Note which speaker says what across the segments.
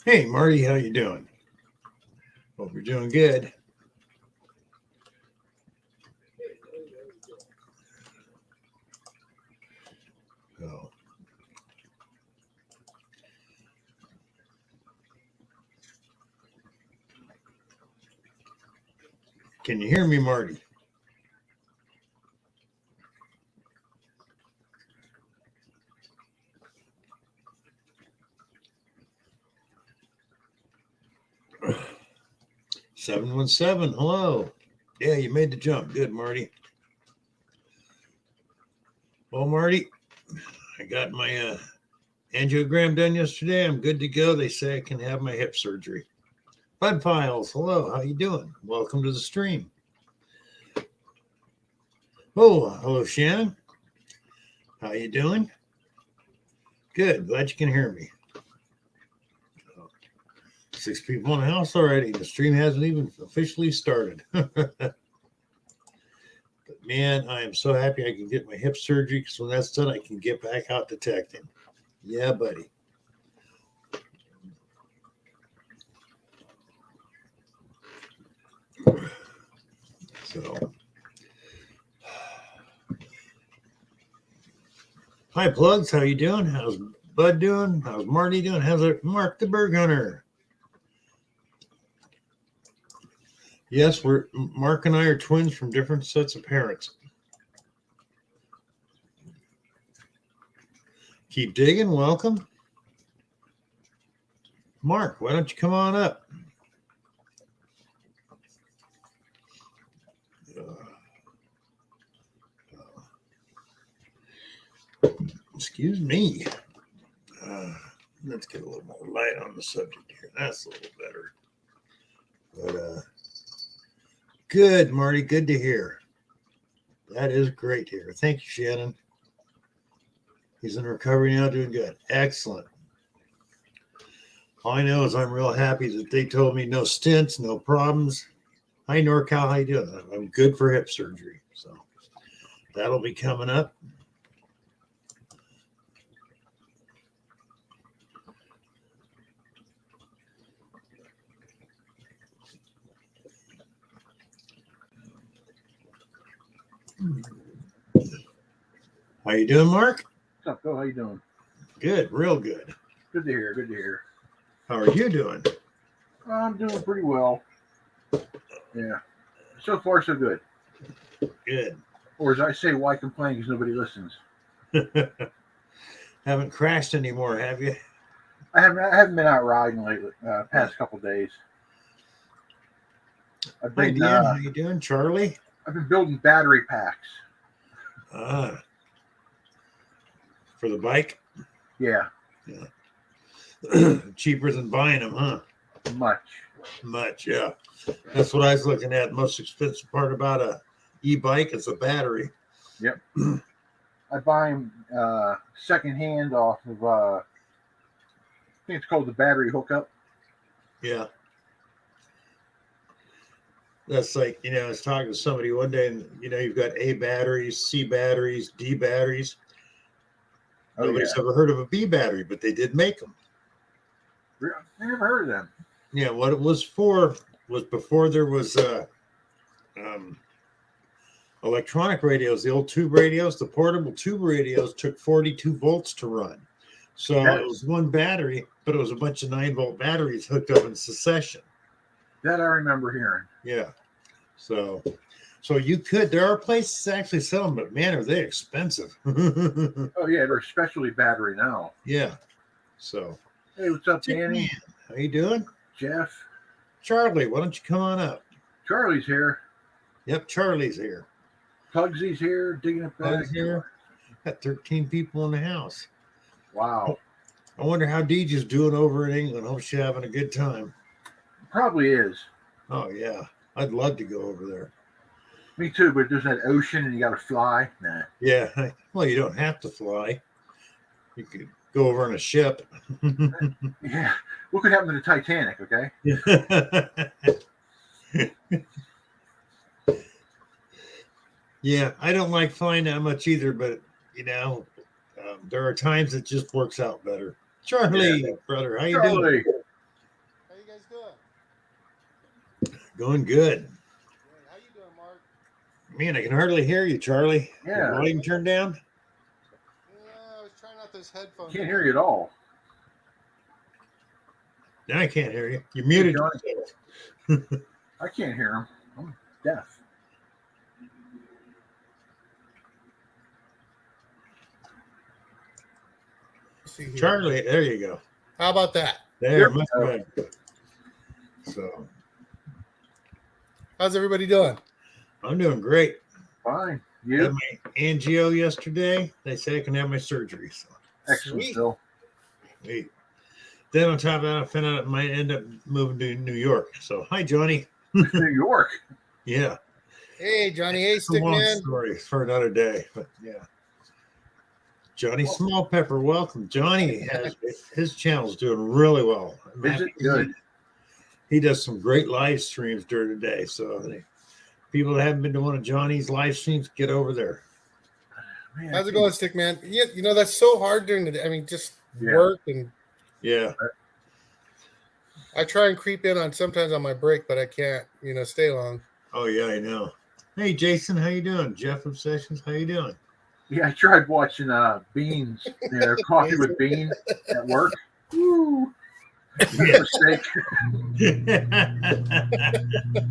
Speaker 1: Hey, Marty, how you doing? Hope you're doing good. So, can you hear me, Marty? (717) Hello. Yeah, you made the jump. Good, Marty. Well, Marty, I got my angiogram done yesterday. I'm good to go. They say I can have my hip surgery. Bud Files, hello. How you doing? Welcome to the stream. Oh, hello, Shannon. How you doing? Good. Glad you can hear me. 6 people in the house already. The stream hasn't even officially started. But man, I am so happy I can get my hip surgery because when that's done, I can get back out detecting. Yeah, buddy. So, hi, Plugs. How you doing? How's Bud doing? How's Marty doing? How's it, Mark the Berg Hunter? Yes, Mark and I are twins from different sets of parents. Keep digging. Welcome. Mark, why don't you come on up? Excuse me. Let's get a little more light on the subject here. That's a little better. But good, Marty. Good to hear. That is great to hear. Thank you, Shannon. He's in recovery now, doing good. Excellent. All I know is I'm real happy that they told me no stents, no problems. Hi, NorCal. How you doing? I'm good for hip surgery. So that'll be coming up. How you doing, Mark?
Speaker 2: What's up, Phil? How you doing?
Speaker 1: Good, real good.
Speaker 2: Good to hear. Good to hear.
Speaker 1: How are you doing?
Speaker 2: I'm doing pretty well. Yeah. So far, so good.
Speaker 1: Good.
Speaker 2: Or as I say, why complain because nobody listens?
Speaker 1: Haven't crashed anymore, have you?
Speaker 2: I haven't been out riding lately. Past couple days. I've
Speaker 1: Hi,
Speaker 2: been.
Speaker 1: Dean. How you doing, Charlie?
Speaker 2: I've been building battery packs.
Speaker 1: For the bike?
Speaker 2: Yeah.
Speaker 1: Cheaper than buying them, huh?
Speaker 2: Much.
Speaker 1: Yeah. That's what I was looking at. Most expensive part about a e-bike is a battery.
Speaker 2: Yep. I buy them secondhand off of. I think it's called the battery hookup.
Speaker 1: Yeah. That's like, I was talking to somebody one day and, you've got A batteries, C batteries, D batteries. Nobody's ever heard of a B battery, but they did make them.
Speaker 2: I never heard of them.
Speaker 1: Yeah, what it was for was before there was electronic radios, the old tube radios, the portable tube radios took 42 volts to run. So it was one battery, but it was a bunch of 9-volt batteries hooked up in succession.
Speaker 2: That I remember hearing.
Speaker 1: Yeah. So you could, there are places that actually sell them, but man, are they expensive.
Speaker 2: Oh, yeah, they're especially battery now.
Speaker 1: Yeah. So.
Speaker 2: Hey, what's up, Danny?
Speaker 1: Man, how you doing?
Speaker 2: Jeff.
Speaker 1: Charlie, why don't you come on up?
Speaker 2: Charlie's here.
Speaker 1: Yep, Charlie's here.
Speaker 2: Pugsy's here, digging it back.
Speaker 1: Pugsy's here. Got 13 people in the house.
Speaker 2: Wow.
Speaker 1: I wonder how Deeja's doing over in England. Hope she's having a good time.
Speaker 2: Probably is.
Speaker 1: Oh, yeah. I'd love to go over there.
Speaker 2: Me too, but there's that ocean and you got to fly. Nah.
Speaker 1: Yeah. Well, you don't have to fly. You could go over on a ship.
Speaker 2: Yeah. What could happen to the Titanic, okay?
Speaker 1: Yeah, I don't like flying that much either, but, there are times it just works out better. Charlie, brother, how you doing? Going good.
Speaker 3: How you doing, Mark?
Speaker 1: Man, I can hardly hear you, Charlie.
Speaker 2: Yeah.
Speaker 1: The volume turned down?
Speaker 3: Yeah, I was trying out those headphones.
Speaker 2: Can't hear you at all.
Speaker 1: Now I can't hear you. You're muted.
Speaker 2: Johnny. I can't hear him. I'm deaf.
Speaker 3: Let's see here.
Speaker 1: Charlie, there you go.
Speaker 3: How about that?
Speaker 1: There,
Speaker 2: Yep.
Speaker 1: much better. So
Speaker 3: How's everybody doing?
Speaker 1: I'm doing great.
Speaker 2: Fine.
Speaker 1: I had
Speaker 2: You?
Speaker 1: my angio yesterday. They say I can have my surgery. So
Speaker 2: Excellent,
Speaker 3: Sweet.
Speaker 2: Bill.
Speaker 1: wait. Then on top of that, I found out I might end up moving to New York. So hi, Johnny.
Speaker 2: New York.
Speaker 1: Yeah.
Speaker 3: Hey, Johnny. Hey,
Speaker 1: It's a long
Speaker 3: Stickman.
Speaker 1: story for another day. But yeah. Johnny Small Pepper, welcome. Johnny has his channel's doing really well. I'm
Speaker 2: Is
Speaker 1: happy
Speaker 2: it good?
Speaker 1: He does some great live streams during the day. So people that haven't been to one of Johnny's live streams, get over there.
Speaker 2: Man,
Speaker 3: How's it going, Stickman? Yeah, you know that's so hard during the day. I mean, just
Speaker 2: Yeah.
Speaker 3: work, and
Speaker 1: Yeah.
Speaker 3: I try and creep in on sometimes on my break, but I can't, stay long.
Speaker 1: Oh yeah, I know. Hey Jason, how you doing? Jeff Obsessions, how you doing?
Speaker 2: Yeah, I tried watching Beans, Coffee with Beans at work. Woo.
Speaker 1: Yeah.
Speaker 2: Mistake.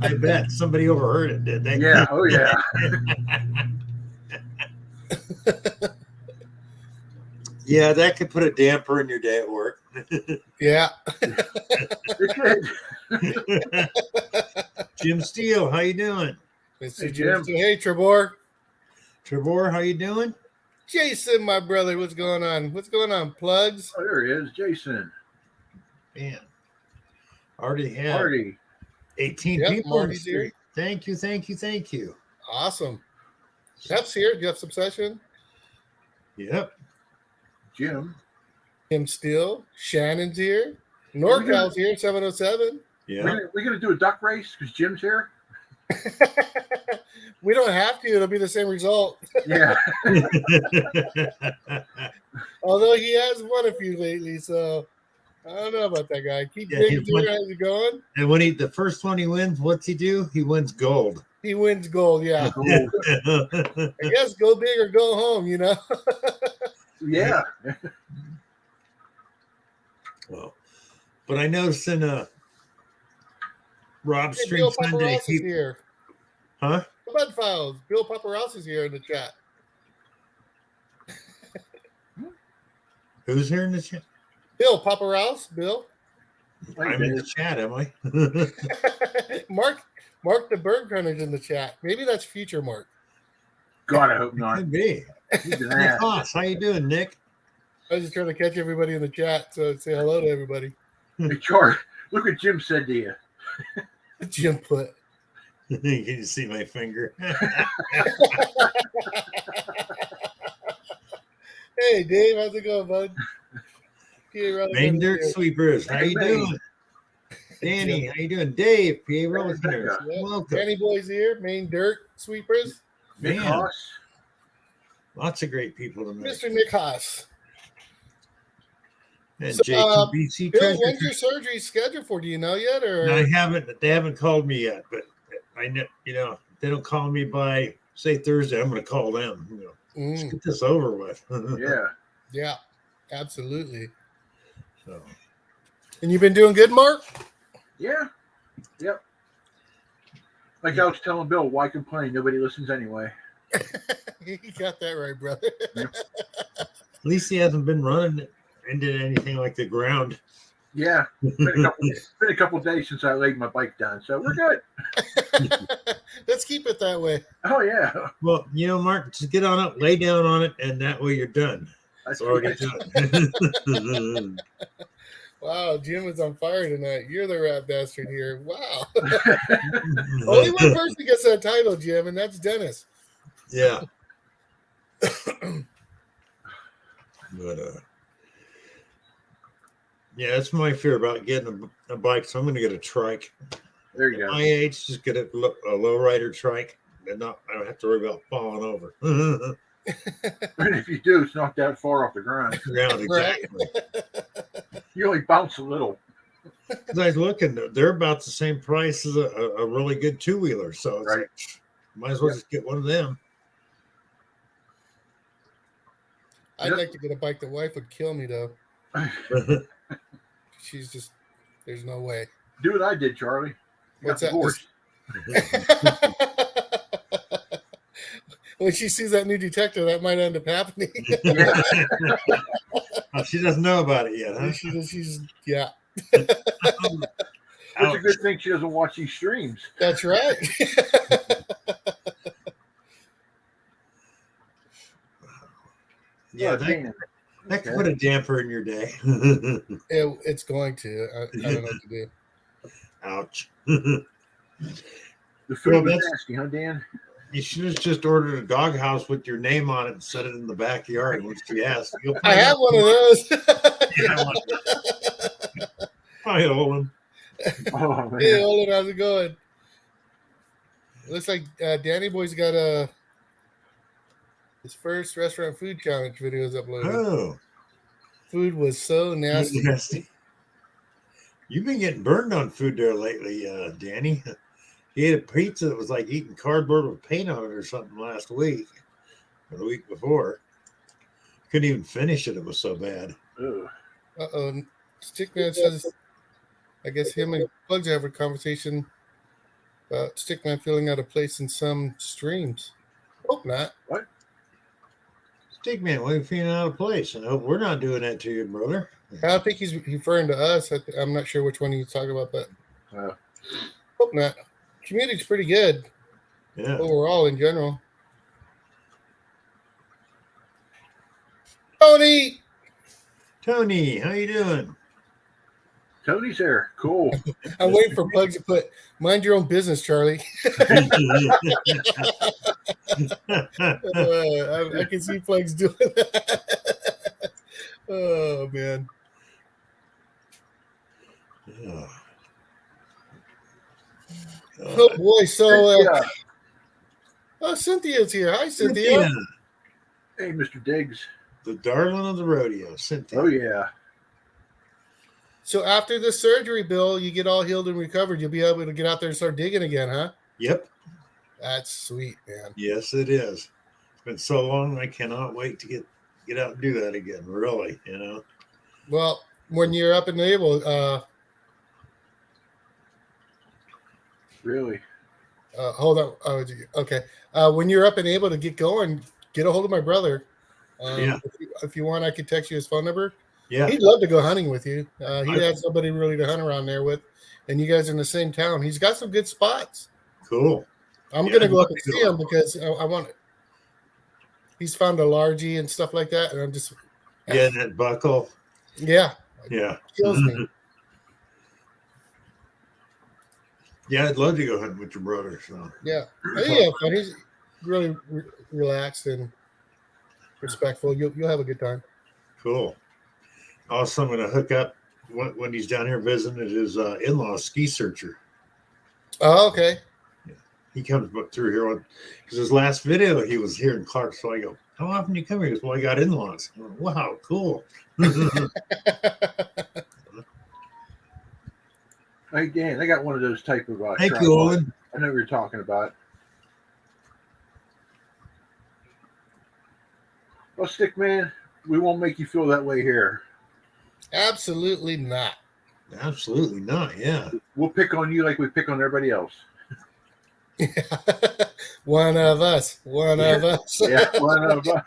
Speaker 1: I bet somebody overheard it, did they?
Speaker 2: Yeah, oh yeah.
Speaker 1: Yeah, that could put a damper in your day at work.
Speaker 3: Yeah.
Speaker 2: It did.
Speaker 1: Jim Steele, how you doing?
Speaker 3: Let's
Speaker 2: Hey,
Speaker 3: see,
Speaker 2: Jim.
Speaker 3: Hey, Trevor.
Speaker 1: Trevor, how you doing?
Speaker 3: Jason, my brother. What's going on? What's going on, plugs?
Speaker 2: Oh, there he is, Jason.
Speaker 1: Man, already had
Speaker 2: Marty.
Speaker 1: 18
Speaker 3: Yep,
Speaker 1: people.
Speaker 3: Marty's here.
Speaker 1: Thank you, thank you, thank you.
Speaker 3: Awesome. Jeff's here. Jeff's Obsession.
Speaker 1: Yep.
Speaker 2: Jim.
Speaker 3: Tim Steele. Shannon's here. NorCal's here, 707.
Speaker 1: Yeah.
Speaker 2: We're gonna do a duck race because Jim's here.
Speaker 3: We don't have to. It'll be the same result.
Speaker 2: Yeah.
Speaker 3: Although he has won a few lately, so I don't know about that guy. Keep
Speaker 1: Yeah,
Speaker 3: digging
Speaker 1: he's won-
Speaker 3: through as you're going.
Speaker 1: And when the first one he wins, what's he do? He wins gold.
Speaker 3: He wins gold, yeah.
Speaker 2: Cool.
Speaker 3: I guess go big or go home,
Speaker 2: Yeah.
Speaker 1: Well, but I noticed in Rob's
Speaker 3: Hey,
Speaker 1: stream
Speaker 3: Bill
Speaker 1: Sunday,
Speaker 3: Paparazzi's here.
Speaker 1: huh?
Speaker 3: The Bud Files. Bill Paparazzi's here in the chat.
Speaker 1: Who's here in the chat?
Speaker 3: Bill Paparazzi. Bill.
Speaker 1: I'm in the chat, am I?
Speaker 3: Mark the Bird Runner's in the chat. Maybe that's future Mark.
Speaker 2: God, I hope not.
Speaker 1: Could be.
Speaker 2: He's an
Speaker 1: Nick
Speaker 2: ass.
Speaker 1: Haas, how you doing, Nick?
Speaker 3: I was just trying to catch everybody in the chat, so say hello to everybody.
Speaker 2: Hey, Char, look what Jim said to you.
Speaker 3: Jim put.
Speaker 1: Can you see my finger?
Speaker 3: Hey, Dave, how's it going, bud?
Speaker 1: Main Dirt Sweepers, how you doing? Danny, how you doing? Dave, PA Rolling here.
Speaker 3: Yep.
Speaker 1: Welcome.
Speaker 3: Danny Boy's here. Main Dirt Sweepers.
Speaker 2: Nick
Speaker 1: Man,
Speaker 2: Haas.
Speaker 1: lots of great people tonight.
Speaker 3: Mr. Nick Haas.
Speaker 1: And
Speaker 3: So,
Speaker 1: Jason BC
Speaker 3: Bill,
Speaker 1: Treasure.
Speaker 3: when's your surgery scheduled for? Do you know yet? Or
Speaker 1: No, I haven't. They haven't called me yet, but I know, they don't call me by say Thursday. I'm going to call them. Let's get this over with.
Speaker 2: Yeah.
Speaker 3: Absolutely.
Speaker 1: So,
Speaker 3: And you've been doing good, Mark?
Speaker 2: Yeah. Yep. Like I was telling Bill, why complain? Nobody listens anyway.
Speaker 3: You got that right, brother.
Speaker 1: at least he hasn't been running into anything like the ground.
Speaker 2: Yeah. Been a couple days since I laid my bike down, so we're good.
Speaker 3: Let's keep it that way.
Speaker 2: Oh yeah.
Speaker 1: Well, Mark, just get on it, lay down on it, and that way you're done.
Speaker 2: That's
Speaker 1: It's already done.
Speaker 3: Wow, Jim is on fire tonight. You're the rat bastard here. Wow. Only one person gets that title, Jim, and that's Dennis.
Speaker 1: Yeah. But yeah, that's my fear about getting a bike. So I'm going to get a trike.
Speaker 2: There you
Speaker 1: At
Speaker 2: go.
Speaker 1: my age, just get a low rider trike, and I don't have to worry about falling over.
Speaker 2: And if you do, it's not that far off the ground.
Speaker 1: Ground, exactly.
Speaker 2: You only bounce a little.
Speaker 1: 'Cause I was looking, they're about the same price as a really good two-wheeler. So it's
Speaker 2: Right.
Speaker 1: like, might as well just get one of them.
Speaker 3: I'd
Speaker 2: Yep.
Speaker 3: like to get a bike. The wife would kill me though. She's just there's no way.
Speaker 2: Do what I did, Charlie.
Speaker 3: What's
Speaker 2: Got
Speaker 3: that?
Speaker 2: divorced.
Speaker 3: When she sees that new detector, that might end up happening.
Speaker 2: Yeah.
Speaker 1: Oh, she doesn't know about it yet, huh?
Speaker 3: She's yeah.
Speaker 2: It's a
Speaker 1: Ouch.
Speaker 2: good thing she doesn't watch these streams.
Speaker 3: That's right.
Speaker 1: Yeah,
Speaker 2: Oh,
Speaker 1: that
Speaker 2: damn.
Speaker 1: could
Speaker 2: Okay.
Speaker 1: put a damper in your day.
Speaker 3: It's going to. I don't know what to do.
Speaker 1: Ouch.
Speaker 2: The food
Speaker 1: Well,
Speaker 2: was
Speaker 1: that's-
Speaker 2: nasty, huh, Dan?
Speaker 1: You should have just ordered a doghouse with your name on it and set it in the backyard when she asks. You'll
Speaker 3: I
Speaker 1: find
Speaker 3: have
Speaker 1: out.
Speaker 3: one of those.
Speaker 1: Yeah, Hi, Olin.
Speaker 2: Oh, man.
Speaker 3: Hey, Olin, how's it going? Looks like Danny Boy's got his first restaurant food challenge videos uploaded.
Speaker 1: Oh,
Speaker 3: Food was so nasty.
Speaker 1: nasty. You've been getting burned on food there lately, Danny. He ate a pizza that was like eating cardboard with paint on it or something last week or the week before. Couldn't even finish it. It was so bad.
Speaker 2: Ugh.
Speaker 3: Uh-oh. Stickman says, I guess him and Plugs have a conversation about Stickman filling out a place in some streams. Hope not.
Speaker 1: Stickman, why are you feeling out of place? I hope we're not doing that to you, brother.
Speaker 3: I don't think he's referring to us. I'm not sure which one he's talking about, but hope not. Community's pretty good
Speaker 1: Yeah.
Speaker 3: overall in general. Tony!
Speaker 1: Tony, how you doing?
Speaker 2: Tony's there. Cool.
Speaker 3: I'm waiting for Plugs to put, mind your own business, Charlie. I can see Plugs doing that. Oh, man.
Speaker 1: Oh.
Speaker 3: Oh, boy. So,
Speaker 2: Yeah.
Speaker 3: Cynthia's here. Hi, Cynthia.
Speaker 1: Cynthia,
Speaker 2: Hey, Mr. Diggs.
Speaker 1: the darling of the rodeo, Cynthia.
Speaker 2: Oh, yeah.
Speaker 3: So after the surgery, Bill, you get all healed and recovered. You'll be able to get out there and start digging again, huh?
Speaker 1: Yep.
Speaker 3: That's sweet, man.
Speaker 1: Yes, it is. It's been so long. I cannot wait to get out and do that again. Really,
Speaker 3: Well, when you're up and able,
Speaker 2: Really.
Speaker 3: hold on. Oh, okay. When you're up and able to get going, get a hold of my brother.
Speaker 1: Yeah.
Speaker 3: If you want, I could text you his phone number.
Speaker 1: Yeah.
Speaker 3: He'd love to go hunting with you. He has somebody really to hunt around there with, and you guys are in the same town. He's got some good spots.
Speaker 1: Cool.
Speaker 3: I'm
Speaker 1: Yeah,
Speaker 3: gonna
Speaker 1: I'd
Speaker 3: go
Speaker 1: love
Speaker 3: up and
Speaker 1: to
Speaker 3: see
Speaker 1: go.
Speaker 3: him because I want. He's found a largie and stuff like that, and I'm just
Speaker 1: Yeah, that buckle.
Speaker 3: yeah,
Speaker 1: Yeah.
Speaker 3: kills me.
Speaker 1: Yeah, I'd love to go hunting with your brother. So
Speaker 3: Yeah, yeah, but he's really relaxed and respectful. You'll have a good time.
Speaker 1: cool. Also, I'm going to hook up when he's down here visiting at his in-law ski searcher.
Speaker 3: Oh, okay.
Speaker 1: He comes through here because his last video he was here in Clark. So I go, "How often do you come here?" He goes, "Well, I got in-laws." I'm like, wow, cool.
Speaker 2: Hey, Dan, I got one of those type of
Speaker 1: Thank
Speaker 2: tripods.
Speaker 1: you, Owen.
Speaker 2: I know what you're talking about. Well, Stickman, we won't make you feel that way here.
Speaker 3: Absolutely not.
Speaker 1: Absolutely not. Yeah.
Speaker 2: We'll pick on you like we pick on everybody else.
Speaker 3: One of us. One of us.
Speaker 2: Yeah, one of us.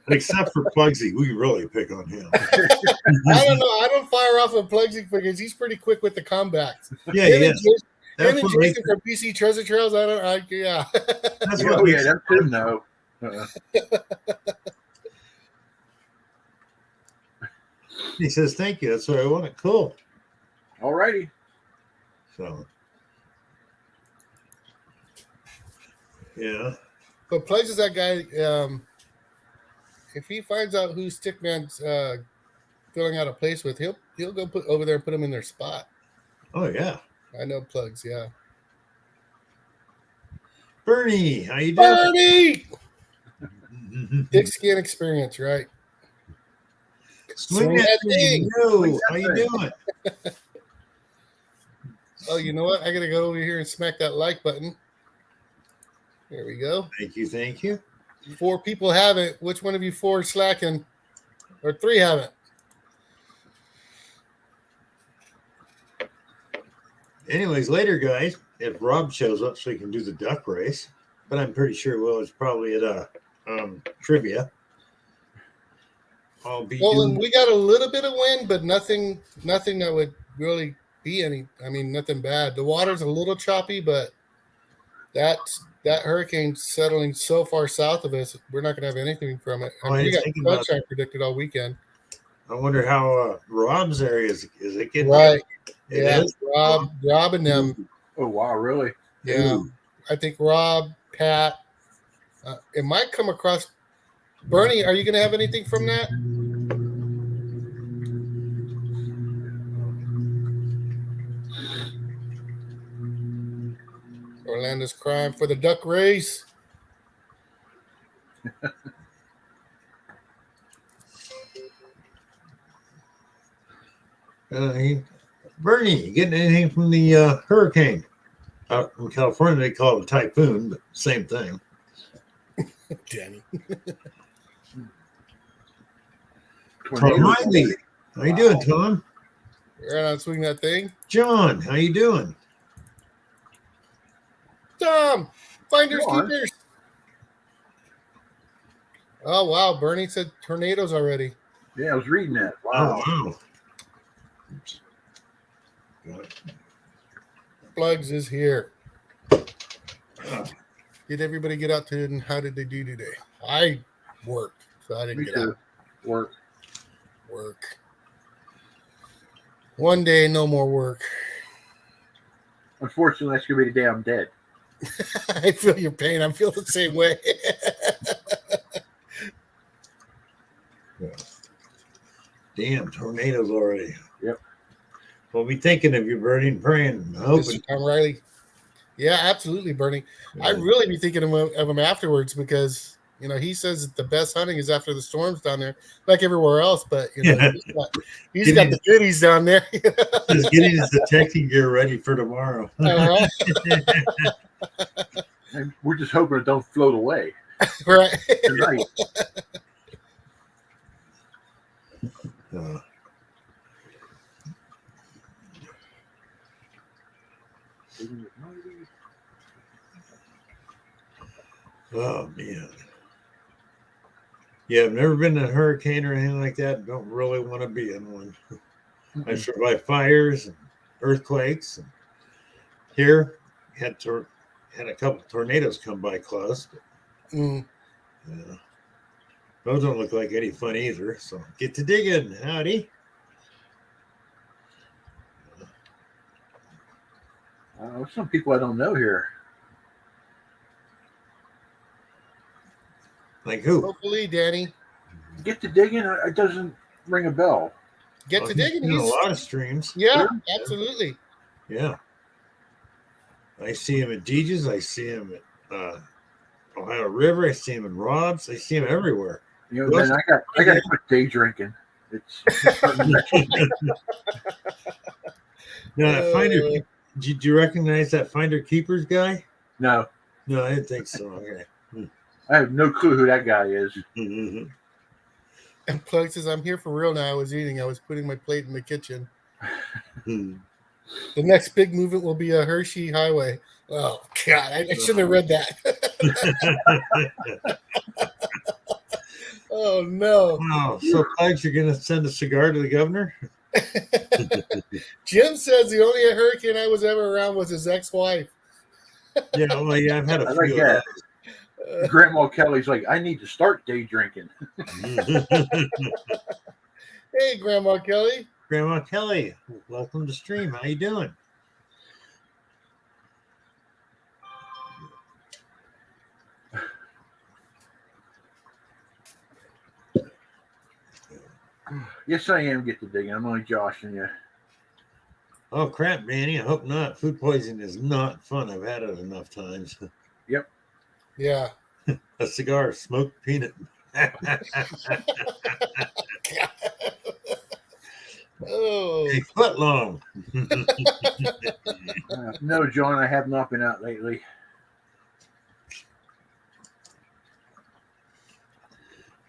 Speaker 1: Except for Plugsy, we really pick on him.
Speaker 3: I don't know. I don't fire off of Plugsy because he's pretty quick with the comebacks.
Speaker 1: Yeah,
Speaker 3: Him
Speaker 1: yeah.
Speaker 3: and Jason,
Speaker 1: That's
Speaker 3: him and
Speaker 1: what
Speaker 3: Jason from PC Treasure Trails. Yeah.
Speaker 1: That's
Speaker 2: Yeah,
Speaker 1: what
Speaker 2: oh,
Speaker 1: makes
Speaker 2: yeah, that's him, though.
Speaker 1: He says, "Thank you. That's what I wanted." Cool.
Speaker 2: All righty.
Speaker 1: So, yeah.
Speaker 3: But Plugs is that guy. If he finds out who Stickman's filling out a place with, he'll go put over there and put him in their spot.
Speaker 1: Oh yeah.
Speaker 3: I know Plugs. Yeah.
Speaker 1: Bernie, how you doing?
Speaker 3: Bernie, thick skin experience, right?
Speaker 1: Swing that thing. No, how you doing?
Speaker 3: Oh, you know what? I gotta go over here and smack that like button. There we go.
Speaker 1: Thank you, thank you.
Speaker 3: 4 people have it. Which one of you 4 is slacking? Or 3 have it?
Speaker 1: Anyways, later, guys, if Rob shows up so he can do the duck race, but I'm pretty sure it's probably at a trivia. I'll be
Speaker 3: Well,
Speaker 1: doing.
Speaker 3: and we got a little bit of wind, but nothing that would really be any. I mean, nothing bad. The water's a little choppy, but that hurricane's settling so far south of us, we're not going to have anything from it. I mean, we got sunshine predicted all weekend.
Speaker 1: I wonder how Rob's area is. Is it getting
Speaker 3: right?
Speaker 1: It
Speaker 3: yeah,
Speaker 1: is?
Speaker 3: Rob and them.
Speaker 2: Oh wow, really?
Speaker 3: Yeah,
Speaker 1: Ooh.
Speaker 3: I think Rob, Pat. It might come across. Bernie, are you going to have anything from that? Orlando's crying for the duck race.
Speaker 1: Bernie, you getting anything from the hurricane? Out in California, they call it a typhoon, but same thing.
Speaker 3: Danny.
Speaker 1: Tom Riley. How you doing, Tom?
Speaker 3: You're not swinging that thing.
Speaker 1: John, how you doing?
Speaker 3: Tom, finders keepers. Oh wow, Bernie said tornadoes already.
Speaker 2: Yeah, I was reading that. Wow.
Speaker 1: Oh, wow.
Speaker 3: Plugs is here. Did everybody get out to it, and how did they do today? I worked, so I didn't get out.
Speaker 2: Work.
Speaker 3: One day, no more work.
Speaker 2: Unfortunately, that's gonna be the day I'm dead.
Speaker 3: I feel your pain. I feel the same way.
Speaker 1: Damn, tornadoes already.
Speaker 2: Yep.
Speaker 1: We'll be thinking of you, Bernie, and praying.
Speaker 3: Tom Riley. Yeah, absolutely, Bernie. I really be thinking of him afterwards because, you know, he says that the best hunting is after the storms down there, like everywhere else. But, you know, he's got the goodies down there.
Speaker 1: Just getting his detecting gear ready for tomorrow.
Speaker 2: And we're just hoping it don't float away.
Speaker 3: Right.
Speaker 2: Tonight.
Speaker 1: Oh man. Yeah, I've never been in a hurricane or anything like that. Don't really want to be in one. I survived fires and earthquakes. And here had a couple of tornadoes come by close. But, yeah. Those don't look like any fun either. So get to digging. Howdy.
Speaker 2: Some people I don't know here.
Speaker 1: Like who?
Speaker 3: Hopefully, Danny.
Speaker 2: Get to digging. It doesn't ring a bell.
Speaker 3: Get to digging.
Speaker 1: He's a lot of streams.
Speaker 3: Yeah, absolutely.
Speaker 1: Yeah. I see him at Deege's. I see him at Ohio River. I see him in Rob's. I see him everywhere.
Speaker 2: You know, man, I got to quit day drinking. It's
Speaker 1: no, Finder. Did you recognize that Finder Keepers guy?
Speaker 2: No,
Speaker 1: I didn't think so. Okay.
Speaker 2: I have no clue who that guy is.
Speaker 1: Mm-hmm.
Speaker 3: And Plug says, "I'm here for real now. I was eating. I was putting my plate in the kitchen." The next big movement will be a Hershey Highway. Oh God, I shouldn't have read that. Oh no!
Speaker 1: Wow. So, Plugs, you're going to send a cigar to the governor?
Speaker 3: Jim says the only hurricane I was ever around was his ex-wife.
Speaker 1: Yeah, well, yeah, I've had a few
Speaker 2: of those. Grandma Kelly's like, I need to start day drinking.
Speaker 3: Hey, Grandma Kelly.
Speaker 1: Grandma Kelly, welcome to stream. How you doing?
Speaker 2: Yes, I am. Get to digging. I'm only joshing you.
Speaker 1: Oh crap, Manny! I hope not. Food poisoning is not fun. I've had it enough times.
Speaker 2: Yep.
Speaker 3: Yeah.
Speaker 1: A cigar, smoked peanut.
Speaker 3: Oh,
Speaker 1: A foot long.
Speaker 2: No, John, I have not been out lately.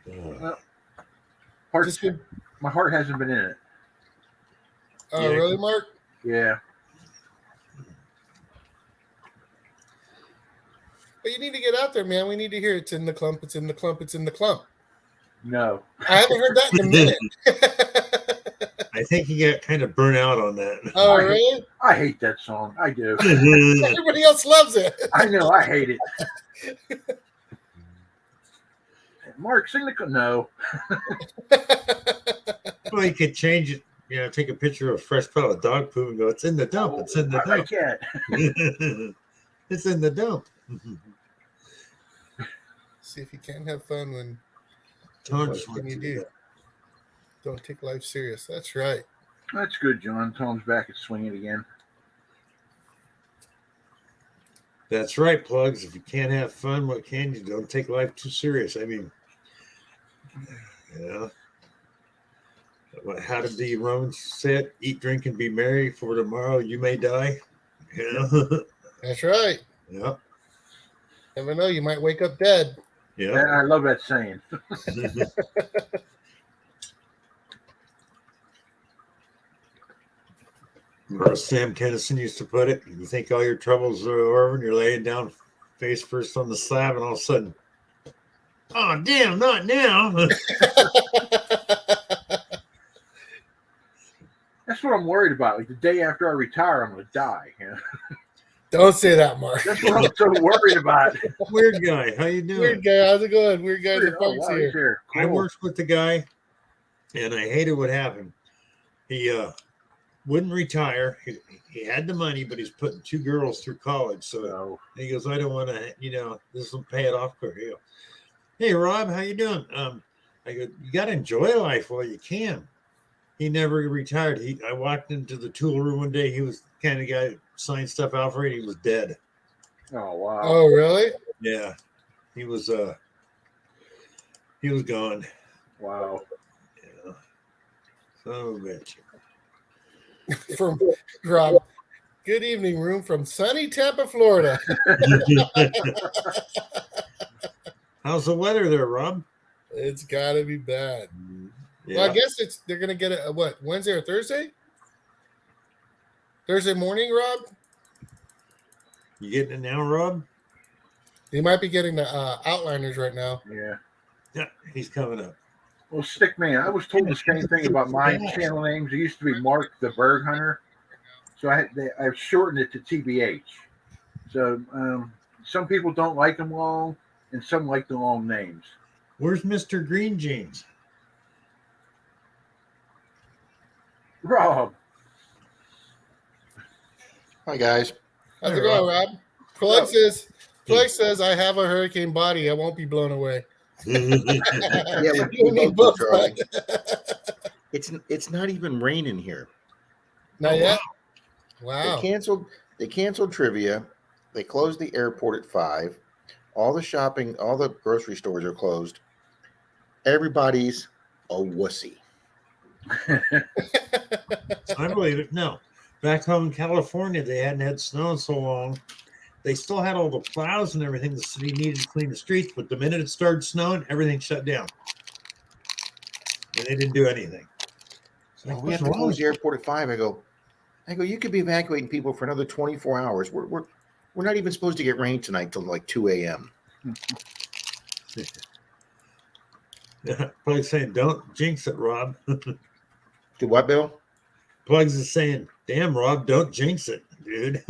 Speaker 2: Well,
Speaker 3: just been,
Speaker 2: my heart hasn't been in it.
Speaker 3: oh,
Speaker 1: Yeah.
Speaker 3: really, Mark?
Speaker 2: Yeah.
Speaker 3: But you need to get out there, man. We need to hear it's in the clump. It's in the clump. It's in the clump.
Speaker 2: No.
Speaker 3: I haven't heard that in a minute.
Speaker 1: I think he got kind of burnt out on that.
Speaker 3: Oh, really?
Speaker 2: I hate that song. I do.
Speaker 3: Everybody else loves it.
Speaker 2: I know. I hate it. Mark, sing the. No.
Speaker 1: Well, you could change it. You know, take a picture of a fresh pile of dog poop and go, "It's in the dump. It's in the
Speaker 2: I
Speaker 1: dump.
Speaker 2: can't.
Speaker 1: It's in the dump."
Speaker 3: See if you can have fun when
Speaker 1: Tom
Speaker 3: what
Speaker 1: just
Speaker 3: can
Speaker 1: wants
Speaker 3: you
Speaker 1: to
Speaker 3: do?
Speaker 1: that.
Speaker 3: Don't take life serious. That's right.
Speaker 2: That's good, John. Tom's back at swinging again.
Speaker 1: That's right, Plugs. If you can't have fun, what can you? Don't take life too serious. I mean, you know, how did the Romans say it? Eat, drink, and be merry, for tomorrow you may die. You know?
Speaker 3: That's right.
Speaker 1: Yeah.
Speaker 3: Never know. You might wake up dead.
Speaker 1: Yeah.
Speaker 2: I love that saying.
Speaker 1: Or Sam Kennison used to put it, you think all your troubles are over and you're laying down face first on the slab and all of a sudden, oh, damn, not now.
Speaker 2: That's what I'm worried about. Like the day after I retire, I'm going to die. You know?
Speaker 3: Don't say that, Mark.
Speaker 2: That's what I'm so worried about.
Speaker 1: Weird guy. How you doing?
Speaker 3: Weird guy. How's it going? Weird guy. The
Speaker 2: Oh,
Speaker 3: punk's
Speaker 2: wow,
Speaker 3: here.
Speaker 2: he's here.
Speaker 1: I
Speaker 2: Cool.
Speaker 1: worked with the guy and I hated what happened. He wouldn't retire. He had the money, but he's putting 2 girls through college. So
Speaker 2: So,
Speaker 1: he goes, I don't want to, this will pay it off quick. He goes, hey, Rob, how you doing? I go, you got to enjoy life while you can. He never retired. I walked into the tool room one day. He was the kind of guy that signed stuff out for it. He was dead.
Speaker 2: oh, wow.
Speaker 3: Oh, really?
Speaker 1: Yeah. He was gone.
Speaker 2: Wow.
Speaker 1: Yeah. Son of a bitch.
Speaker 3: From Rob. Good evening, room from sunny Tampa, Florida.
Speaker 1: How's the weather there, Rob?
Speaker 3: It's got to be bad.
Speaker 1: Yeah.
Speaker 3: Well, I guess they're gonna get it. What, Wednesday or Thursday? Thursday morning, Rob.
Speaker 1: You getting it now, Rob?
Speaker 3: They might be getting the outliners right now.
Speaker 2: Yeah.
Speaker 1: Yeah, he's coming up.
Speaker 2: Well, Stickman, I was told the same thing about my channel names. It used to be Mark the Berg Hunter. So I've shortened it to TBH. So some people don't like them long, and some like the long names.
Speaker 1: Where's Mr. Green Jeans?
Speaker 2: Rob.
Speaker 4: Hi guys.
Speaker 3: How's
Speaker 1: Hey,
Speaker 3: it going, Rob? Plug
Speaker 2: Oh.
Speaker 3: says I have a hurricane body. I won't be blown away.
Speaker 4: Yeah,
Speaker 3: You
Speaker 4: we
Speaker 3: need
Speaker 4: both
Speaker 3: both,
Speaker 4: tried.
Speaker 3: right?
Speaker 4: It's not even raining here.
Speaker 3: Not yet.
Speaker 4: They
Speaker 3: Wow.
Speaker 4: canceled trivia. They closed the airport at 5. All the shopping, all the grocery stores are closed. Everybody's a wussy.
Speaker 1: I believe it. No. Back home in California, they hadn't had snow in so long. They still had all the plows and everything the city needed to clean the streets, but the minute it started snowing, everything shut down. And they didn't do anything. It's like,
Speaker 4: We have to close the airport at 5. I go, you could be evacuating people for another 24 hours. We're not even supposed to get rain tonight till like 2 a.m.
Speaker 1: Plugs saying, don't jinx it, Rob.
Speaker 4: Do what, Bill?
Speaker 1: Plugs is saying, damn, Rob, don't jinx it, dude.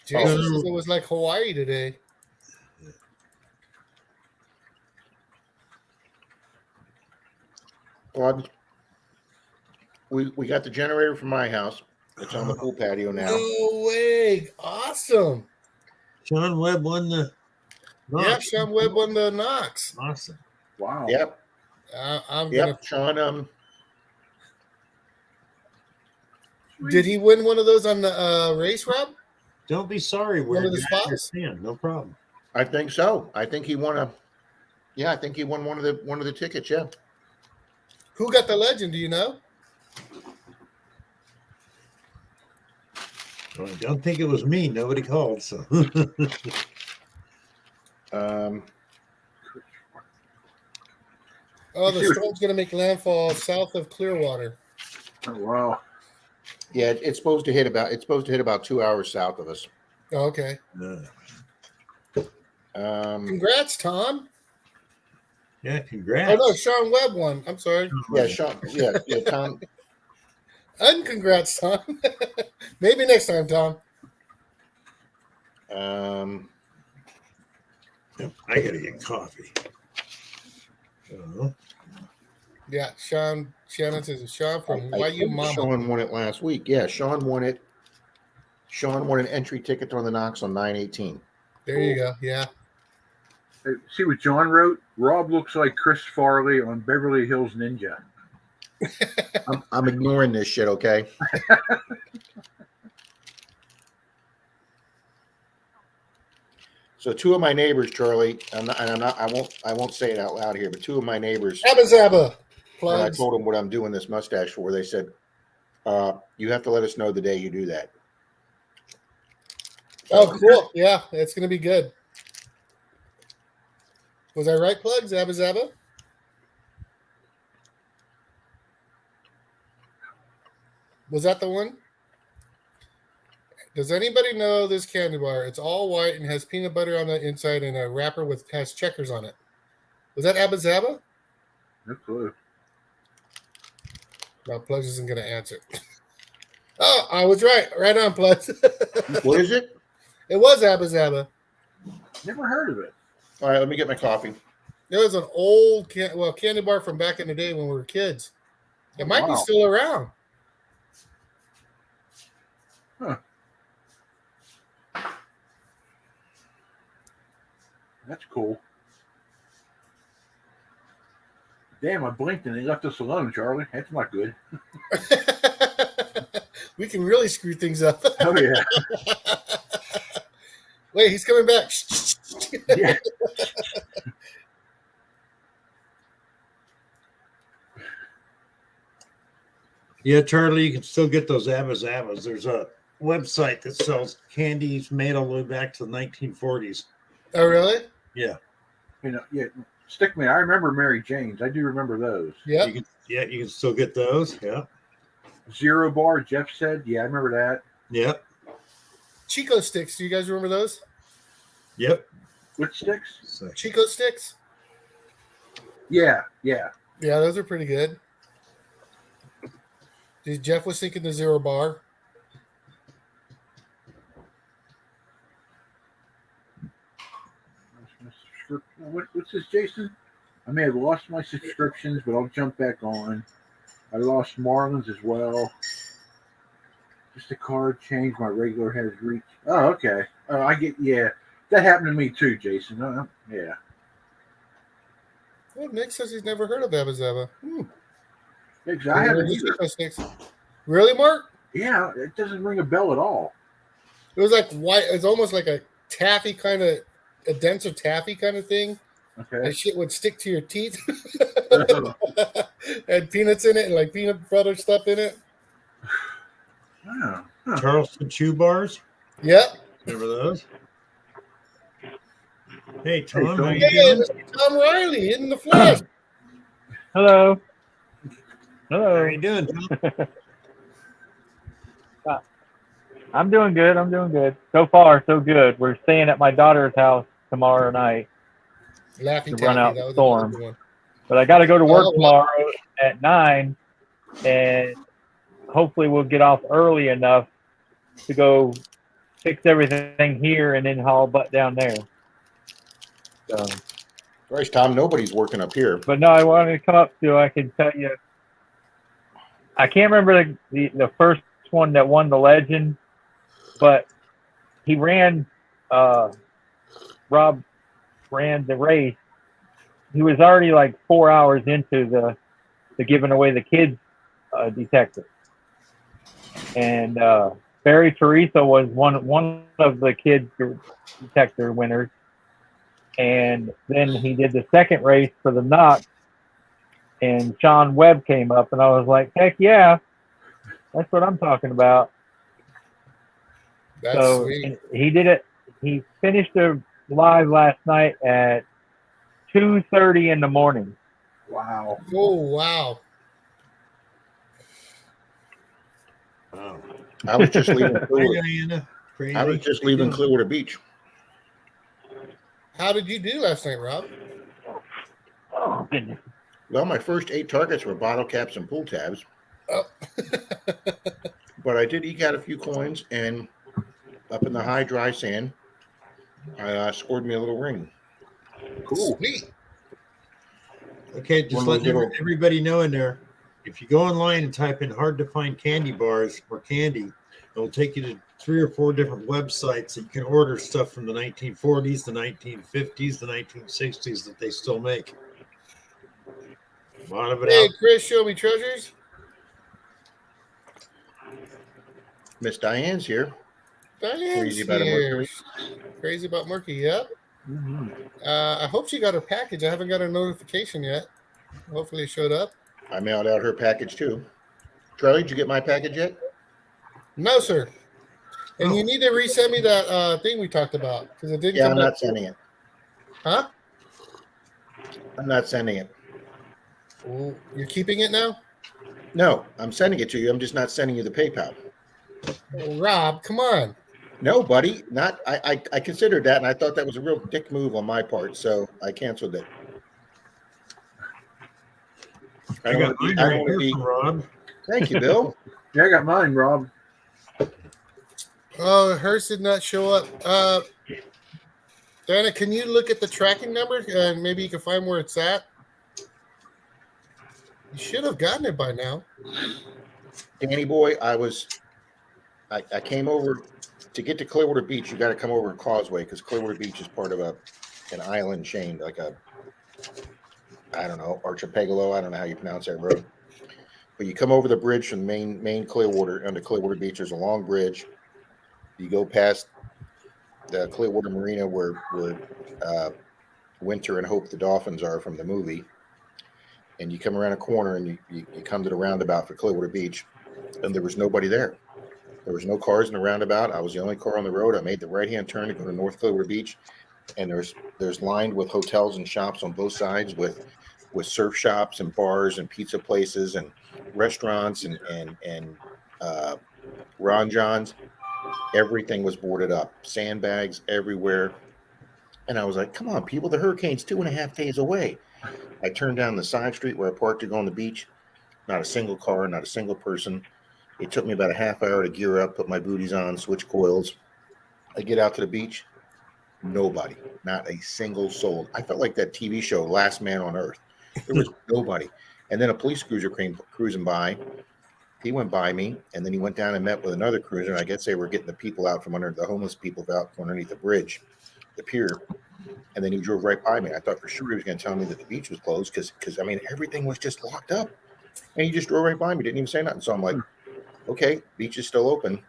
Speaker 3: Jason says it was like Hawaii today.
Speaker 4: Well, we got the generator from my house. It's on the pool patio now.
Speaker 3: No way. Awesome.
Speaker 1: Sean Webb won the
Speaker 3: Yeah,
Speaker 1: Knox.
Speaker 3: Sean Webb won the Knox.
Speaker 1: Awesome.
Speaker 2: Wow.
Speaker 4: Yep.
Speaker 3: I'm gonna.
Speaker 4: Yep. Sean.
Speaker 3: Did he win one of those on the race, Rob?
Speaker 1: Don't be sorry.
Speaker 3: One of the
Speaker 1: You're not
Speaker 3: spots?
Speaker 1: your fan. No problem.
Speaker 4: I think so. I think he won I think he won one of the tickets. Yeah.
Speaker 3: Who got the legend? Do you know?
Speaker 1: Well, I don't think it was me. Nobody called. So
Speaker 3: Oh, the storm's going to make landfall south of Clearwater.
Speaker 2: Oh, wow.
Speaker 4: Yeah, it's supposed to hit about 2 hours south of us.
Speaker 3: Oh, okay. Congrats, Tom.
Speaker 1: yeah,
Speaker 3: Oh,
Speaker 1: congrats.
Speaker 3: no, Sean Webb won. I'm sorry.
Speaker 4: Yeah, Sean. Yeah, Tom.
Speaker 3: Congrats, Tom. Maybe next time, Tom.
Speaker 1: Yep, I got to get coffee.
Speaker 3: Yeah, Shannon says Sean from
Speaker 4: I
Speaker 3: YU
Speaker 4: think
Speaker 3: Mama.
Speaker 4: Sean won it last week. Yeah, Sean won it. Sean won an entry ticket on the Knox on 9/18.
Speaker 3: There you go. Yeah.
Speaker 2: Hey, see what John wrote? Rob looks like Chris Farley on Beverly Hills Ninja.
Speaker 4: I'm ignoring this shit, okay? So two of my neighbors, Charlie, I won't say it out loud here, but two of my neighbors,
Speaker 3: Abba Zabba.
Speaker 4: when I
Speaker 3: Plugs.
Speaker 4: told them what I'm doing this mustache for, they said, you have to let us know the day you do that.
Speaker 3: Oh, cool. Yeah, it's going to be good. Was I right, Plugs? Abba Zabba? Was that the one? Does anybody know this candy bar? It's all white and has peanut butter on the inside and a wrapper has checkers on it. Was that Abba Zabba?
Speaker 2: No clue.
Speaker 3: No, Plugs isn't going to answer. Oh, I was right. Right on, Plugs.
Speaker 4: What is it?
Speaker 3: It was Abba Zabba.
Speaker 2: Never heard of it.
Speaker 4: All right, let me get my coffee.
Speaker 3: It was an old candy bar from back in the day when we were kids. It might be
Speaker 2: Wow.
Speaker 3: still around.
Speaker 2: Huh. That's cool. Damn, I blinked and they left us alone, Charlie. That's not good.
Speaker 3: We can really screw things up.
Speaker 2: Oh, yeah.
Speaker 3: Wait, he's coming back.
Speaker 2: Yeah.
Speaker 1: Yeah, Charlie, you can still get those Abba Zabbas. There's a website that sells candies made all the way back to the 1940s.
Speaker 3: Oh, really?
Speaker 1: Yeah.
Speaker 2: You know, yeah. Stick me. I remember Mary Jane's. I do remember those.
Speaker 3: Yep.
Speaker 1: You can still get those. Yeah.
Speaker 2: Zero Bar, Jeff said. Yeah, I remember that.
Speaker 1: Yep.
Speaker 3: Chico sticks. Do you guys remember those?
Speaker 1: Yep.
Speaker 2: Which sticks?
Speaker 1: So,
Speaker 3: Chico sticks?
Speaker 2: Yeah, yeah.
Speaker 3: Yeah, those are pretty good. Jeff was thinking the Zero Bar.
Speaker 2: What's this, Jason? I may have lost my subscriptions, but I'll jump back on. I lost Marlins as well. Just a card change. My regular has reached. Oh, okay. Oh, I get. Yeah, that happened to me too, Jason. Yeah.
Speaker 3: Oh, Nick says he's never heard of Abba Zabba.
Speaker 2: Exactly. I haven't either.
Speaker 3: Chico sticks. Really, Mark?
Speaker 2: Yeah, it doesn't ring a bell at all.
Speaker 3: It was like white. It's almost like a taffy kind of, a denser taffy kind of thing.
Speaker 2: Okay.
Speaker 3: And shit would stick to your teeth. And peanuts in it and like peanut butter stuff in it.
Speaker 2: Oh, huh.
Speaker 1: Charleston Chew Bars.
Speaker 3: Yep.
Speaker 1: Remember those? Hey, Tom,
Speaker 2: Tom.
Speaker 1: how you
Speaker 3: Hey,
Speaker 1: doing?
Speaker 3: Mr. Tom Riley in the flesh.
Speaker 5: Hello.
Speaker 1: How
Speaker 5: Hello.
Speaker 1: are you doing, Tom?
Speaker 5: I'm doing good. I'm doing good. So far, so good. We're staying at my daughter's house tomorrow night,
Speaker 3: Laughing
Speaker 5: To run
Speaker 3: Taffy.
Speaker 5: out
Speaker 3: That was
Speaker 5: storm.
Speaker 3: another one.
Speaker 5: but I got to go to work
Speaker 3: Oh, wow.
Speaker 5: tomorrow at 9, and hopefully we'll get off early enough to go fix everything here and then haul butt down there. So,
Speaker 4: Christ, Tom, nobody's working up here.
Speaker 5: but no, I wanted to come up to. I can tell you. I can't remember the first one that won the legend, but he ran. Rob ran the race. He was already like 4 hours into the giving away the kids detector, and Barry Teresa was one of the kids detector winners. And then he did the second race for the Knox, and Sean Webb came up, and I was like, heck yeah. That's what I'm talking about.
Speaker 3: That's
Speaker 5: So
Speaker 3: sweet.
Speaker 5: he did it. He finished the live last night at 2:30 in the morning.
Speaker 2: Wow.
Speaker 3: Oh wow.
Speaker 1: Wow.
Speaker 4: I was just leaving
Speaker 1: Hi,
Speaker 4: Clearwater.
Speaker 1: Diana. Crazy.
Speaker 4: I was just
Speaker 1: How you
Speaker 4: leaving
Speaker 1: doing?
Speaker 4: Clearwater Beach.
Speaker 3: How did you do last night, Rob?
Speaker 5: Oh goodness!
Speaker 4: Well, my first 8 targets were bottle caps and pool tabs,
Speaker 3: Oh.
Speaker 4: but I did eke out a few coins, and up in the high dry sand, I scored me a little ring.
Speaker 2: Cool.
Speaker 3: Sweet.
Speaker 1: Okay,
Speaker 4: One
Speaker 1: just
Speaker 4: of those
Speaker 1: letting
Speaker 4: little-
Speaker 1: everybody know in there. If you go online and type in hard to find candy bars or candy, it'll take you to 3 or 4 different websites that you can order stuff from the 1940s, the 1950s, the 1960s that they still make. A lot of it
Speaker 3: Hey,
Speaker 1: out.
Speaker 3: Chris, show me treasures.
Speaker 4: Miss Diane's here.
Speaker 3: Diane's
Speaker 4: Crazy about a
Speaker 3: here.
Speaker 4: mercury.
Speaker 3: Crazy about Murky. Yep.
Speaker 5: Mm-hmm.
Speaker 3: I hope she got her package. I haven't got a notification yet. Hopefully it showed up.
Speaker 4: I mailed out her package too. Charlie, did you get my package yet?
Speaker 3: No, sir. And
Speaker 1: Oh.
Speaker 3: you need to resend me that thing we talked about because it didn't
Speaker 4: Yeah,
Speaker 3: come
Speaker 4: I'm
Speaker 3: back.
Speaker 4: not sending it.
Speaker 3: Huh?
Speaker 4: I'm not sending it.
Speaker 3: Ooh, you're keeping it now?
Speaker 4: No, I'm sending it to you. I'm just not sending you the PayPal.
Speaker 3: Oh, Rob, come on.
Speaker 4: No, buddy, not. I considered that, and I thought that was a real dick move on my part, so I canceled it. I
Speaker 1: I
Speaker 4: don't
Speaker 1: got
Speaker 4: want to
Speaker 1: mine
Speaker 4: be. I
Speaker 1: right
Speaker 4: don't want
Speaker 1: here
Speaker 4: to be.
Speaker 1: from Rob.
Speaker 4: Thank you, Bill.
Speaker 2: Yeah, I got mine, Rob.
Speaker 3: Oh, hers did not show up. Dana, can you look at the tracking number and maybe you can find where it's at? You should have gotten it by now.
Speaker 4: Danny boy, I came over to get to Clearwater Beach. You got to come over a causeway because Clearwater Beach is part of an island chain, like I don't know, archipelago. I don't know how you pronounce that road. But you come over the bridge from the main Clearwater onto Clearwater Beach. There's a long bridge. You go past the Clearwater Marina where Winter and Hope the Dolphins are from the movie. And you come around a corner and you come to the roundabout for Clearwater Beach, and there was nobody there. There was no cars in the roundabout. I was the only car on the road. I made the right-hand turn to go to North Clearwater Beach, and there's lined with hotels and shops on both sides with surf shops and bars and pizza places and restaurants and Ron John's. Everything was boarded up, sandbags everywhere. And I was like, come on, people, the hurricane's 2.5 days away. I turned down the side street where I parked to go on the beach. Not a single car, not a single person. It took me about a half hour to gear up, put my booties on, switch coils. I get out to the beach. Nobody, not a single soul. I felt like that TV show, Last Man on Earth. There was nobody. And then a police cruiser came cruising by. He went by me, and then he went down and met with another cruiser. And I guess they were getting the people out from under the homeless people out from underneath the bridge, the pier. And then he drove right by me. I thought for sure he was going to tell me that the beach was closed because I mean, everything was just locked up. And he just drove right by me, didn't even say nothing. So I'm like, okay, beach is still open.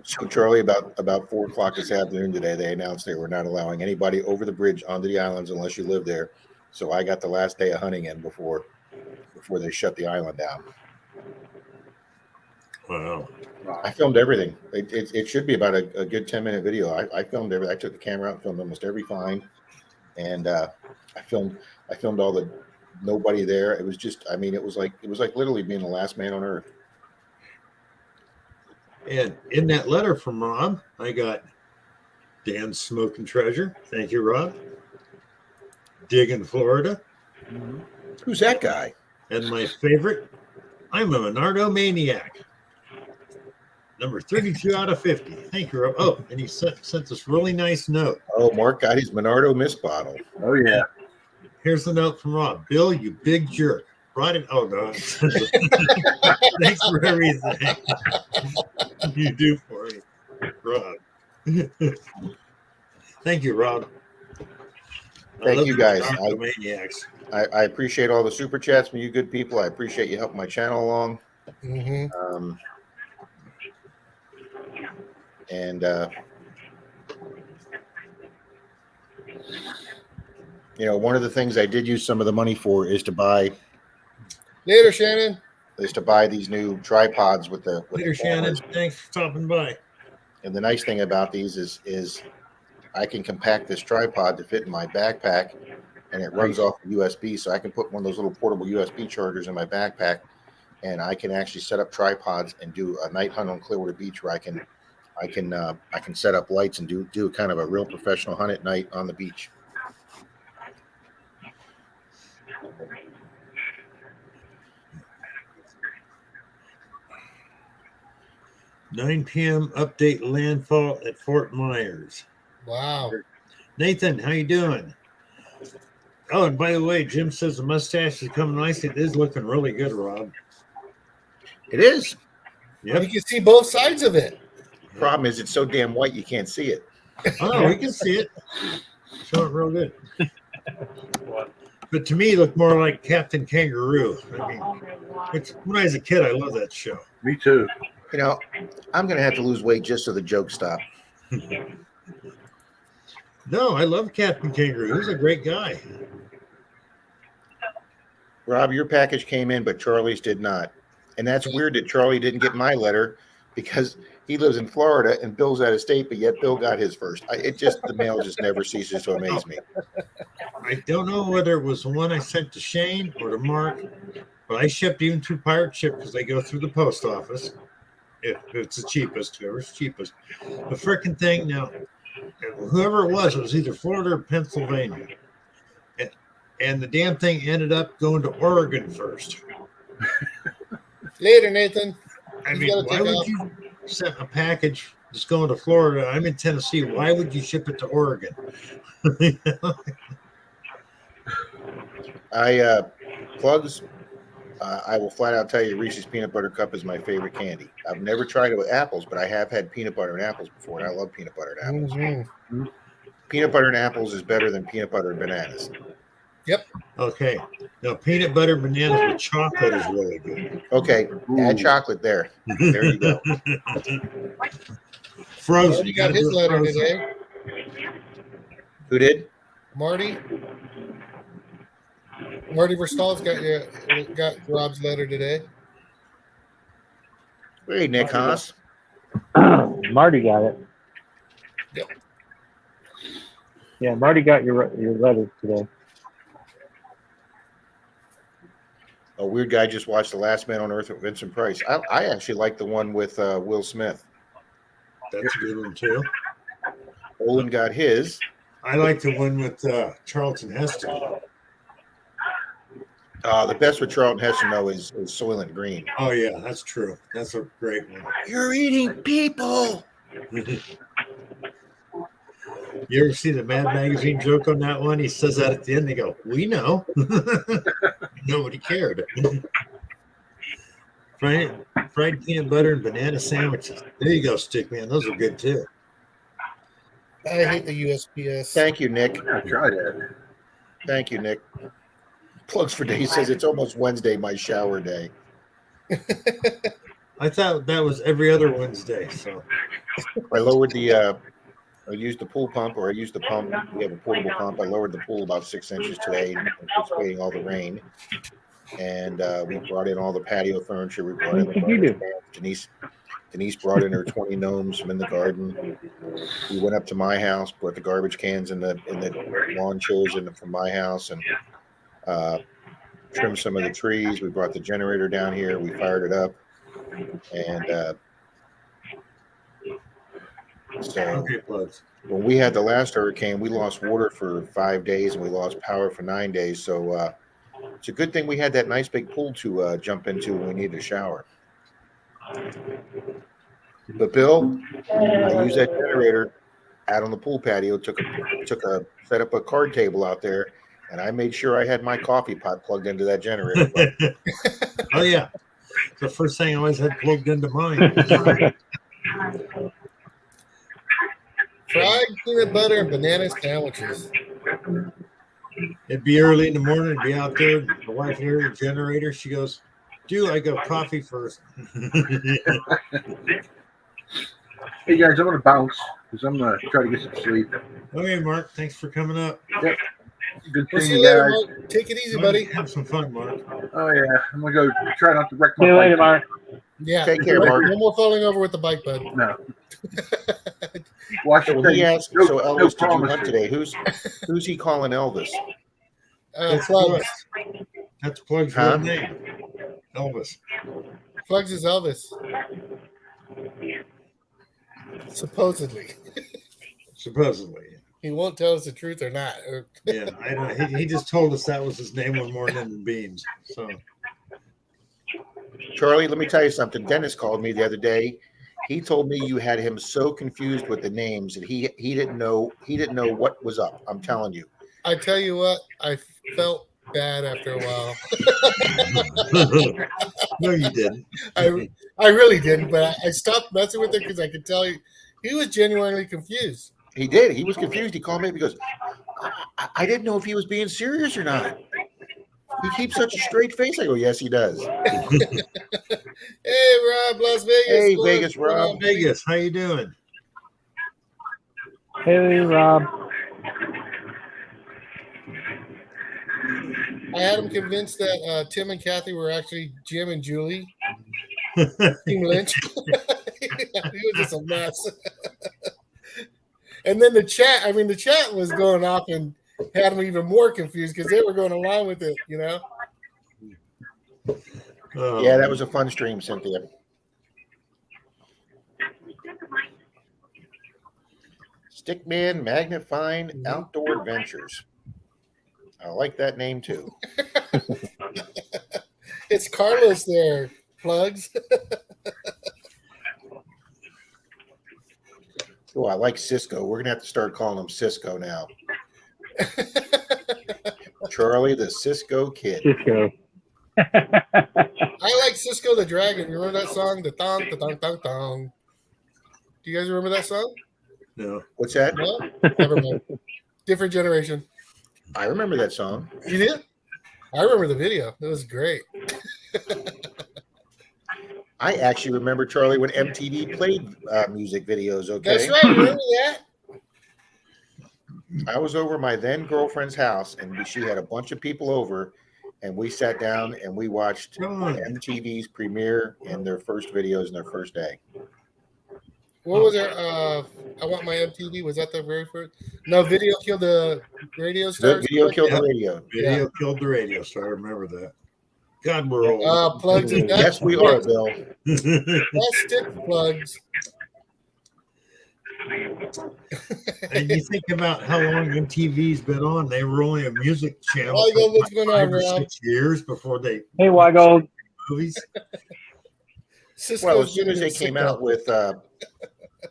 Speaker 4: So Charlie, about 4:00 this afternoon today, they announced they were not allowing anybody over the bridge onto the islands unless you live there. So I got the last day of hunting in before they shut the island down.
Speaker 1: Wow.
Speaker 4: I filmed everything. It should be about a good 10-minute video. I filmed everything. I took the camera out and filmed almost every find, and I filmed all the nobody there. It was just, I mean, it was like literally being the last man on earth.
Speaker 1: And in that letter from Rob, I got Dan's Smoking Treasure. Thank you, Rob. Digging Florida.
Speaker 4: Who's that guy?
Speaker 1: And my favorite, I'm a Monardo Maniac. Number 32 out of 50. Thank you, Rob. Oh, and he sent this really nice note.
Speaker 4: Oh, Mark got his Monardo Mist bottle.
Speaker 2: Oh yeah.
Speaker 1: Here's the note from Rob. Bill, you big jerk. Brought it. Oh, no. Thanks for everything you do for me, Rob. Thank you, Rob.
Speaker 4: Thank you, guys.
Speaker 1: Maniacs.
Speaker 4: I appreciate all the super chats from you good people. I appreciate you helping my channel along.
Speaker 3: Mm-hmm.
Speaker 4: And you know, one of the things I did use some of the money for is to buy
Speaker 3: Later, Shannon.
Speaker 4: is to buy these new tripods with the
Speaker 1: Later, Shannon.
Speaker 4: cameras.
Speaker 1: Thanks for stopping by.
Speaker 4: And the nice thing about these is I can compact this tripod to fit in my backpack, and it runs off USB, so I can put one of those little portable USB chargers in my backpack, and I can actually set up tripods and do a night hunt on Clearwater Beach where I can set up lights and do kind of a real professional hunt at night on the beach.
Speaker 1: $9 p.m. update landfall at Fort Myers.
Speaker 3: Wow.
Speaker 1: Nathan, how you doing? Oh, and by the way, Jim says the mustache is coming nice. It is looking really good, Rob.
Speaker 4: It is.
Speaker 1: Yep.
Speaker 3: You can see both sides of it.
Speaker 4: Problem is, it's so damn white you can't see it.
Speaker 1: Oh, we can see it. Show it real good. But to me, it looked more like Captain Kangaroo. I mean, when I was a kid, I loved that show.
Speaker 2: Me too.
Speaker 4: You know, I'm going to have to lose weight just so the jokes stop.
Speaker 1: No, I love Captain Kangaroo. He's a great guy.
Speaker 4: Rob, your package came in, but Charlie's did not. And that's weird that Charlie didn't get my letter because he lives in Florida and Bill's out of state, but yet Bill got his first. The mail just never ceases to amaze me.
Speaker 1: I don't know whether it was the one I sent to Shane or to Mark, but I shipped even through Pirate Ship because they go through the post office. If it's the cheapest, whoever's cheapest. The frickin' thing now, whoever it was either Florida or Pennsylvania. And the damn thing ended up going to Oregon first.
Speaker 3: Later, Nathan.
Speaker 1: I
Speaker 3: You
Speaker 1: mean,
Speaker 3: gotta
Speaker 1: why
Speaker 3: take
Speaker 1: would
Speaker 3: off.
Speaker 1: you send a package that's going to Florida? I'm in Tennessee. Why would you ship it to Oregon?
Speaker 4: Plugs, I will flat out tell you Reese's Peanut Butter Cup is my favorite candy. I've never tried it with apples, but I have had peanut butter and apples before, and I love peanut butter and apples.
Speaker 3: Mm-hmm.
Speaker 4: Peanut butter and apples is better than peanut butter and bananas.
Speaker 1: Okay. Now, peanut butter bananas with chocolate is really good.
Speaker 4: Okay, add chocolate there. There you go.
Speaker 1: Frozen.
Speaker 3: You got his
Speaker 1: gotta do it
Speaker 3: letter
Speaker 1: frozen.
Speaker 3: today.
Speaker 4: Who did?
Speaker 3: Marty Verstall's got Rob's letter today.
Speaker 4: Hey, Nick Haas.
Speaker 5: Marty got it.
Speaker 3: Yep.
Speaker 5: Yeah, Marty got your letter today.
Speaker 4: A weird guy just watched The Last Man on Earth with Vincent Price. I actually like the one with Will Smith.
Speaker 1: That's a good one, too.
Speaker 4: Olin got his.
Speaker 1: I like the one with Charlton Heston.
Speaker 4: The best with Charlton Heston, though, is Soylent Green.
Speaker 1: Oh, yeah, that's true. That's a great one.
Speaker 4: You're eating people.
Speaker 1: You ever see the Mad Magazine joke on that one? He says that at the end. They go, "We know." Nobody cared. Fried peanut butter and banana sandwiches. There you go, Stickman. Those are good too.
Speaker 3: I hate the USPS.
Speaker 4: Thank you, Nick.
Speaker 2: I tried that.
Speaker 4: Thank you, Nick. Plugs for Day says it's almost Wednesday, my shower day.
Speaker 1: I thought that was every other Wednesday. So
Speaker 4: I lowered the I used the pool pump, or I used the pump. We have a portable pump. I lowered the pool about 6 inches today, anticipating all the rain. And we brought in all the patio furniture. We brought in the garbage cans. Denise brought in her 20 gnomes from in the garden. We went up to my house, brought the garbage cans and the lawn chairs from my house, and trimmed some of the trees. We brought the generator down here. We fired it up, and so
Speaker 1: okay, plugs.
Speaker 4: when we had the last hurricane, we lost water for 5 days and we lost power for 9 days. So it's a good thing we had that nice big pool to jump into when we needed a shower. But Bill, I used that generator out on the pool patio. Set up a card table out there, and I made sure I had my coffee pot plugged into that generator.
Speaker 1: Oh yeah, the first thing I always had plugged into mine.
Speaker 3: Fried peanut butter and banana sandwiches.
Speaker 1: It'd be early in the morning. I'd be out there. My wife hear the generator. She goes, "Do I go coffee first?"
Speaker 2: Hey guys, I'm gonna bounce because I'm gonna try to get some sleep.
Speaker 1: Okay, Mark. Thanks for coming up.
Speaker 2: Yep. Good
Speaker 3: We'll
Speaker 2: seeing
Speaker 3: see
Speaker 2: you
Speaker 3: you later,
Speaker 2: guys.
Speaker 3: Mark. Take it easy, buddy.
Speaker 1: Have some fun, Mark.
Speaker 2: Oh yeah, I'm gonna go try not to wreck
Speaker 5: See
Speaker 2: my
Speaker 5: you later,
Speaker 2: bike.
Speaker 5: Mark.
Speaker 3: Yeah.
Speaker 4: Take care, Mark.
Speaker 3: No more falling over with the bike, bud.
Speaker 2: No. Watch
Speaker 4: So
Speaker 2: your
Speaker 4: he
Speaker 2: thing.
Speaker 4: asked,
Speaker 2: No-
Speaker 4: so
Speaker 2: no
Speaker 4: Elvis, did you hunt
Speaker 2: promises.
Speaker 4: today? Who's he calling Elvis?
Speaker 1: That's
Speaker 3: Plugs.
Speaker 1: That's Plug's
Speaker 4: Huh?
Speaker 1: real name. Elvis.
Speaker 3: Plugs is Elvis. Supposedly.
Speaker 1: Supposedly.
Speaker 3: He won't tell us the truth or not.
Speaker 1: Yeah, I know. He just told us that was his name one morning in beans. So
Speaker 4: Charlie, let me tell you something. Dennis called me the other day. He told me you had him so confused with the names that he didn't know what was up. I'm telling you.
Speaker 3: I tell you what, I felt bad after a while.
Speaker 1: no, you didn't.
Speaker 3: I really didn't, but I stopped messing with it because I could tell he was genuinely confused.
Speaker 4: He did. He was confused. He called me because I didn't know if he was being serious or not. He keeps such a straight face. I go, yes, he does.
Speaker 3: Hey, Rob, Las Vegas.
Speaker 4: Hey, Vegas, Rob.
Speaker 1: Vegas, how you doing?
Speaker 5: Hey, Rob.
Speaker 3: I had him convinced that Tim and Kathy were actually Jim and Julie. Team Lynch. He was just a mess. And then the chat was going off and had them even more confused because they were going along with it, you know?
Speaker 4: Yeah, that was a fun stream, Cynthia. Stickman Magnifying Outdoor Adventures. I like that name too.
Speaker 3: It's Carlos there, Plugs.
Speaker 4: Oh, I like Cisco. We're gonna have to start calling him Cisco now. Charlie the Cisco Kid.
Speaker 5: Cisco.
Speaker 3: I like Cisco the Dragon. You remember that song? The thong, the thong, thong, thong. Do you guys remember that song?
Speaker 1: No.
Speaker 4: What's that?
Speaker 3: No? Never mind. Different generation.
Speaker 4: I remember that song.
Speaker 3: You did? I remember the video. It was great.
Speaker 4: I actually remember, Charlie, when MTV played music videos. Okay,
Speaker 3: That's right. Remember that?
Speaker 4: I was over my then girlfriend's house, and she had a bunch of people over, and we sat down and we watched MTV's premiere and their first videos and their first day.
Speaker 3: What was there? I Want My MTV. Was that the very first? No, Video Killed the Radio
Speaker 4: The
Speaker 3: Stars.
Speaker 4: video killed the radio.
Speaker 1: Video killed the radio star. I remember that. God, we're old.
Speaker 3: Plugs and
Speaker 4: Yes, we are, Bill.
Speaker 3: That's stick plugs.
Speaker 1: And you think about how long MTV's been on. They were only a music channel
Speaker 3: Oh,
Speaker 1: for
Speaker 3: what's going on,
Speaker 1: 5 or
Speaker 3: Rob?
Speaker 1: 6 years before they
Speaker 5: Hey, Wago.
Speaker 1: movies.
Speaker 3: Cisco's
Speaker 4: Well, as soon
Speaker 3: getting
Speaker 4: as they
Speaker 3: sick
Speaker 4: came
Speaker 3: of-
Speaker 4: out with the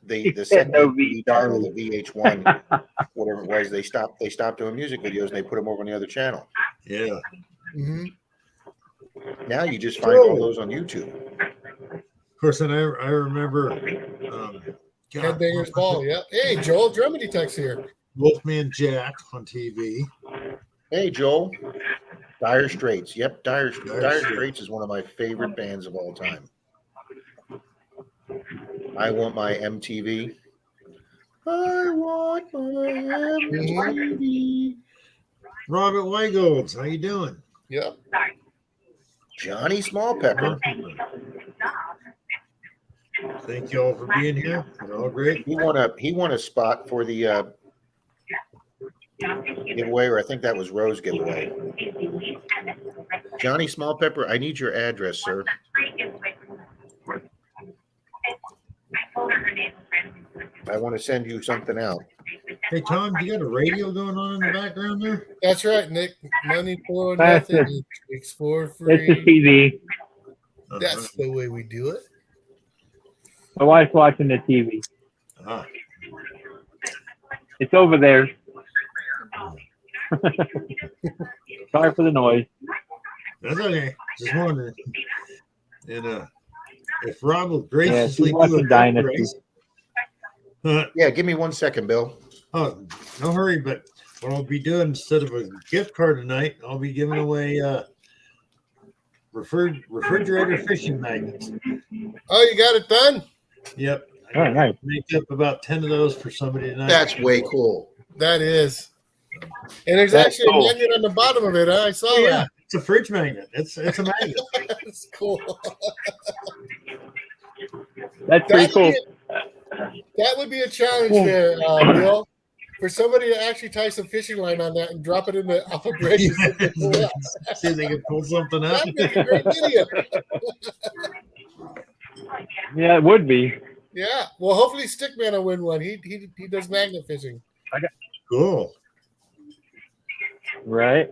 Speaker 5: No
Speaker 4: second
Speaker 5: V,
Speaker 4: channel,
Speaker 5: darling.
Speaker 4: the VH1, whatever it was, they stopped doing music videos and they put them over on the other channel.
Speaker 1: Yeah.
Speaker 3: Mhm.
Speaker 4: Now you just find all those on YouTube.
Speaker 1: Of course, and I remember
Speaker 3: Headbangers Ball. Yeah. Hey, Joel Drummond Tech's here.
Speaker 1: Wolfman Jack on TV.
Speaker 4: Hey, Joel. Dire Straits. Yep, Dire
Speaker 1: Straits.
Speaker 4: Straits is one of my favorite bands of all time. I Want My MTV. I want my MTV.
Speaker 1: Robert Weigolds, how you doing?
Speaker 3: Yep.
Speaker 4: Johnny Smallpepper.
Speaker 1: Thank you all for being here. You're all great.
Speaker 4: He won a spot for the giveaway, or I think that was Rose giveaway. Johnny Smallpepper, I need your address, sir. I want to send you something out.
Speaker 1: Hey, Tom, you got a radio going on in the background there?
Speaker 3: That's right, Nick. Money for
Speaker 5: That's
Speaker 3: nothing. It's for
Speaker 5: It's the
Speaker 3: free.
Speaker 5: TV.
Speaker 3: That's the way we do it.
Speaker 5: My wife's watching the TV.
Speaker 1: Ah,
Speaker 5: It's over there. Sorry for the noise.
Speaker 1: that's okay. Just wondering. And if Rob will
Speaker 5: Yeah,
Speaker 1: graciously
Speaker 5: she's watching
Speaker 1: do a
Speaker 5: Dynasty.
Speaker 1: race,
Speaker 4: Yeah, give me 1 second, Bill.
Speaker 1: oh, no hurry. But what I'll be doing instead of a gift card tonight, I'll be giving away refrigerator fishing magnets.
Speaker 3: Oh, you got it done?
Speaker 1: Yep.
Speaker 5: Oh, nice.
Speaker 1: Make up about 10 of those for somebody tonight.
Speaker 4: That's way cool.
Speaker 3: That is. And there's
Speaker 5: That's
Speaker 3: actually
Speaker 5: cool.
Speaker 3: a magnet on the bottom of it. Huh? I saw
Speaker 1: Oh, yeah,
Speaker 3: that.
Speaker 1: it's a fridge magnet. It's a magnet.
Speaker 3: That's cool.
Speaker 5: That's pretty
Speaker 3: That would,
Speaker 5: cool.
Speaker 3: that would be a challenge
Speaker 5: Cool.
Speaker 3: there, Bill, for somebody to actually tie some fishing line on that and drop it in the off a bridge. And see if they pull it up.
Speaker 1: See if they can pull something up.
Speaker 3: That'd make a great video.
Speaker 5: Yeah, it would be.
Speaker 3: Yeah. Well, hopefully Stickman will win one. He does magnet fishing.
Speaker 1: Cool.
Speaker 5: Right.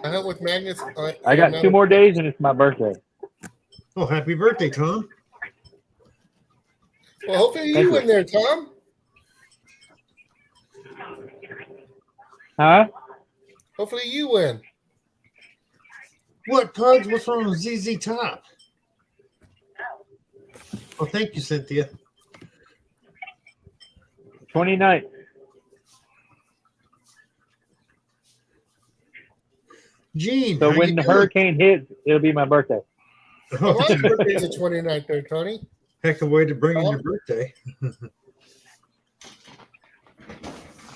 Speaker 3: I hunt with magnets.
Speaker 5: I got 2 more days and it's my birthday.
Speaker 1: Oh, happy birthday, Tom.
Speaker 3: Well, hopefully
Speaker 5: Thank
Speaker 3: you
Speaker 5: you.
Speaker 3: win there, Tom.
Speaker 5: Huh?
Speaker 3: Hopefully you win.
Speaker 1: What, Pugs? What's wrong with ZZ Top? Oh, thank you, Cynthia.
Speaker 5: 29th.
Speaker 1: Gene.
Speaker 5: So
Speaker 1: how
Speaker 5: when
Speaker 1: you
Speaker 5: the
Speaker 1: doing?
Speaker 5: hurricane hits, it'll be my birthday.
Speaker 3: Well, my birthday's the 29th there, Tony.
Speaker 1: Heck of a way to bring in your birthday.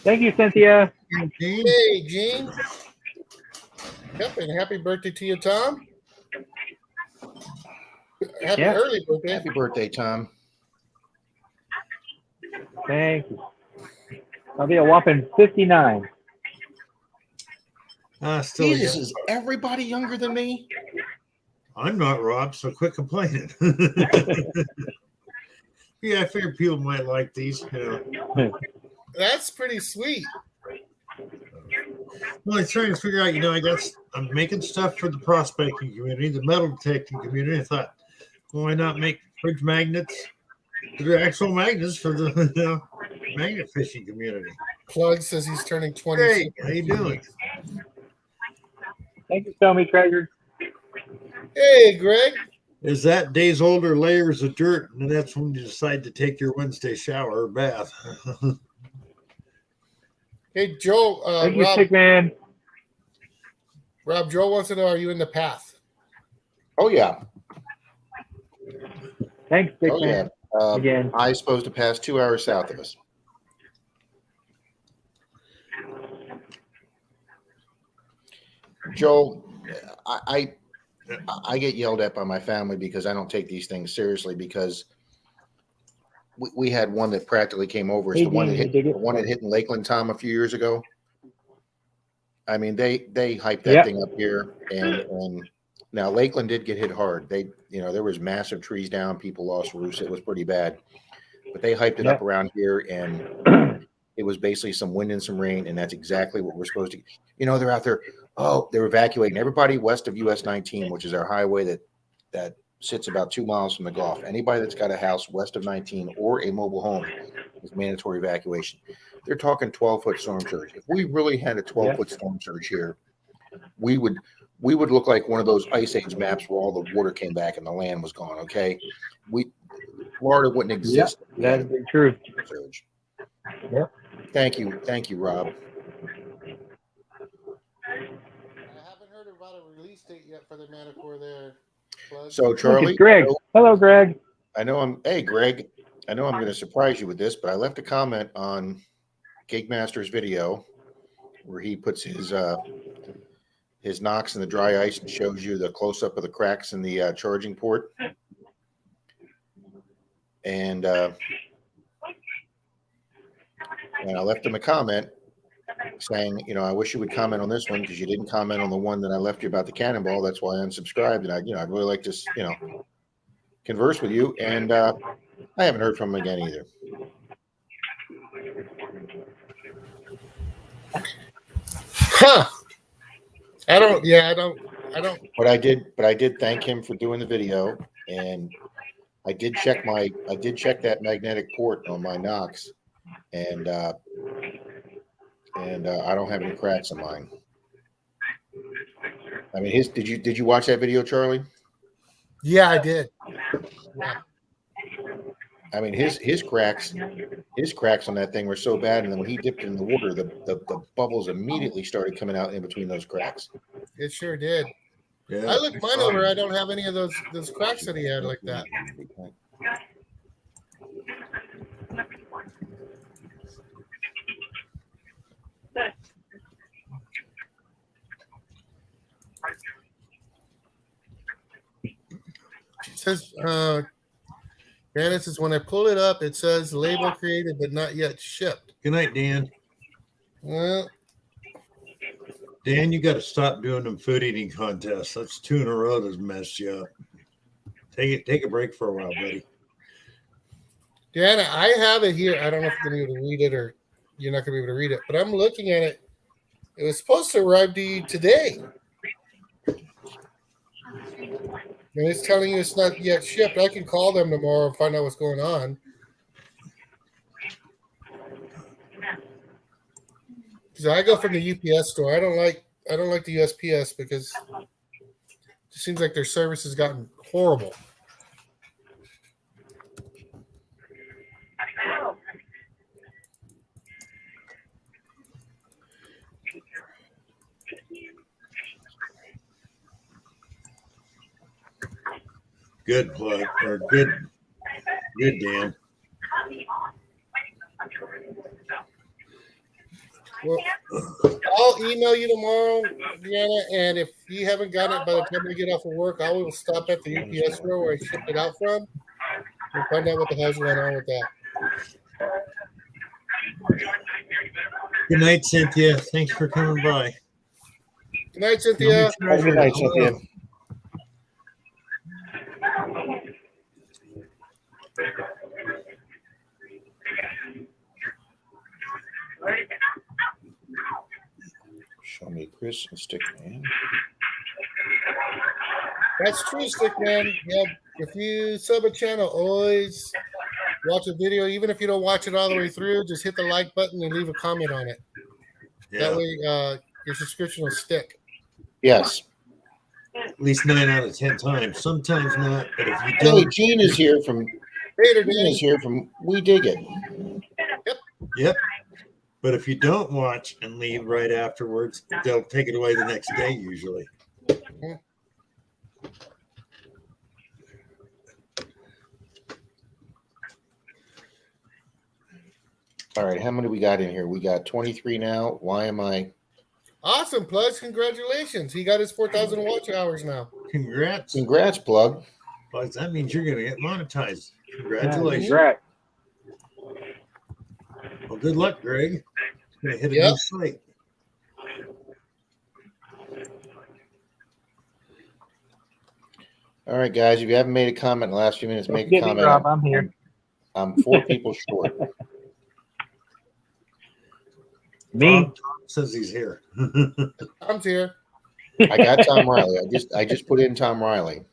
Speaker 5: Thank you, Cynthia.
Speaker 1: Gene.
Speaker 3: Hey, Gene. Yep, and happy birthday to you, Tom. Happy
Speaker 5: Yeah.
Speaker 3: early birthday.
Speaker 4: Happy birthday, Tom.
Speaker 5: Thank you. I'll be a whopping 59.
Speaker 1: Still
Speaker 4: Jesus,
Speaker 1: young.
Speaker 4: is everybody younger than me?
Speaker 1: I'm not Rob, so quit complaining. Yeah, I figured people might like these.
Speaker 3: That's pretty sweet.
Speaker 1: Well, I'm trying to figure out, I'm making stuff for the prospecting community, the metal detecting community. I thought, why not make fridge magnets? They're actual magnets for the magnet fishing community.
Speaker 3: Plug says he's turning 20.
Speaker 1: Hey, how you doing?
Speaker 5: Thank you, Tommy Treasure.
Speaker 3: Hey, Greg.
Speaker 1: Is that days older layers of dirt, and that's when you decide to take your Wednesday shower or bath.
Speaker 3: Hey, Joe.
Speaker 5: Thank you,
Speaker 3: Rob,
Speaker 5: Stickman.
Speaker 3: Rob, Joe wants to know, are you in the path?
Speaker 4: Oh, yeah.
Speaker 5: Thanks,
Speaker 4: Oh,
Speaker 5: Stickman.
Speaker 4: yeah.
Speaker 5: Again.
Speaker 4: I'm supposed to pass 2 hours south of us. Joel, I get yelled at by my family because I don't take these things seriously, because we had one that practically came over. It's
Speaker 5: Hey,
Speaker 4: the one that
Speaker 5: Dean,
Speaker 4: hit
Speaker 5: you dig
Speaker 4: the
Speaker 5: it?
Speaker 4: one that hit in Lakeland, Tom, a few years ago. I mean, they hyped that
Speaker 5: Yep.
Speaker 4: thing up here, and now Lakeland did get hit hard. There was massive trees down, people lost roofs. It was pretty bad, but they hyped it
Speaker 5: Yep.
Speaker 4: up around here, and it was basically some wind and some rain, and that's exactly what we're supposed to. They're out there. Oh, they're evacuating everybody west of US 19, which is our highway that sits about 2 miles from the Gulf. Anybody that's got a house west of 19 or a mobile home is mandatory evacuation. They're talking 12-foot storm surge. If we really had a 12-foot storm surge here, we would look like one of those ice age maps where all the water came back and the land was gone. Okay, Florida wouldn't exist. if we had
Speaker 5: That'd be true.
Speaker 4: a surge.
Speaker 5: Yep.
Speaker 4: Thank you, Rob.
Speaker 3: I haven't heard about a release date yet for the Manticore there. Plug.
Speaker 4: So
Speaker 5: Look,
Speaker 4: Charlie,
Speaker 5: it's Greg. Hello, Greg.
Speaker 4: Hey Greg, I know I'm going to surprise you with this, but I left a comment on Gigmaster's video where he puts his knocks in the dry ice and shows you the close up of the cracks in the charging port. And I left him a comment saying, I wish you would comment on this one because you didn't comment on the one that I left you about the cannonball. That's why I unsubscribed. And I'd really like to, converse with you. And I haven't heard from him again either.
Speaker 3: Huh. I don't.
Speaker 4: But I did thank him for doing the video, and I did check that magnetic port on my Knox, and I don't have any cracks in mine. I mean, did you watch that video, Charlie?
Speaker 3: Yeah, I did. Yeah.
Speaker 4: I mean, his cracks on that thing were so bad, and then when he dipped it in the water, the bubbles immediately started coming out in between those cracks.
Speaker 3: It sure did.
Speaker 1: Yeah.
Speaker 3: I looked mine over. I don't have any of those cracks that he had like that. says, Janice says, when I pull it up, it says label created but not yet shipped.
Speaker 1: Good night, Dan.
Speaker 3: Well,
Speaker 1: Dan, you got to stop doing them food eating contests. That's 2 in a row that's messed you up. Take a break for a while, buddy.
Speaker 3: Deanna, I have it here. I don't know if you're going to be able to read it or you're not going to be able to read it, but I'm looking at it. It was supposed to arrive to you today. And it's telling you it's not yet shipped. I can call them tomorrow and find out what's going on. Because I go from the UPS store. I don't like the USPS because it seems like their service has gotten horrible.
Speaker 1: Good plug or good, Dan.
Speaker 3: Well, I'll email you tomorrow, Deanna, and if you haven't gotten it by the time we get off of work, I will stop at the UPS store where I shipped it out from and find out what the hell's going on with that.
Speaker 1: Good night, Cynthia. Thanks for coming by.
Speaker 3: Good night, Cynthia.
Speaker 4: Good night, Cynthia. Show me Chris and Stickman.
Speaker 3: That's true, Stickman. Yeah, if you sub a channel, always watch a video. Even if you don't watch it all the way through, just hit the like button and leave a comment on it.
Speaker 1: Yeah,
Speaker 3: That way your subscription will stick.
Speaker 4: Yes.
Speaker 1: at least 9 out of 10 times. Sometimes not, but if you
Speaker 4: Hey,
Speaker 1: don't,
Speaker 4: Gene is here from
Speaker 3: Later,
Speaker 4: Gene is
Speaker 3: Danny.
Speaker 4: here from We Dig It.
Speaker 1: yep. But if you don't watch and leave right afterwards, they'll take it away the next day usually.
Speaker 4: All right, how many we got in here? We got 23 now. Why am I?
Speaker 3: Awesome, Plugs. Congratulations. He got his 4,000 watch hours now.
Speaker 1: Congrats.
Speaker 4: Congrats, plug.
Speaker 1: But that means you're going to get monetized. Congratulations.
Speaker 5: Congrats.
Speaker 1: Well, good luck, Greg. It's going to hit a
Speaker 3: Yep.
Speaker 1: new site.
Speaker 4: All right, guys. If you haven't made a comment in the last few minutes, make a
Speaker 5: Get me,
Speaker 4: comment.
Speaker 5: Rob. I'm here.
Speaker 4: I'm 4 people short.
Speaker 5: Me?
Speaker 1: Tom says he's here.
Speaker 3: I'm here.
Speaker 4: I got Tom Riley. I just put in Tom Riley.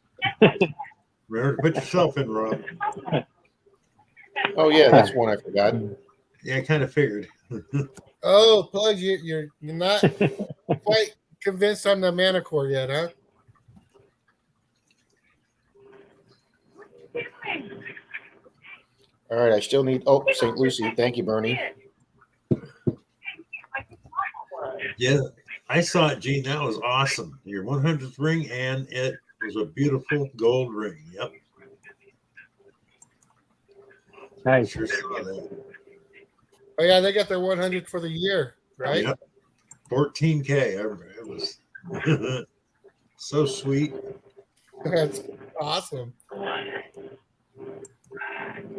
Speaker 1: Remember to put yourself in, Rob.
Speaker 4: Oh yeah, that's one I forgot.
Speaker 1: Yeah, I kind of figured.
Speaker 3: Oh, Plugs, you're not quite convinced on the Manicore yet, huh?
Speaker 4: All right, I still need. Oh, St. Lucie. Thank you, Bernie.
Speaker 1: Yeah, I saw it, Gene. That was awesome. Your 100th ring, and it was a beautiful gold ring. Yep, I
Speaker 5: Nice.
Speaker 1: sure saw that.
Speaker 3: Oh, yeah, they got their 100 for the year, right?
Speaker 1: Yep, 14K. It was so sweet.
Speaker 3: That's awesome.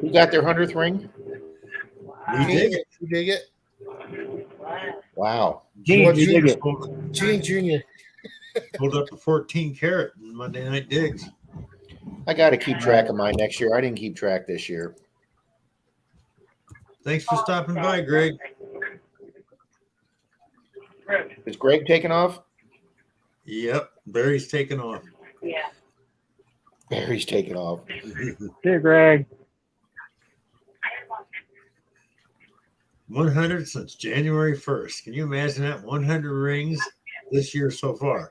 Speaker 4: Who got their 100th ring?
Speaker 1: We dig it.
Speaker 3: You dig it?
Speaker 4: Wow.
Speaker 5: Gene,
Speaker 3: What
Speaker 5: you dig it.
Speaker 3: Gene Jr.
Speaker 1: Pulled up a 14 carat in Monday Night Digs.
Speaker 4: I got to keep track of mine next year. I didn't keep track this year.
Speaker 1: Thanks for stopping by, Greg.
Speaker 4: Is Greg taking off?
Speaker 1: Yep, Barry's taking off.
Speaker 4: Barry's taking off.
Speaker 5: Here, Greg.
Speaker 1: 100 since January 1st. Can you imagine that? 100 rings this year so far.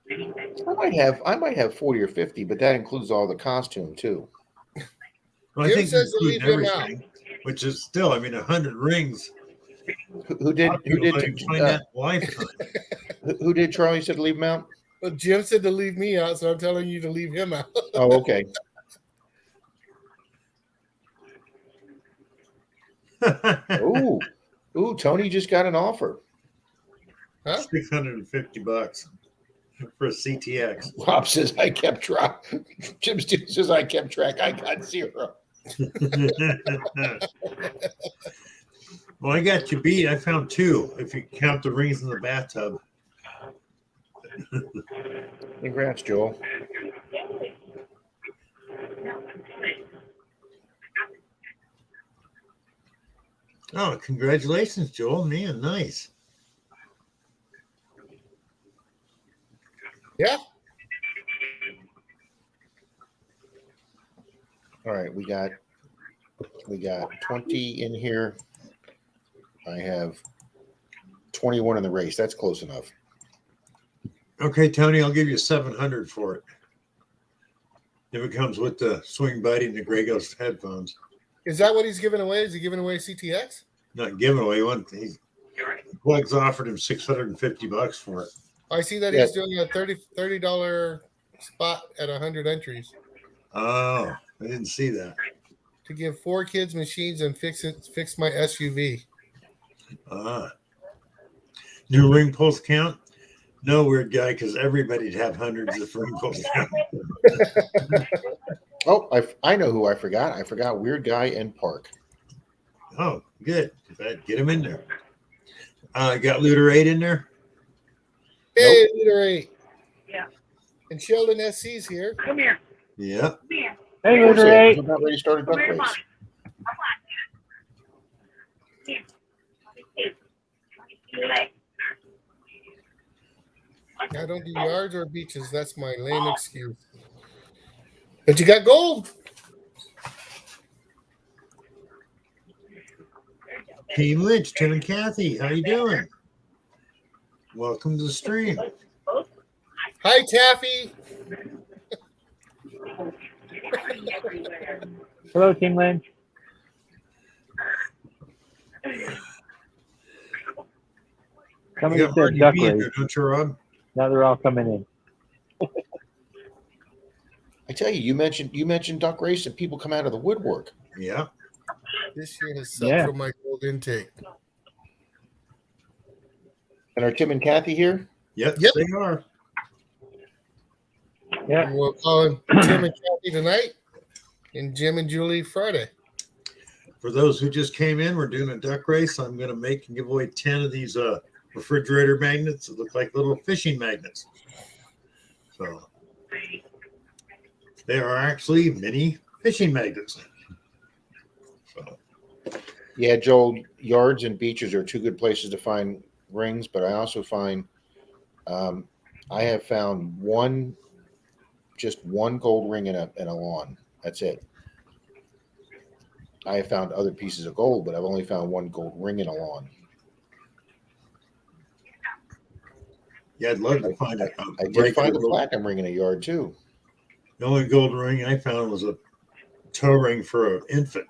Speaker 4: I might have 40 or 50, but that includes all the costume too.
Speaker 1: Well, I
Speaker 3: Jim
Speaker 1: think
Speaker 3: says to
Speaker 1: including
Speaker 3: leave him out.
Speaker 1: everything, which is still, I mean, 100 rings.
Speaker 4: Who did
Speaker 1: Find that lifetime.
Speaker 4: who did Charlie said to leave him out?
Speaker 3: Well, Jim said to leave me out, so I'm telling you to leave him out.
Speaker 4: Oh, okay. Ooh, Tony just got an offer.
Speaker 3: Huh?
Speaker 1: $650. for a CTX.
Speaker 4: Rob says I kept track. Jim Stu says I kept track. I got 0.
Speaker 1: Well, I got you beat. I found 2 if you count the rings in the bathtub.
Speaker 4: Congrats, Joel.
Speaker 1: Oh, congratulations, Joel. Man, nice.
Speaker 3: Yeah.
Speaker 4: All right, we got 20 in here. I have 21 in the race. That's close enough.
Speaker 1: Okay, Tony, I'll give you 700 for it. If it comes with the swing buddy and the Grey Ghost headphones.
Speaker 3: Is that what he's giving away? Is he giving away CTX?
Speaker 1: Not giving away one. Plugs offered him $650 for it.
Speaker 3: I see that
Speaker 4: Yeah.
Speaker 3: he's doing a $30 spot at 100 entries
Speaker 1: Oh, I didn't see that.
Speaker 3: to give 4 kids machines and fix my SUV.
Speaker 1: New ring pulse count? No, weird guy, because everybody'd have hundreds of ring pulse count.
Speaker 4: Oh, I know who I forgot. I forgot Weird Guy and Park.
Speaker 1: Oh, good. Get him in there. Got Looter 8 in there?
Speaker 3: Hey, Leader 8.
Speaker 6: Yeah.
Speaker 3: And Sheldon SC's here.
Speaker 6: Come here.
Speaker 1: Yeah.
Speaker 6: Come here.
Speaker 5: Hey,
Speaker 4: Who's
Speaker 5: Looter
Speaker 4: it?
Speaker 5: 8.
Speaker 4: Who's about ready to start a duck
Speaker 6: Come here,
Speaker 4: race?
Speaker 6: mommy. Come on. Here. Here. Your leg.
Speaker 3: I don't do yards or beaches. That's my lame excuse. But you got gold.
Speaker 1: Team Lynch, Tim and Kathy, how you doing? Welcome to the stream.
Speaker 3: Hi, Taffy.
Speaker 5: Hello, Team Lynch. Somebody
Speaker 1: You got
Speaker 5: said
Speaker 1: Marty
Speaker 5: duck
Speaker 1: B in
Speaker 5: race.
Speaker 1: there, don't you, Rob?
Speaker 5: Now they're all coming in.
Speaker 4: I tell you, you mentioned duck race and people come out of the woodwork.
Speaker 1: Yeah.
Speaker 3: This year has sucked
Speaker 5: Yeah.
Speaker 3: for my gold intake.
Speaker 4: And are Tim and Kathy here?
Speaker 1: Yep,
Speaker 3: Yep.
Speaker 1: they are.
Speaker 5: Yeah.
Speaker 3: And we'll call him Tim and Kathy tonight and Jim and Julie Friday.
Speaker 1: For those who just came in, we're doing a duck race. I'm going to make and give away 10 of these refrigerator magnets that look like little fishing magnets. So they are actually mini fishing magnets. So
Speaker 4: Yeah, Joel, yards and beaches are 2 good places to find rings, but I also find I have found just one gold ring in a lawn. That's it. I have found other pieces of gold, but I've only found one gold ring in a lawn.
Speaker 1: yeah, I'd love to find it.
Speaker 4: I did find a platinum ring in a yard too.
Speaker 1: The only gold ring I found was a toe ring for an infant.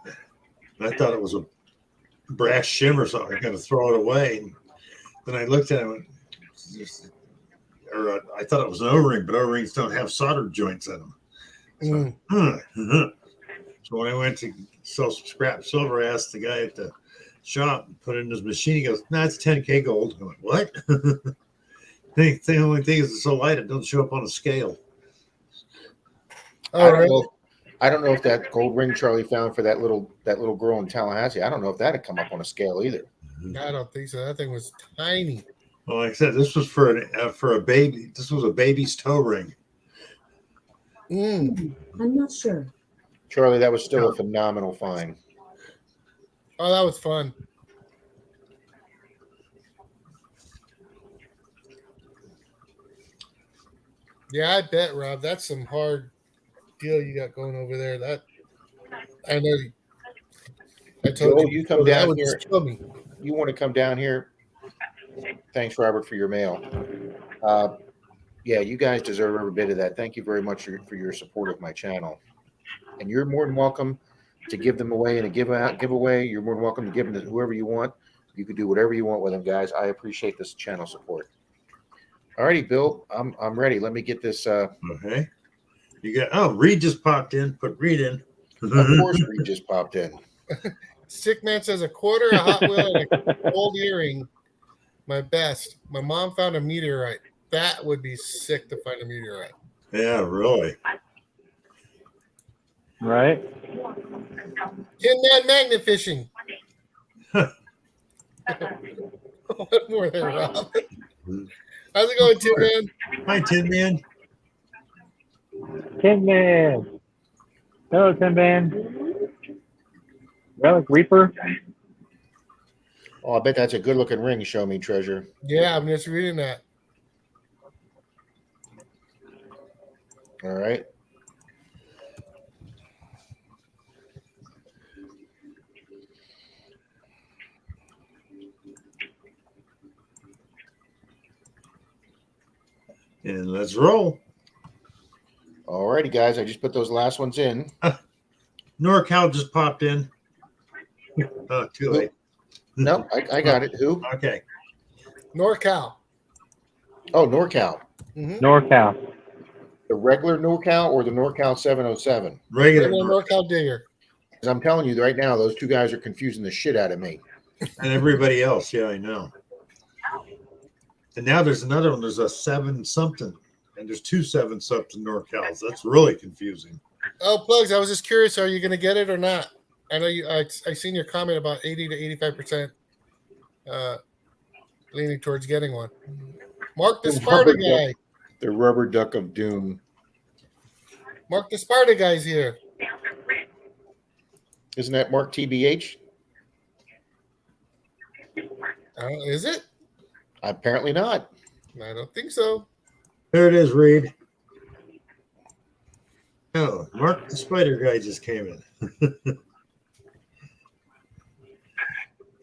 Speaker 1: And I thought it was a brass shim or something. I got to throw it away. And then I looked at it and went, I thought it was an O-ring, but O-rings don't have solder joints in them. So, so when I went to sell some scrap silver, I asked the guy at the shop, put it in his machine. He goes, "No, it's 10K gold." I went, "What?" The only thing is it's so light it doesn't show up on a scale.
Speaker 3: All right.
Speaker 4: I don't know if that gold ring Charlie found for that little girl in Tallahassee. I don't know if that had come up on a scale either.
Speaker 3: I don't think so. That thing was tiny.
Speaker 1: Well, like I said, this was for a baby. This was a baby's toe ring.
Speaker 3: Mm.
Speaker 7: I'm not sure.
Speaker 4: Charlie, that was still a phenomenal find.
Speaker 3: Oh, that was fun. Yeah, I bet, Rob. That's some hard deal you got going over there. That I know. I told
Speaker 4: Joel, you come
Speaker 3: that
Speaker 4: down
Speaker 3: would
Speaker 4: here.
Speaker 3: just kill me.
Speaker 4: You want to come down here? Thanks, Robert, for your mail. Yeah, you guys deserve every bit of that. Thank you very much for your support of my channel. And you're more than welcome to give them away in a giveaway. You're more than welcome to give them to whoever you want. You can do whatever you want with them, guys. I appreciate this channel support. All righty, Bill, I'm ready. Let me get this.
Speaker 1: Okay. You got Reed just popped in. Put Reed in.
Speaker 4: Of course, Reed just popped in.
Speaker 3: Sick man says a quarter, a Hot Wheel, and a gold earring. My best. My mom found a meteorite. That would be sick to find a meteorite.
Speaker 1: Yeah, really.
Speaker 5: Right?
Speaker 3: Tin Man magnet fishing. What more there, Rob? How's it going, Tin Man?
Speaker 1: Hi, Tin Man.
Speaker 5: Tin Man. Hello, Tin Man. Relic Reaper.
Speaker 4: Oh, I bet that's a good looking ring. Show me, treasure.
Speaker 3: Yeah, I'm just reading that.
Speaker 4: All right.
Speaker 1: And let's roll.
Speaker 4: All righty, guys. I just put those last ones in.
Speaker 1: NorCal just popped in. Oh, too late.
Speaker 4: No, I got it. Who?
Speaker 1: Okay.
Speaker 3: NorCal.
Speaker 4: Oh, NorCal.
Speaker 5: NorCal.
Speaker 4: The regular NorCal or the NorCal 707?
Speaker 1: Regular.
Speaker 3: NorCal digger.
Speaker 4: Because I'm telling you right now, those two guys are confusing the shit out of me.
Speaker 1: And everybody else. Yeah, I know. And now there's another one. There's a 7 something. And there's 2 7 something NorCals. That's really confusing.
Speaker 3: Oh, Plugs, I was just curious. Are you going to get it or not? I know I seen your comment about 80 to 85% leaning towards getting one. Mark the Sparta guy.
Speaker 4: The rubber duck of doom.
Speaker 3: Mark the Sparta guy's here.
Speaker 4: Isn't that Mark TBH?
Speaker 3: Is it?
Speaker 4: Apparently not.
Speaker 3: I don't think so.
Speaker 1: There it is, Reed. Oh, Mark the Spider guy just came in.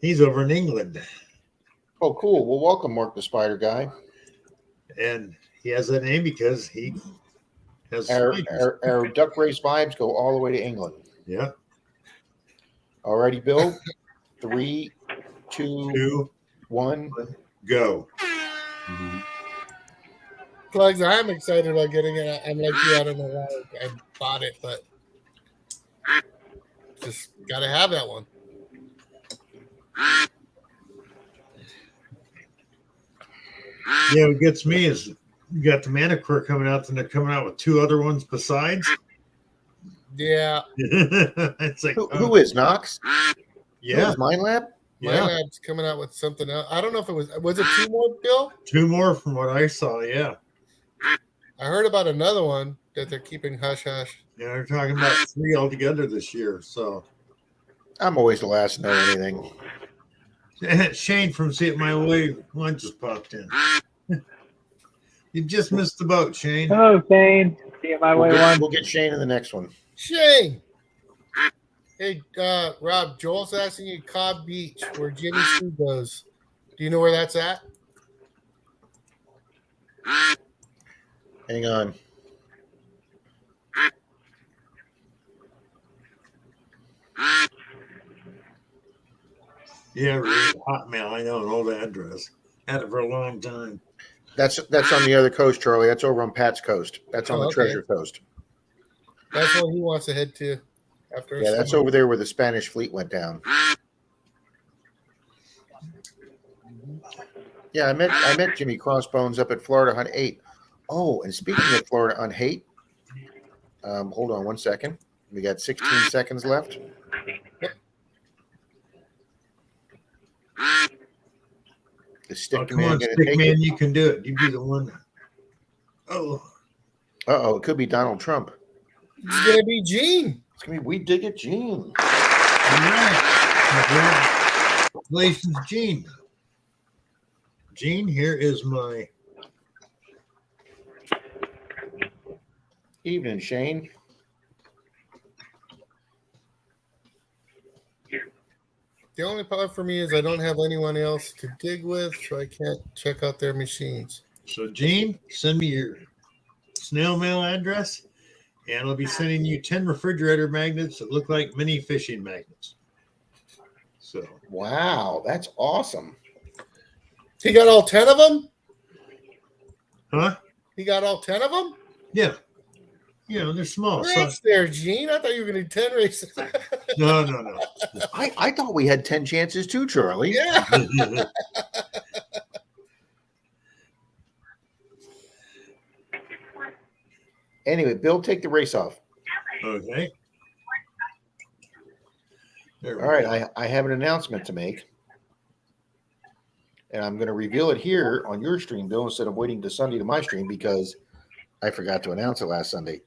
Speaker 1: He's over in England.
Speaker 4: Oh, cool. Well, welcome, Mark the Spider Guy.
Speaker 1: And he has that name because he has
Speaker 4: Our duck race vibes go all the way to England.
Speaker 1: Yeah.
Speaker 4: All righty, Bill. 3, 2,
Speaker 1: 2,
Speaker 4: 1.
Speaker 1: go.
Speaker 3: Plugs, I'm excited about getting it. I'm like you. I don't know why I bought it, but just got to have that one.
Speaker 1: Yeah, what gets me is you got the Manicure coming out, and they're coming out with 2 other ones besides.
Speaker 3: Yeah.
Speaker 1: It's like
Speaker 4: Who is Knox?
Speaker 1: Yeah,
Speaker 4: Mind Lab?
Speaker 3: My
Speaker 1: yeah,
Speaker 3: lab's coming out with something else. I don't know if it was it 2 more, Bill?
Speaker 1: 2 more from what I saw. Yeah,
Speaker 3: I heard about another one that they're keeping hush hush.
Speaker 1: yeah, they're talking about 3 altogether this year. So
Speaker 4: I'm always the last to know anything.
Speaker 1: Shane from See It My Way one just popped in. You just missed the boat, Shane.
Speaker 5: Hello, Shane. See it my way one.
Speaker 4: We'll get Shane in the next one.
Speaker 3: Shane. Hey, Rob, Joel's asking you Cobb Beach, where Jimmy Sue goes. Do you know where that's at?
Speaker 4: Hang on.
Speaker 1: Yeah, really, Hotmail. I know an old address. Had it for a long time.
Speaker 4: That's on the other coast, Charlie. That's over on Pat's coast. That's on the
Speaker 3: okay.
Speaker 4: Treasure Coast.
Speaker 3: That's where he wants to head to. After
Speaker 4: Yeah, that's over there where the Spanish fleet went down. Yeah, I met Jimmy Crossbones up at Florida Hunt 8. Oh, and speaking of Florida Hunt 8, hold on one second. We got 16 seconds left. The stick
Speaker 1: Come
Speaker 4: man
Speaker 1: on,
Speaker 4: gonna
Speaker 1: Stick
Speaker 4: take
Speaker 1: Man,
Speaker 4: it.
Speaker 1: you can do it. You be the one. Oh,
Speaker 4: Uh-oh, it could be Donald Trump.
Speaker 3: It's gonna be Gene.
Speaker 4: It's gonna be We Dig It Gene.
Speaker 1: all right. Congratulations, Gene. Gene, here is my.
Speaker 4: Evening, Shane.
Speaker 3: The only problem for me is I don't have anyone else to dig with, so I can't check out their machines.
Speaker 1: So, Gene, send me your snail mail address, and I'll be sending you 10 refrigerator magnets that look like mini fishing magnets. So,
Speaker 4: Wow, that's awesome.
Speaker 3: He got all 10 of them?
Speaker 1: huh?
Speaker 3: He got all 10 of them?
Speaker 1: Yeah. You know, they're small. So,
Speaker 3: Race there, Gene. I thought you were going to do 10 races.
Speaker 1: no.
Speaker 4: I thought we had 10 chances too, Charlie.
Speaker 3: Yeah.
Speaker 4: Anyway, Bill, take the race off.
Speaker 1: Okay. There we
Speaker 4: All right,
Speaker 1: go.
Speaker 4: I have an announcement to make. And I'm going to reveal it here on your stream, Bill, instead of waiting to Sunday to my stream because I forgot to announce it last Sunday.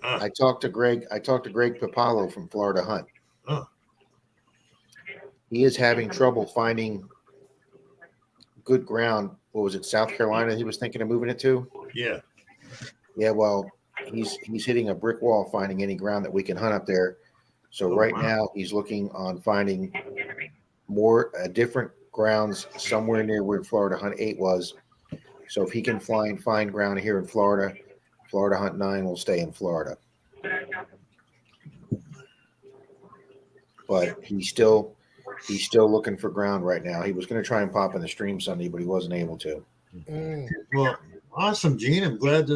Speaker 1: Ah.
Speaker 4: I talked to Greg Papalo from Florida Hunt.
Speaker 1: Oh.
Speaker 4: He is having trouble finding good ground. What was it, South Carolina he was thinking of moving it to?
Speaker 1: Yeah.
Speaker 4: Yeah, well, he's hitting a brick wall finding any ground that we can hunt up there. So
Speaker 1: Oh,
Speaker 4: right
Speaker 1: wow.
Speaker 4: now he's looking on finding different grounds somewhere near where Florida Hunt 8 was. So if he can find ground here in Florida, Florida Hunt 9 will stay in Florida. But he's still looking for ground right now. He was going to try and pop in the stream Sunday, but he wasn't able to.
Speaker 1: Well, awesome, Gene. I'm glad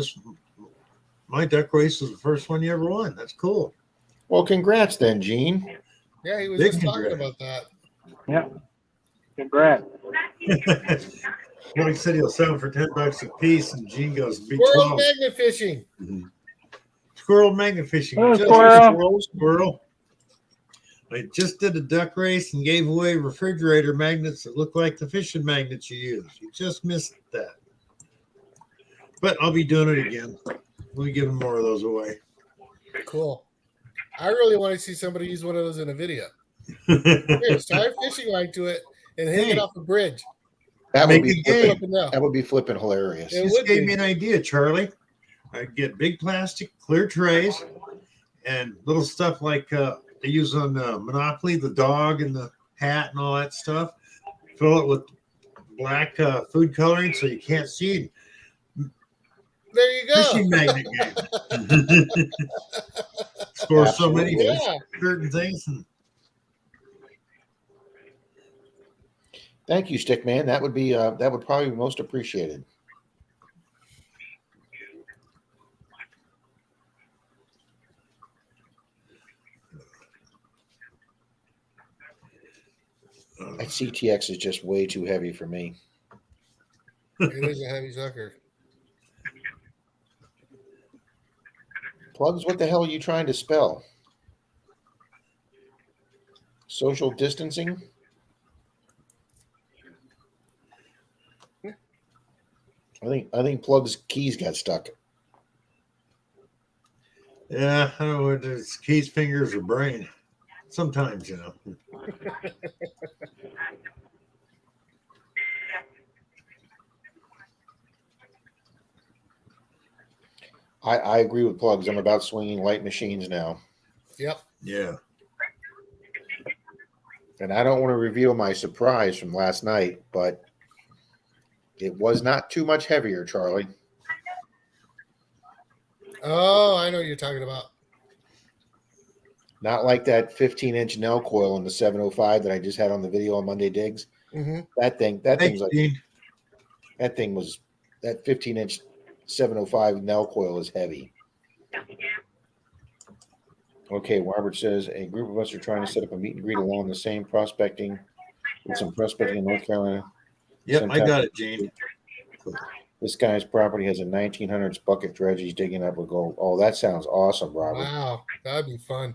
Speaker 1: my duck race was the first one you ever won. That's cool.
Speaker 4: Well, congrats then, Gene.
Speaker 3: Yeah, he was
Speaker 1: Big
Speaker 3: just talking
Speaker 1: congrats.
Speaker 3: about that.
Speaker 5: Yeah. Congrats.
Speaker 1: Well, he said he'll sell them for $10 a piece, and Gene goes, "Be
Speaker 3: Squirrel
Speaker 1: 12."
Speaker 3: magnet fishing.
Speaker 1: Squirrel magnet fishing.
Speaker 5: Oh,
Speaker 1: Just
Speaker 5: squirrel.
Speaker 1: squirrel. I just did a duck race and gave away refrigerator magnets that look like the fishing magnets you use. You just missed that. But I'll be doing it again. We'll be giving more of those away.
Speaker 3: Cool. I really want to see somebody use one of those in a video. Here, tie a fishing line to it and hang it
Speaker 1: Hey.
Speaker 3: off the bridge.
Speaker 4: That would
Speaker 1: Make
Speaker 4: be
Speaker 1: a game.
Speaker 3: Up and down.
Speaker 4: that would be flipping hilarious.
Speaker 3: It
Speaker 1: Just
Speaker 3: would
Speaker 1: gave
Speaker 3: be.
Speaker 1: me an idea, Charlie. I'd get big plastic clear trays and little stuff like they use on Monopoly, the dog and the hat and all that stuff. Fill it with black food coloring so you can't see.
Speaker 3: There you go.
Speaker 1: Fishing magnet game. Score so many
Speaker 4: Absolutely.
Speaker 3: Yeah.
Speaker 1: certain things. And
Speaker 4: Thank you, Stickman. That would probably be most appreciated. That CTX is just way too heavy for me.
Speaker 3: It is a heavy sucker.
Speaker 4: Plugs, what the hell are you trying to spell? Social distancing? I think Plug's keys got stuck.
Speaker 1: yeah, I don't know whether it's keys, fingers, or brain. Sometimes, you know.
Speaker 4: I agree with Plugs. I'm about swinging light machines now.
Speaker 3: Yep.
Speaker 1: Yeah.
Speaker 4: And I don't want to reveal my surprise from last night, but it was not too much heavier, Charlie.
Speaker 3: Oh, I know what you're talking about.
Speaker 4: Not like that 15-inch Nell coil in the 705 that I just had on the video on Monday Digs.
Speaker 3: Mm-hmm.
Speaker 4: That thing's
Speaker 1: Thanks,
Speaker 4: like
Speaker 1: Dean.
Speaker 4: that 15-inch 705 Nell coil is heavy. Okay, Robert says a group of us are trying to set up a meet and greet along the same prospecting with some prospecting in North Carolina.
Speaker 1: Yep, I got it, Gene.
Speaker 4: This guy's property has a 1900s bucket dredge he's digging up with gold. Oh, that sounds awesome, Robert.
Speaker 3: Wow, that'd be fun.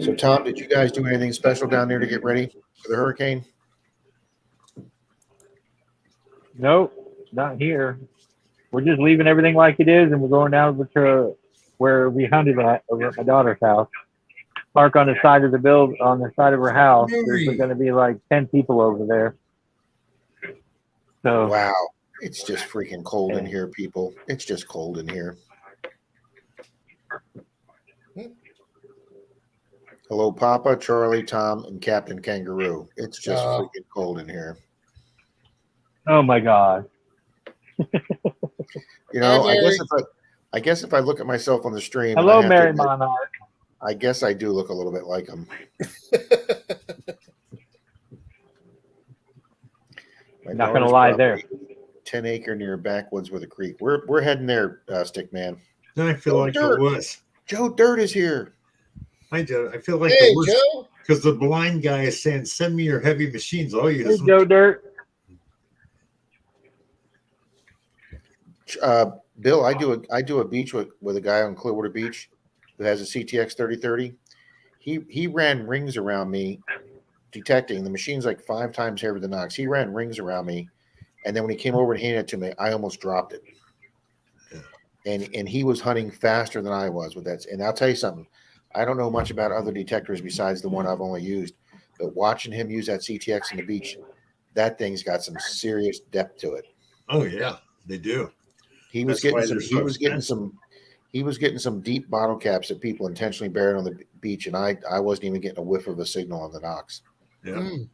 Speaker 4: So, Tom, did you guys do anything special down there to get ready for the hurricane?
Speaker 5: Nope, not here. We're just leaving everything like it is, and we're going down to where we hunted at over at my daughter's house. Park on the side of on the side of her house. There's going to be like 10 people over there. So
Speaker 4: Wow, it's just freaking cold in here, people. It's just cold in here. Hello, Papa, Charlie, Tom, and Captain Kangaroo. It's just freaking cold in here.
Speaker 5: oh my God.
Speaker 4: You know,
Speaker 3: Hi,
Speaker 4: I guess if I look at myself on the stream, and
Speaker 5: Hello,
Speaker 4: I have to
Speaker 5: Mary
Speaker 4: admit,
Speaker 5: Monarch.
Speaker 4: I guess I do look a little bit like him.
Speaker 5: Not gonna lie there.
Speaker 4: 10-acre near backwoods with a creek. We're heading there, Stickman.
Speaker 1: I feel like
Speaker 4: Dirt.
Speaker 1: it was.
Speaker 4: Joe Dirt is here.
Speaker 1: I do. I feel like
Speaker 3: Hey,
Speaker 1: it was
Speaker 3: Joe.
Speaker 1: because the blind guy is saying, "Send me your heavy machines. I'll
Speaker 5: Hey,
Speaker 1: use them."
Speaker 5: Joe Dirt.
Speaker 4: Bill, I do a beach with a guy on Clearwater Beach who has a CTX 3030. He ran rings around me detecting. The machine's like 5 times heavier than Knox. He ran rings around me, and then when he came over and handed it to me, I almost dropped it. And he was hunting faster than I was with that. And I'll tell you something. I don't know much about other detectors besides the one I've only used, but watching him use that CTX on the beach, that thing's got some serious depth to it.
Speaker 1: Oh yeah, they do.
Speaker 4: He was
Speaker 1: That's why
Speaker 4: getting some.
Speaker 1: they're so expensive.
Speaker 4: He was getting some deep bottle caps that people intentionally buried on the beach, and I wasn't even getting a whiff of a signal on the Knox.
Speaker 1: Yeah.
Speaker 3: Mm.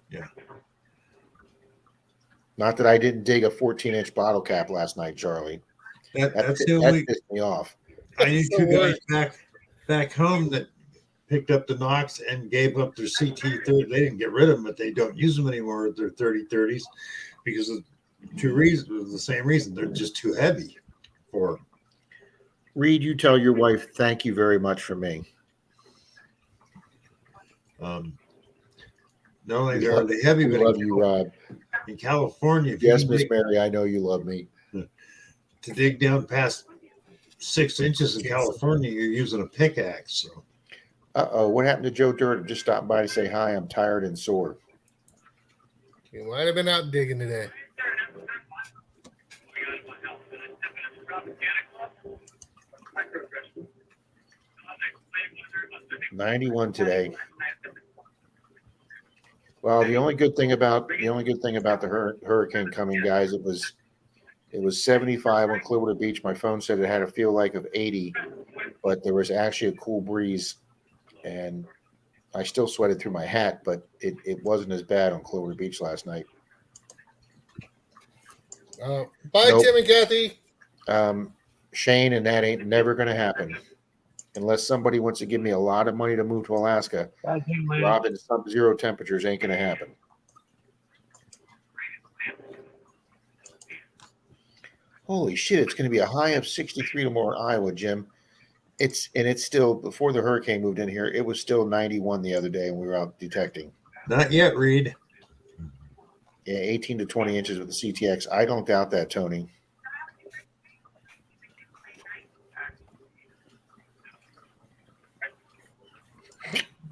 Speaker 1: Yeah.
Speaker 4: Not that I didn't dig a 14-inch bottle cap last night, Charlie.
Speaker 1: That's the
Speaker 4: That
Speaker 1: only.
Speaker 4: pissed me off.
Speaker 1: I knew
Speaker 3: So
Speaker 1: two
Speaker 3: what?
Speaker 1: guys back home that picked up the Knox and gave up their CT 30. They didn't get rid of them, but they don't use them anymore with their 3030s because of two reasons. The same reason, they're just too heavy for.
Speaker 4: Reed, you tell your wife thank you very much for me.
Speaker 1: Not only are they heavy,
Speaker 4: We
Speaker 1: but
Speaker 4: love you, Rob.
Speaker 1: in California, if
Speaker 4: Yes,
Speaker 1: you
Speaker 4: Miss
Speaker 1: dig,
Speaker 4: Mary, I know you love me.
Speaker 1: to dig down past 6 inches in California, you're using a pickaxe. So
Speaker 4: What happened to Joe Dirt? Just stopped by to say hi. I'm tired and sore.
Speaker 3: You might have been out digging today.
Speaker 4: $91 today. Well, the only good thing about the hurricane coming, guys, it was 75 on Clearwater Beach. My phone said it had a feel like of 80, but there was actually a cool breeze, and I still sweated through my hat, but it wasn't as bad on Clearwater Beach last night.
Speaker 3: Bye,
Speaker 4: Nope.
Speaker 3: Tim and Kathy.
Speaker 4: Shane, and that ain't never going to happen unless somebody wants to give me a lot of money to move to Alaska. Rob, in sub-zero temperatures ain't going to happen. Holy shit! It's going to be a high of 63 tomorrow in Iowa, Jim. It's still, before the hurricane moved in here, it was still 91 the other day, and we were out detecting.
Speaker 1: not yet, Reed.
Speaker 4: Yeah, 18 to 20 inches with the CTX. I don't doubt that, Tony.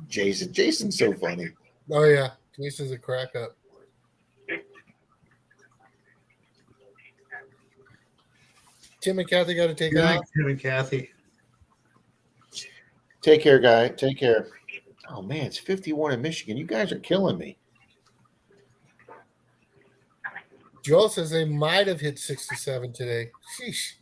Speaker 4: Jason's so funny.
Speaker 3: Oh yeah, Jason's a crack up. Tim and Kathy got to take
Speaker 1: Good night,
Speaker 3: off.
Speaker 1: Tim and Kathy.
Speaker 4: Take care, guy. Take care. Oh man, it's 51 in Michigan. You guys are killing me.
Speaker 3: Joel says they might have hit 67 today. Sheesh.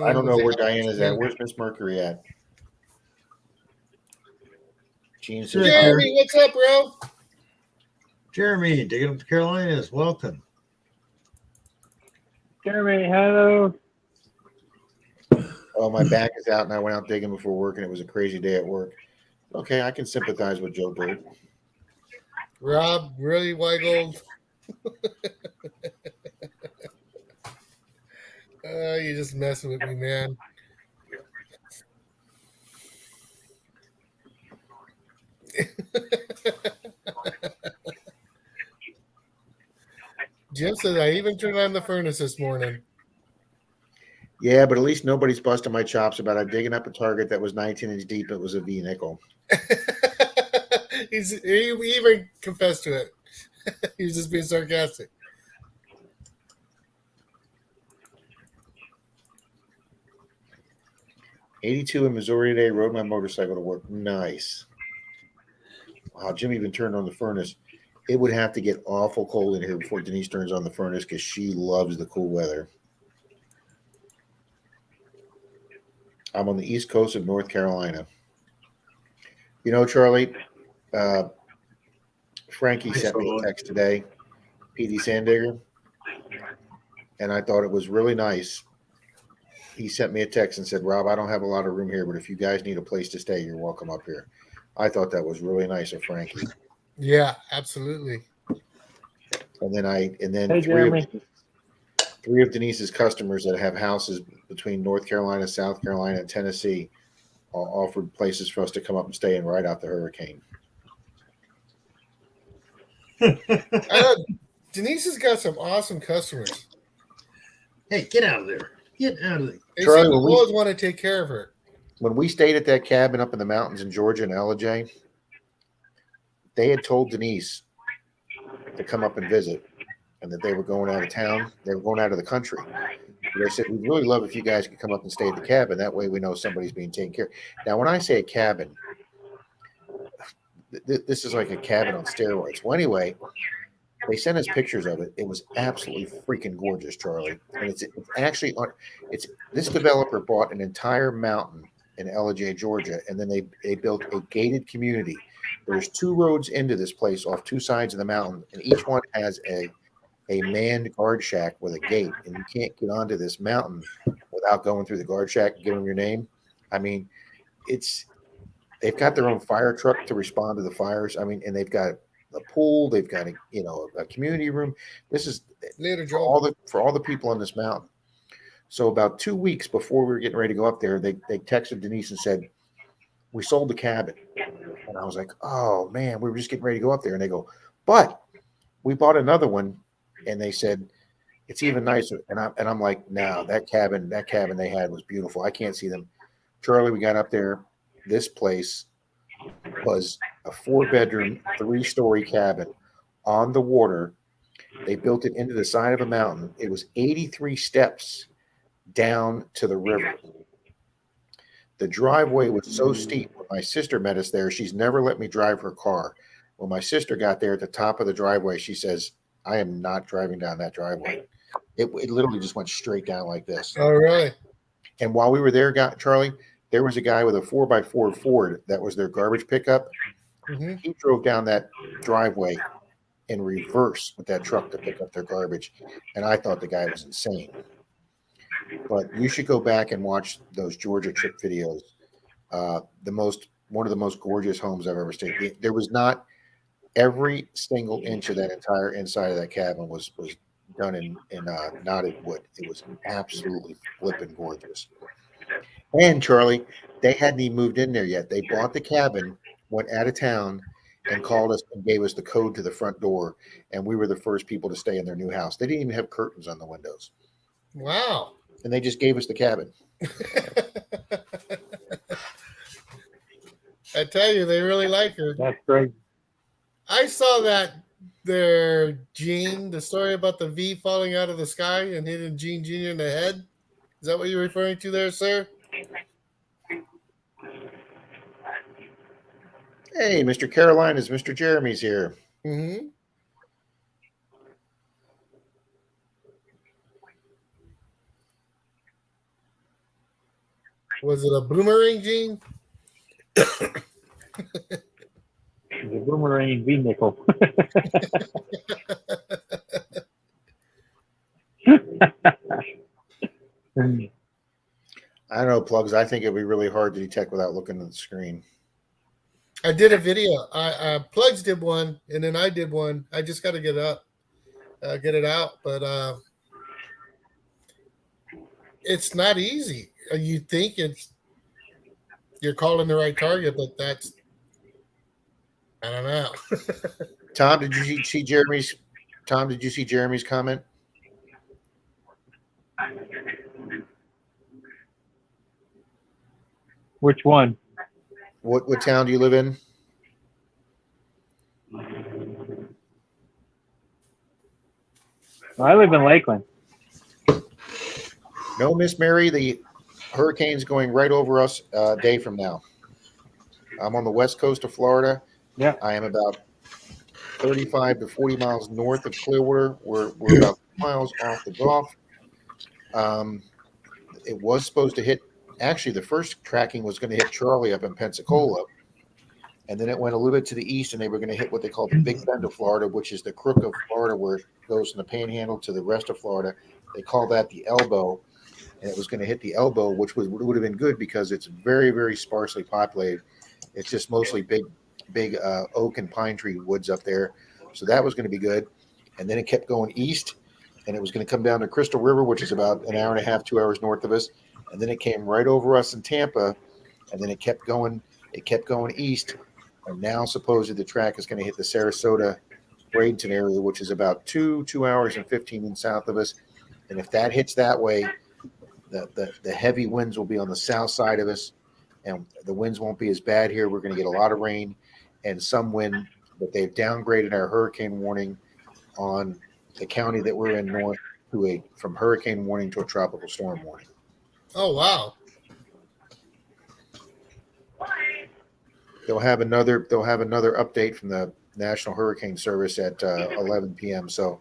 Speaker 4: I don't know where Diana's at. Where's Miss Mercury at? Gene says,
Speaker 3: Jeremy, what's up, bro?
Speaker 1: Jeremy, digging up the Carolinas. Welcome.
Speaker 5: Jeremy, hello.
Speaker 4: "Oh, my back is out, and I went out digging before work, and it was a crazy day at work." Okay, I can sympathize with Joe Dirt.
Speaker 3: Rob, really, Weigold? You're just messing with me, man. Jim says I even turned on the furnace this morning.
Speaker 4: Yeah, but at least nobody's busting my chops about it digging up a target that was 19 inches deep. It was a V nickel.
Speaker 3: He even confessed to it. He was just being sarcastic.
Speaker 4: "82 in Missouri today. Rode my motorcycle to work. Nice." Wow, Jim even turned on the furnace. It would have to get awful cold in here before Denise turns on the furnace because she loves the cool weather. I'm on the east coast of North Carolina. You know, Charlie, Frankie sent me a text today, PD Sandigger, and I thought it was really nice. He sent me a text and said, "Rob, I don't have a lot of room here, but if you guys need a place to stay, you're welcome up here." I thought that was really nice of Frankie.
Speaker 3: Yeah, absolutely.
Speaker 4: And then
Speaker 5: Hey, Jeremy.
Speaker 4: three of Denise's customers that have houses between North Carolina, South Carolina, and Tennessee offered places for us to come up and stay in right out the hurricane.
Speaker 3: I know Denise has got some awesome customers.
Speaker 1: Hey, get out of there. Get out of there.
Speaker 3: They
Speaker 4: Charlie,
Speaker 3: seem to
Speaker 4: when we-
Speaker 3: always want to take care of her.
Speaker 4: When we stayed at that cabin up in the mountains in Georgia and LJ, they had told Denise to come up and visit and that they were going out of town. They were going out of the country. They said, we'd really love if you guys could come up and stay at the cabin. That way we know somebody's being taken care of. Now, when I say a cabin, this is like a cabin on steroids. Well, anyway, they sent us pictures of it. It was absolutely freaking gorgeous, Charlie. And it's actually on. It's this developer bought an entire mountain in LJ, Georgia, and then they built a gated community. There's 2 roads into this place off 2 sides of the mountain, and each one has a manned guard shack with a gate, and you can't get onto this mountain without going through the guard shack and giving them your name. I mean, they've got their own fire truck to respond to the fires. I mean, and they've got a pool, they've got a community room. This is
Speaker 3: Later,
Speaker 4: for all the people on this mountain. So about 2 weeks before we were getting ready to go up there, they texted Denise and said, we sold the cabin. And I was like, oh man, we were just getting ready to go up there. And they go, but we bought another one. And they said, it's even nicer. And I'm like, no, that cabin they had was beautiful. I can't see them. Charlie, we got up there. This place was a 4-bedroom, 3-story cabin on the water. They built it into the side of a mountain. It was 83 steps down to the river. The driveway was so steep. When my sister met us there, she's never let me drive her car. When my sister got there at the top of the driveway, she says, I am not driving down that driveway. It literally just went straight down like this.
Speaker 3: Oh, really?
Speaker 4: And while we were there, Charlie, there was a guy with a 4x4 Ford that was their garbage pickup.
Speaker 3: Mm-hmm.
Speaker 4: He drove down that driveway in reverse with that truck to pick up their garbage. And I thought the guy was insane. But you should go back and watch those Georgia trip videos. One of the most gorgeous homes I've ever stayed. There was not every single inch of that entire inside of that cabin was done in knotted wood. It was absolutely flipping gorgeous. And Charlie, they hadn't even moved in there yet. They bought the cabin, went out of town, and called us and gave us the code to the front door. And we were the first people to stay in their new house. They didn't even have curtains on the windows.
Speaker 3: Wow.
Speaker 4: And they just gave us the cabin.
Speaker 3: I tell you, they really like her.
Speaker 5: That's great.
Speaker 3: I saw that there, Gene, the story about the V falling out of the sky and hitting Gene Jr. in the head. Is that what you're referring to there, sir?
Speaker 4: Hey, Mr. Carolina's Mr. Jeremy's here.
Speaker 3: Mm-hmm. Was it a boomerang, Gene?
Speaker 5: The boomerang V nickel.
Speaker 4: I don't know, Plugs. I think it'd be really hard to detect without looking at the screen.
Speaker 3: I did a video. Plugs did one, and then I did one. I just got to get it out. But it's not easy. You think you're calling the right target, but I don't know.
Speaker 4: Tom, did you see Jeremy's? Tom, did you see Jeremy's comment?
Speaker 5: Which one?
Speaker 4: What town do you live in?
Speaker 5: I live in Lakeland.
Speaker 4: No, Miss Mary, the hurricane's going right over us a day from now. I'm on the west coast of Florida.
Speaker 5: Yeah.
Speaker 4: I am about 35 to 40 miles north of Clearwater. We're about 2 miles off the Gulf. It was supposed to hit, actually, the first tracking was going to hit Charlie up in Pensacola. And then it went a little bit to the east, and they were going to hit what they call the Big Bend of Florida, which is the crook of Florida where it goes from the panhandle to the rest of Florida. They call that the elbow. And it was going to hit the elbow, which would have been good because it's very, very sparsely populated. It's just mostly big oak and pine tree woods up there. So that was going to be good. And then it kept going east, and it was going to come down to Crystal River, which is about an hour and a half, 2 hours north of us. And then it came right over us in Tampa and then it kept going east, and now supposedly the track is going to hit the Sarasota Bradenton area, which is about 2 hours and 15 minutes south of us. And if that hits that way, the heavy winds will be on the south side of us, and the winds won't be as bad here. We're going to get a lot of rain and some wind, but they've downgraded our hurricane warning on the county that we're in north to from hurricane warning to a tropical storm warning.
Speaker 3: Oh wow.
Speaker 4: They'll have another update from the National Hurricane Service at 11 p.m. So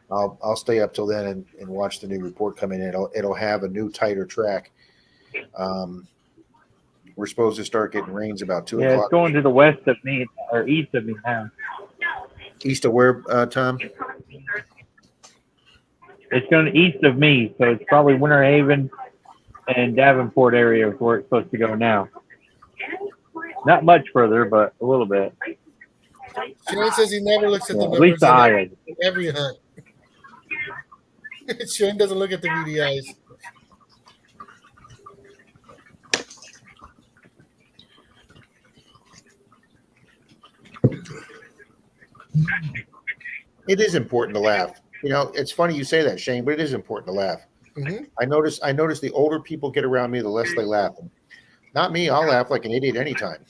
Speaker 4: I'll stay up till then and watch the new report come in. It'll have a new tighter track. We're supposed to start getting rains about 2 o'clock.
Speaker 5: Yeah, it's going to the west of me or east of me now.
Speaker 4: East of where, Tom?
Speaker 5: It's going east of me, so it's probably Winter Haven and Davenport area is where it's supposed to go now. Not much further, but a little bit.
Speaker 3: Shane says he never looks at the
Speaker 5: At
Speaker 3: numbers
Speaker 5: least the
Speaker 3: on
Speaker 5: eye.
Speaker 3: every hunt. Shane doesn't look at the VDIs.
Speaker 4: It is important to laugh. You know, it's funny you say that, Shane, but it is important to laugh.
Speaker 3: Mm-hmm.
Speaker 4: I notice the older people get around me, the less they laugh. Not me. I'll laugh like an idiot anytime.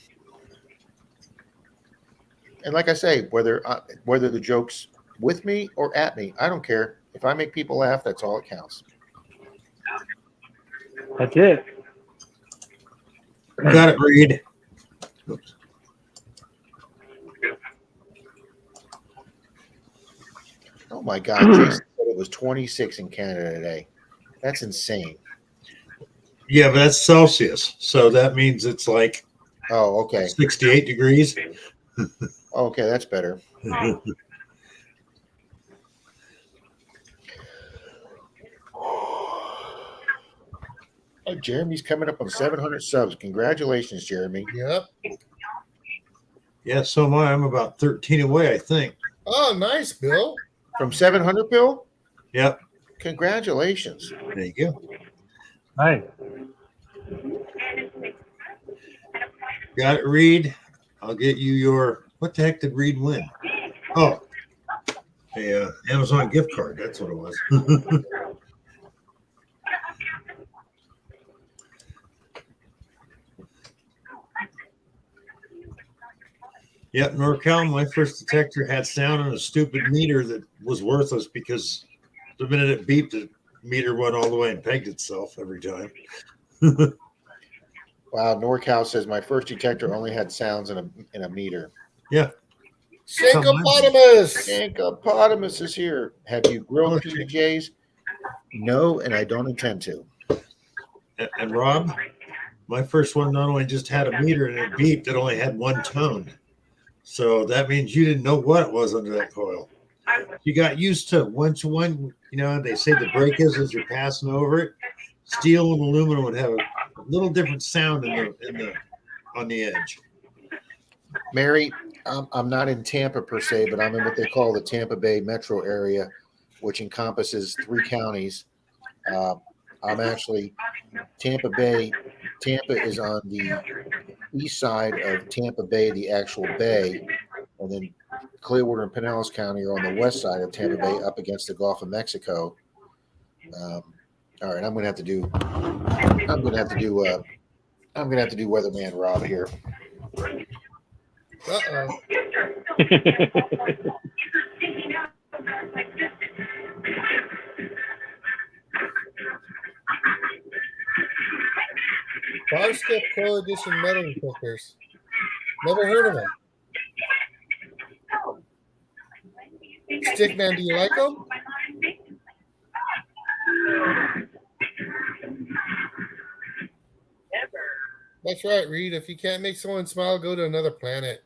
Speaker 4: And like I say, whether the joke's with me or at me, I don't care. If I make people laugh, that's all that counts.
Speaker 5: That's it.
Speaker 1: Got it, Reed. Oops.
Speaker 4: Oh my God, Jason said it was 26 in Canada today. That's insane.
Speaker 1: Yeah, but that's Celsius, so that means it's like
Speaker 4: Oh, okay.
Speaker 1: 68 degrees.
Speaker 4: Okay, that's better. Oh, Jeremy's coming up on 700 subs. Congratulations, Jeremy.
Speaker 3: Yep.
Speaker 1: Yeah, so am I. I'm about 13 away, I think.
Speaker 3: Oh, nice, Bill.
Speaker 4: From 700, Bill?
Speaker 1: Yep.
Speaker 4: Congratulations.
Speaker 1: There you go.
Speaker 5: Nice.
Speaker 1: Got it, Reed. I'll get you your. What the heck did Reed win? Oh, a Amazon gift card. That's what it was. Yep, NorCal, my first detector had sound on a stupid meter that was worthless because the minute it beeped, the meter went all the way and pegged itself every time.
Speaker 4: Wow, NorCal says my first detector only had sounds in a meter.
Speaker 1: Yeah.
Speaker 3: Shankopotamus.
Speaker 4: Shankopotamus is here. Have you grilled PBJs? No, and I don't intend to.
Speaker 1: And Rob, my first one not only just had a meter and it beeped, it only had one tone. So that means you didn't know what it was under that coil. You got used to one, you know, they say the break is as you're passing over it. Steel and aluminum would have a little different sound on the edge.
Speaker 4: Mary, I'm not in Tampa per se, but I'm in what they call the Tampa Bay metro area, which encompasses 3 counties. I'm actually Tampa Bay. Tampa is on the east side of Tampa Bay, the actual bay, and then Clearwater and Pinellas County are on the west side of Tampa Bay, up against the Gulf of Mexico. All right, I'm gonna have to do Weatherman Rob here.
Speaker 3: Uh-oh. Barskip Pro Edition metal detectors. Never heard of them. Stickman, do you like them? That's right, Reed. If you can't make someone smile, go to another planet.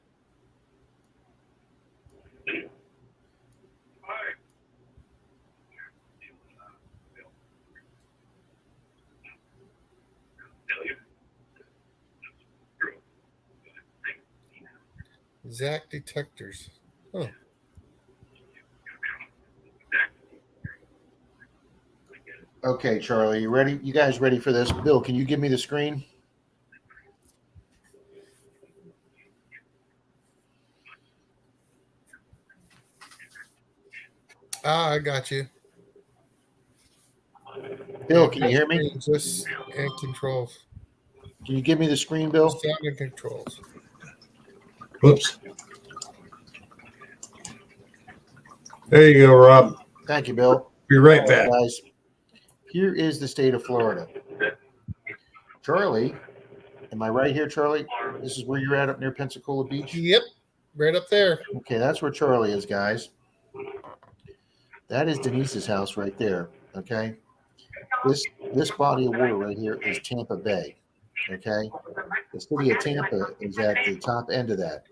Speaker 3: Zach detectors. Huh.
Speaker 4: Okay, Charlie, you ready? You guys ready for this? Bill, can you give me the screen?
Speaker 3: Ah, I got you.
Speaker 4: Bill, can you hear me?
Speaker 3: Just and controls.
Speaker 4: Can you give me the screen, Bill?
Speaker 3: Sound and controls.
Speaker 1: Whoops. There you go, Rob.
Speaker 4: Thank you, Bill.
Speaker 1: Be right
Speaker 4: All right,
Speaker 1: back.
Speaker 4: guys. Here is the state of Florida. Charlie, am I right here, Charlie? This is where you're at up near Pensacola Beach?
Speaker 3: Yep, right up there.
Speaker 4: Okay, that's where Charlie is, guys. That is Denise's house right there. Okay. This body of water right here is Tampa Bay. Okay. The city of Tampa is at the top end of that.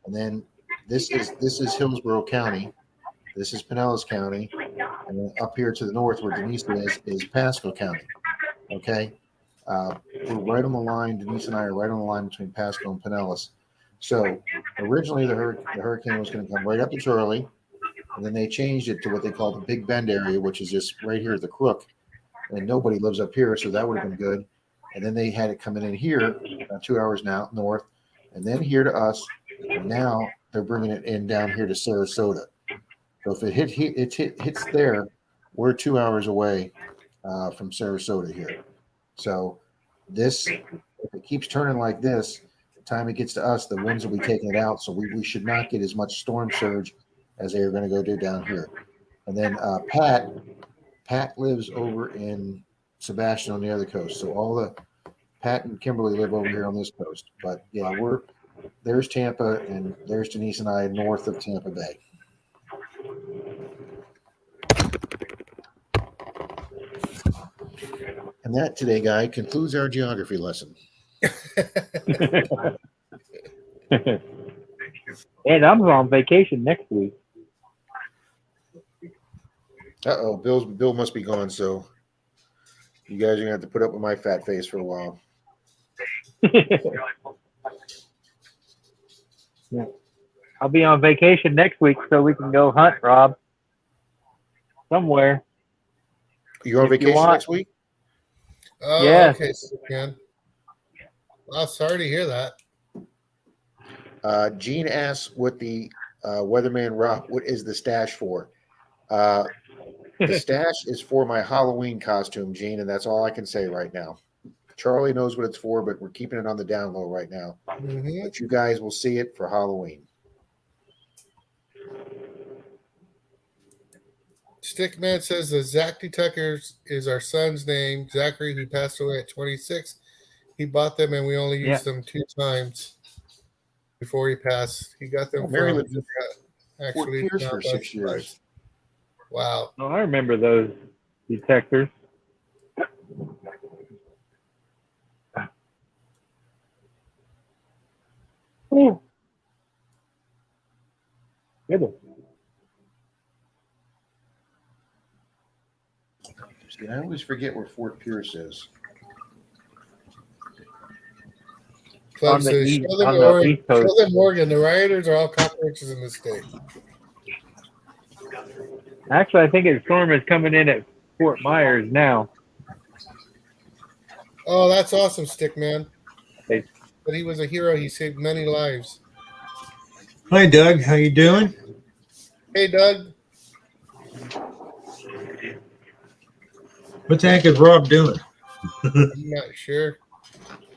Speaker 4: And then this is Hillsborough County. This is Pinellas County. And then up here to the north where Denise is Pasco County. Okay. We're right on the line. Denise and I are right on the line between Pasco and Pinellas. So originally the hurricane was going to come right up to Charlie, and then they changed it to what they call the Big Bend area, which is just right here at the Crook, and nobody lives up here, so that would have been good. And then they had it coming in here, 2 hours now north, and then here to us, and now they're bringing it in down here to Sarasota. So if it hits there, we're 2 hours away from Sarasota here. So this, if it keeps turning like this, the time it gets to us, the winds will be taking it out. So we should not get as much storm surge as they are going to go do down here. And then Pat lives over in Sebastian on the other coast. So Pat and Kimberly live over here on this coast. But yeah, there's Tampa, and there's Denise and I north of Tampa Bay. And that today, guy, concludes our geography lesson.
Speaker 5: And I'm on vacation next week.
Speaker 4: Uh-oh, Bill must be gone, so you guys are going to have to put up with my fat face for a while.
Speaker 5: Yeah. I'll be on vacation next week, so we can go hunt, Rob. Somewhere.
Speaker 4: You're on
Speaker 5: If you
Speaker 4: vacation
Speaker 5: want.
Speaker 4: next week?
Speaker 3: Oh,
Speaker 5: Yeah.
Speaker 3: okay, so, man. Well, sorry to hear that.
Speaker 4: Gene asks what the weatherman Rob, what is the stash for? The stash is for my Halloween costume, Gene, and that's all I can say right now. Charlie knows what it's for, but we're keeping it on the down low right now.
Speaker 3: Mm-hmm.
Speaker 4: But you guys will see it for Halloween.
Speaker 3: Stickman says that Zachary Tucker is our son's name. Zachary, who passed away at 26. He bought them, and we only used them 2 times before he passed. He got them
Speaker 4: Mary
Speaker 3: from
Speaker 4: lived in Fort Pierce
Speaker 3: not
Speaker 4: for
Speaker 3: by
Speaker 4: 6 years.
Speaker 3: surprise. Wow.
Speaker 5: Oh, I remember those detectors. Ooh. Goodness.
Speaker 4: See, I always forget where Fort Pierce is.
Speaker 3: Club
Speaker 5: On the
Speaker 3: says,
Speaker 5: east-
Speaker 3: show them
Speaker 5: on the
Speaker 3: Oregon.
Speaker 5: east coast.
Speaker 3: Show them Oregon. The rioters are all cockroaches in the state.
Speaker 5: Actually, I think a storm is coming in at Fort Myers now.
Speaker 3: Oh, that's awesome, Stickman.
Speaker 5: Hey.
Speaker 3: But he was a hero. He saved many lives.
Speaker 1: Hi, Doug. How you doing?
Speaker 3: Hey, Doug.
Speaker 1: What the heck is Rob doing?
Speaker 3: I'm not sure.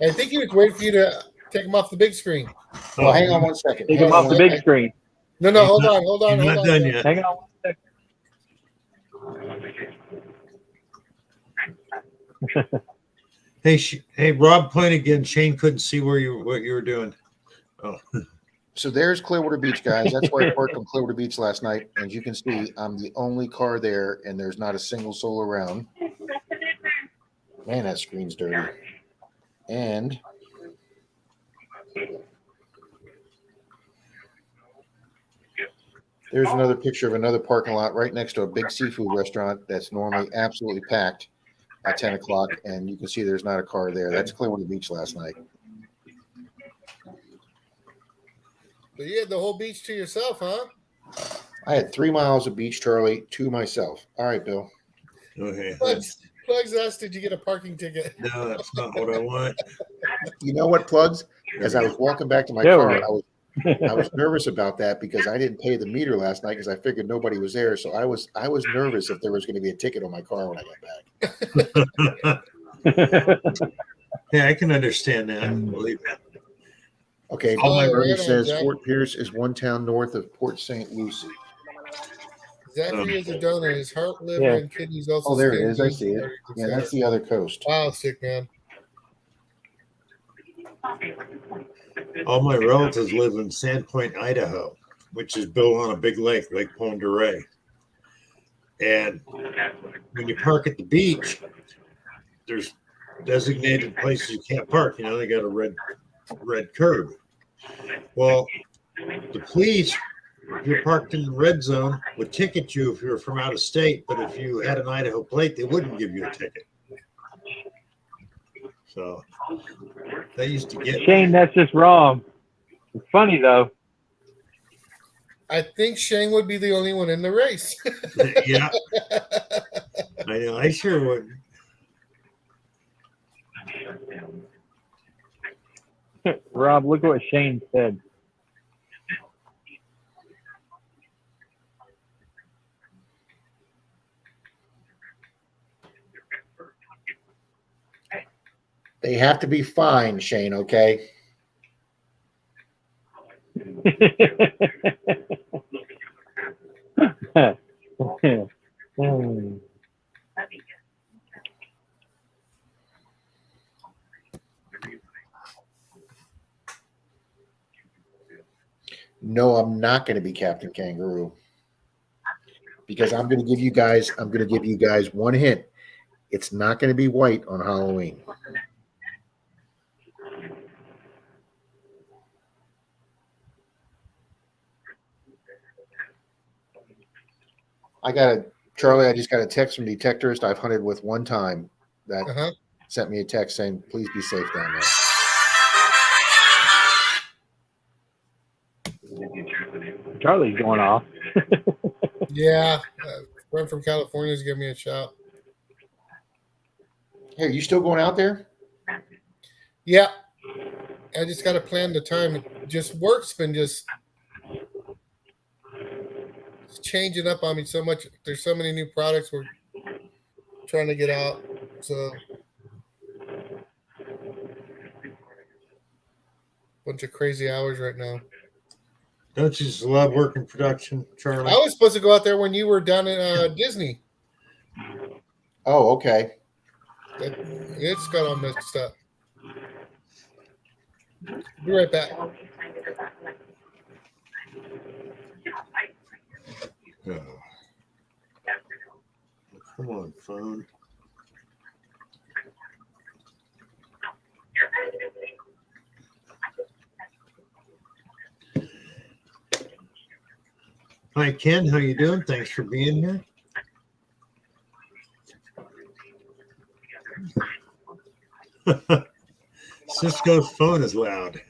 Speaker 3: I think he was waiting for you to take him off the big screen.
Speaker 4: Well, hang on one second.
Speaker 5: Take
Speaker 4: Hang
Speaker 5: them
Speaker 4: on
Speaker 5: off the
Speaker 4: one-
Speaker 5: big screen.
Speaker 3: No,
Speaker 1: He's
Speaker 3: hold
Speaker 1: not-
Speaker 3: on, hold on,
Speaker 1: He's
Speaker 3: hold
Speaker 1: not
Speaker 3: on.
Speaker 1: done
Speaker 3: Doug.
Speaker 1: yet.
Speaker 5: Hang on one second.
Speaker 1: Hey, Rob, point again. Shane couldn't see what you were doing. Oh,
Speaker 4: So there's Clearwater Beach, guys. That's where I parked on Clearwater Beach last night. As you can see, I'm the only car there, and there's not a single soul around. Man, that screen's dirty. And there's another picture of another parking lot right next to a big seafood restaurant that's normally absolutely packed at 10 o'clock, and you can see there's not a car there. That's Clearwater Beach last night.
Speaker 3: But you had the whole beach to yourself, huh?
Speaker 4: I had 3 miles of beach, Charlie, to myself. All right, Bill.
Speaker 1: okay.
Speaker 3: Plugs asked, did you get a parking ticket?
Speaker 1: No, that's not what I want.
Speaker 4: You know what, Plugs? As I was walking back to my
Speaker 5: There we
Speaker 4: car,
Speaker 5: go.
Speaker 4: I was I was nervous about that because I didn't pay the meter last night because I figured nobody was there. So I was nervous if there was going to be a ticket on my car when I got back.
Speaker 1: Yeah, I can understand that. Believe me.
Speaker 4: Okay,
Speaker 3: Oh,
Speaker 4: my
Speaker 3: right on,
Speaker 4: says
Speaker 3: Jack.
Speaker 4: Fort Pierce is one town north of Port St. Lucie.
Speaker 3: Zachary is a donor. His heart, liver,
Speaker 5: Yeah.
Speaker 3: and kidneys also.
Speaker 4: Oh, there it
Speaker 3: stay
Speaker 4: is. I
Speaker 3: good.
Speaker 4: see it. Yeah, that's the other coast.
Speaker 3: Wow, sick man.
Speaker 1: All my relatives live in Sandpoint, Idaho, which is built on a big lake, Lake Pend Oreille. And when you park at the beach, there's designated places you can't park. You know, they got a red curb. Well, the police, if you're parked in the red zone, would ticket you if you were from out of state. But if you had an Idaho plate, they wouldn't give you a ticket. So they used to get
Speaker 5: Shane, that's just wrong. It's funny though.
Speaker 3: I think Shane would be the only one in the race.
Speaker 1: Yeah, I know. I sure would.
Speaker 5: Rob, look what Shane said.
Speaker 4: They have to be fine, Shane, okay? No, I'm not going to be Captain Kangaroo. Because I'm going to give you guys one hint. It's not going to be white on Halloween. Charlie, I just got a text from detectorist I've hunted with one time that sent me a text saying, please be safe down there.
Speaker 5: Charlie's going off.
Speaker 3: Yeah, friend from California is giving me a shout.
Speaker 4: Hey, are you still going out there?
Speaker 3: Yeah, I just got to plan the time. It just work's been just changing up on me so much. There's so many new products we're trying to get out. So bunch of crazy hours right now.
Speaker 1: Don't you just love working production, Charlie?
Speaker 3: I was supposed to go out there when you were down at Disney.
Speaker 4: Oh, okay.
Speaker 3: It's got all messed up. Be right back.
Speaker 1: Oh. Come on, phone. Hi, Ken. How you doing? Thanks for being here. Cisco's phone is loud.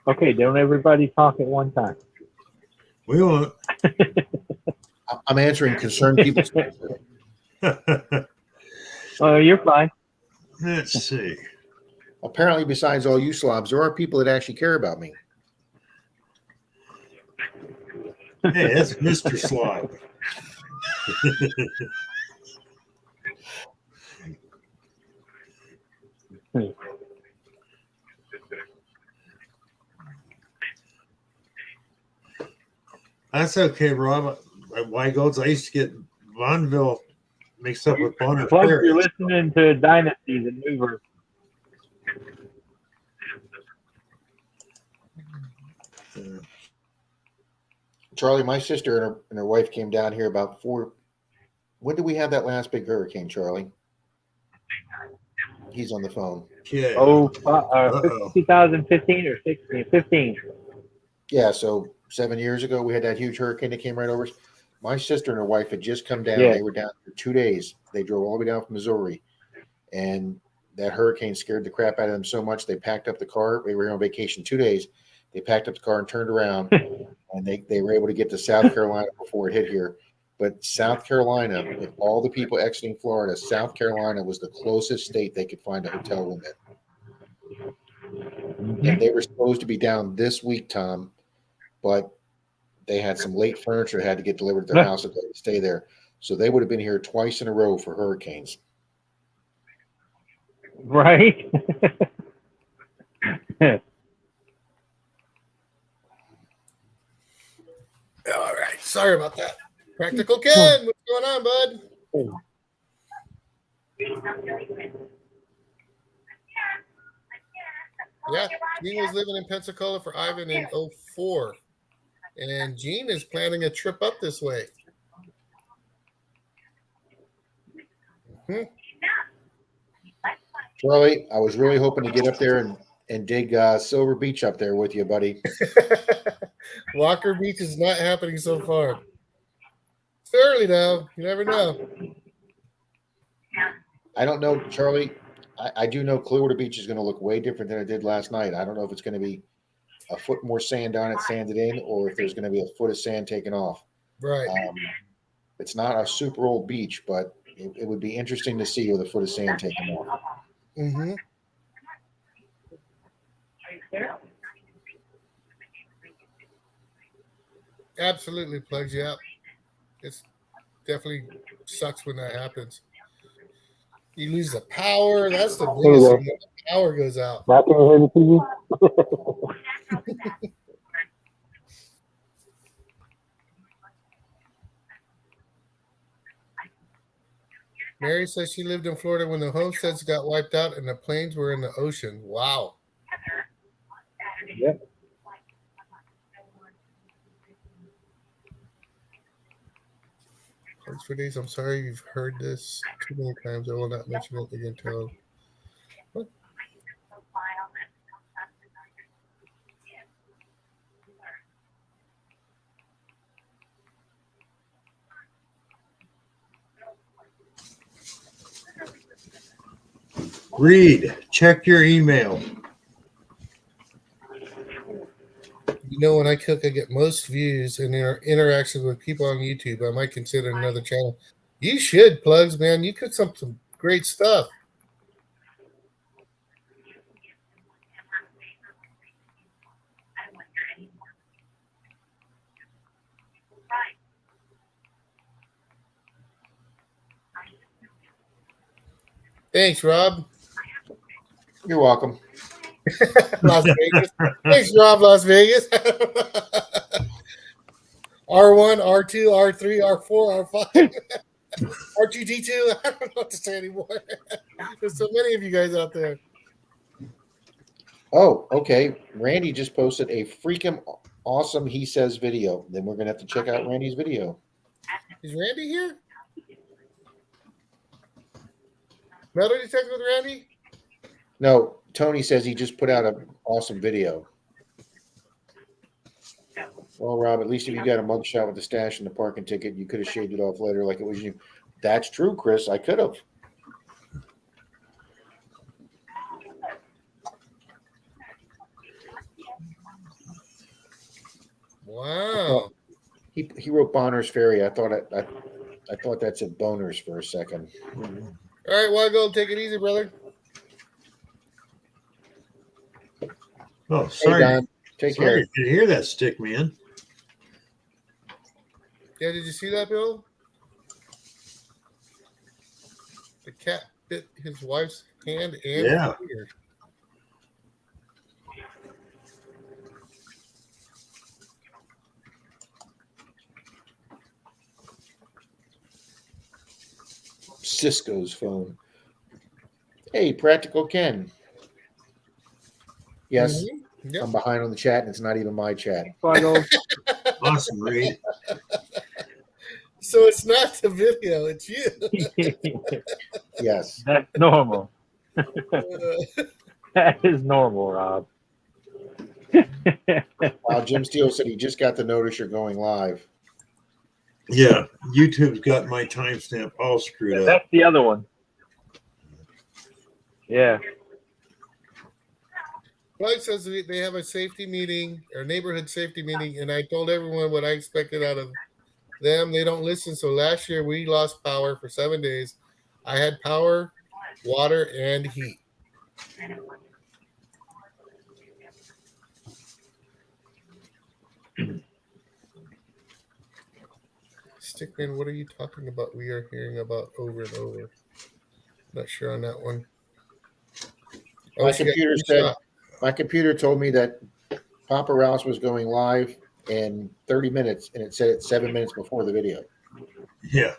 Speaker 5: Okay, don't everybody talk at one time.
Speaker 1: We won't.
Speaker 4: I'm answering concerned people.
Speaker 5: Oh, you're fine.
Speaker 1: Let's see.
Speaker 4: Apparently, besides all you slobs, there are people that actually care about me.
Speaker 1: Hey, that's Mr. Slob. That's okay, Rob. At Weigold's, I used to get Vaughnville mixed up with Bonner
Speaker 5: Plus,
Speaker 1: Ferry.
Speaker 5: you're listening to Dynasty, the new version.
Speaker 4: Charlie, my sister and her wife came down here about four. When did we have that last big hurricane, Charlie? He's on the phone.
Speaker 1: Okay.
Speaker 5: Oh,
Speaker 1: Uh-oh.
Speaker 5: 2015 or 16? 15.
Speaker 4: Yeah, so 7 years ago, we had that huge hurricane that came right over us. My sister and her wife had just come down.
Speaker 5: Yeah.
Speaker 4: They were down for 2 days. They drove all the way down from Missouri. And that hurricane scared the crap out of them so much, they packed up the car. We were on vacation 2 days. They packed up the car and turned around, and they were able to get to South Carolina before it hit here. But South Carolina, with all the people exiting Florida, South Carolina was the closest state they could find a hotel room in. And they were supposed to be down this week, Tom, but they had some late furniture that had to get delivered to their house if they could stay there. So they would have been here twice in a row for hurricanes.
Speaker 5: Right?
Speaker 3: All right. Sorry about that. Practical Ken, what's going on, bud? Yeah, Gene was living in Pensacola for Ivan in 04. And Gene is planning a trip up this way.
Speaker 4: Charlie, I was really hoping to get up there and dig Silver Beach up there with you, buddy.
Speaker 3: Walker Beach is not happening so far. It's early now. You never know.
Speaker 4: I don't know, Charlie. I do know Clearwater Beach is going to look way different than it did last night. I don't know if it's going to be a foot more sand on it, sanded in, or if there's going to be a foot of sand taken off.
Speaker 3: Right.
Speaker 4: It's not a super old beach, but it would be interesting to see with a foot of sand taken off.
Speaker 3: Mm-hmm. Absolutely plugs you out. It's definitely sucks when that happens. You lose the power. That's the biggest thing. When the power goes out.
Speaker 5: Now can you hear the TV?
Speaker 3: Mary says she lived in Florida when the homesteads got wiped out and the planes were in the ocean. Wow.
Speaker 5: Yep.
Speaker 3: Thanks for these. I'm sorry you've heard this too many times. I will not mention it again till. What?
Speaker 1: Reed, check your email.
Speaker 3: You know, when I cook, I get most views and interactions with people on YouTube. I might consider another channel. You should, Plugs, man. You cook some great stuff. Thanks, Rob.
Speaker 4: You're welcome.
Speaker 3: Las Vegas. Thanks, Rob, Las Vegas. R1, R2, R3, R4, R5, R2D2. I don't know what to say anymore. There's so many of you guys out there.
Speaker 4: Oh, okay. Randy just posted a freaking awesome He Says video. Then we're going to have to check out Randy's video.
Speaker 3: Is Randy here? Metal detector with Randy?
Speaker 4: No, Tony says he just put out an awesome video. Well, Rob, at least if you got a mugshot with the stash and the parking ticket, you could have shaved it off later like it was you. That's true, Chris. I could have.
Speaker 3: Wow.
Speaker 4: He wrote Bonner's Ferry. I thought that said Boners for a second.
Speaker 3: All right, Wago, take it easy, brother.
Speaker 1: Oh,
Speaker 4: Hey,
Speaker 1: sorry.
Speaker 4: Don, take
Speaker 1: Sorry,
Speaker 4: care.
Speaker 1: did you hear that stick, man?
Speaker 3: Yeah, did you see that, Bill? The cat bit his wife's hand and
Speaker 1: Yeah.
Speaker 3: finger.
Speaker 4: Cisco's phone. Hey, Practical Ken. Yes,
Speaker 3: Yep.
Speaker 4: I'm behind on the chat, and it's not even my chat.
Speaker 5: Fuego.
Speaker 1: Awesome, Reed.
Speaker 3: So it's not the video, it's you.
Speaker 4: Yes.
Speaker 5: That's normal.
Speaker 3: Uh,
Speaker 5: That is normal, Rob.
Speaker 4: Jim Steele said he just got the notice you're going live.
Speaker 1: Yeah, YouTube's got my timestamp all screwed up.
Speaker 5: That's the other one. Yeah.
Speaker 3: Plug says they have a safety meeting or neighborhood safety meeting, and I told everyone what I expected out of them. They don't listen. So last year we lost power for 7 days. I had power, water, and heat. Stickman, what are you talking about? We are hearing about over and over. Not sure on that one. Oh,
Speaker 4: My
Speaker 3: she got
Speaker 4: computer
Speaker 3: two
Speaker 4: said,
Speaker 3: shot.
Speaker 4: my computer told me that Papa Rouse was going live in 30 minutes, and it said it 7 minutes before the video.
Speaker 1: Yeah.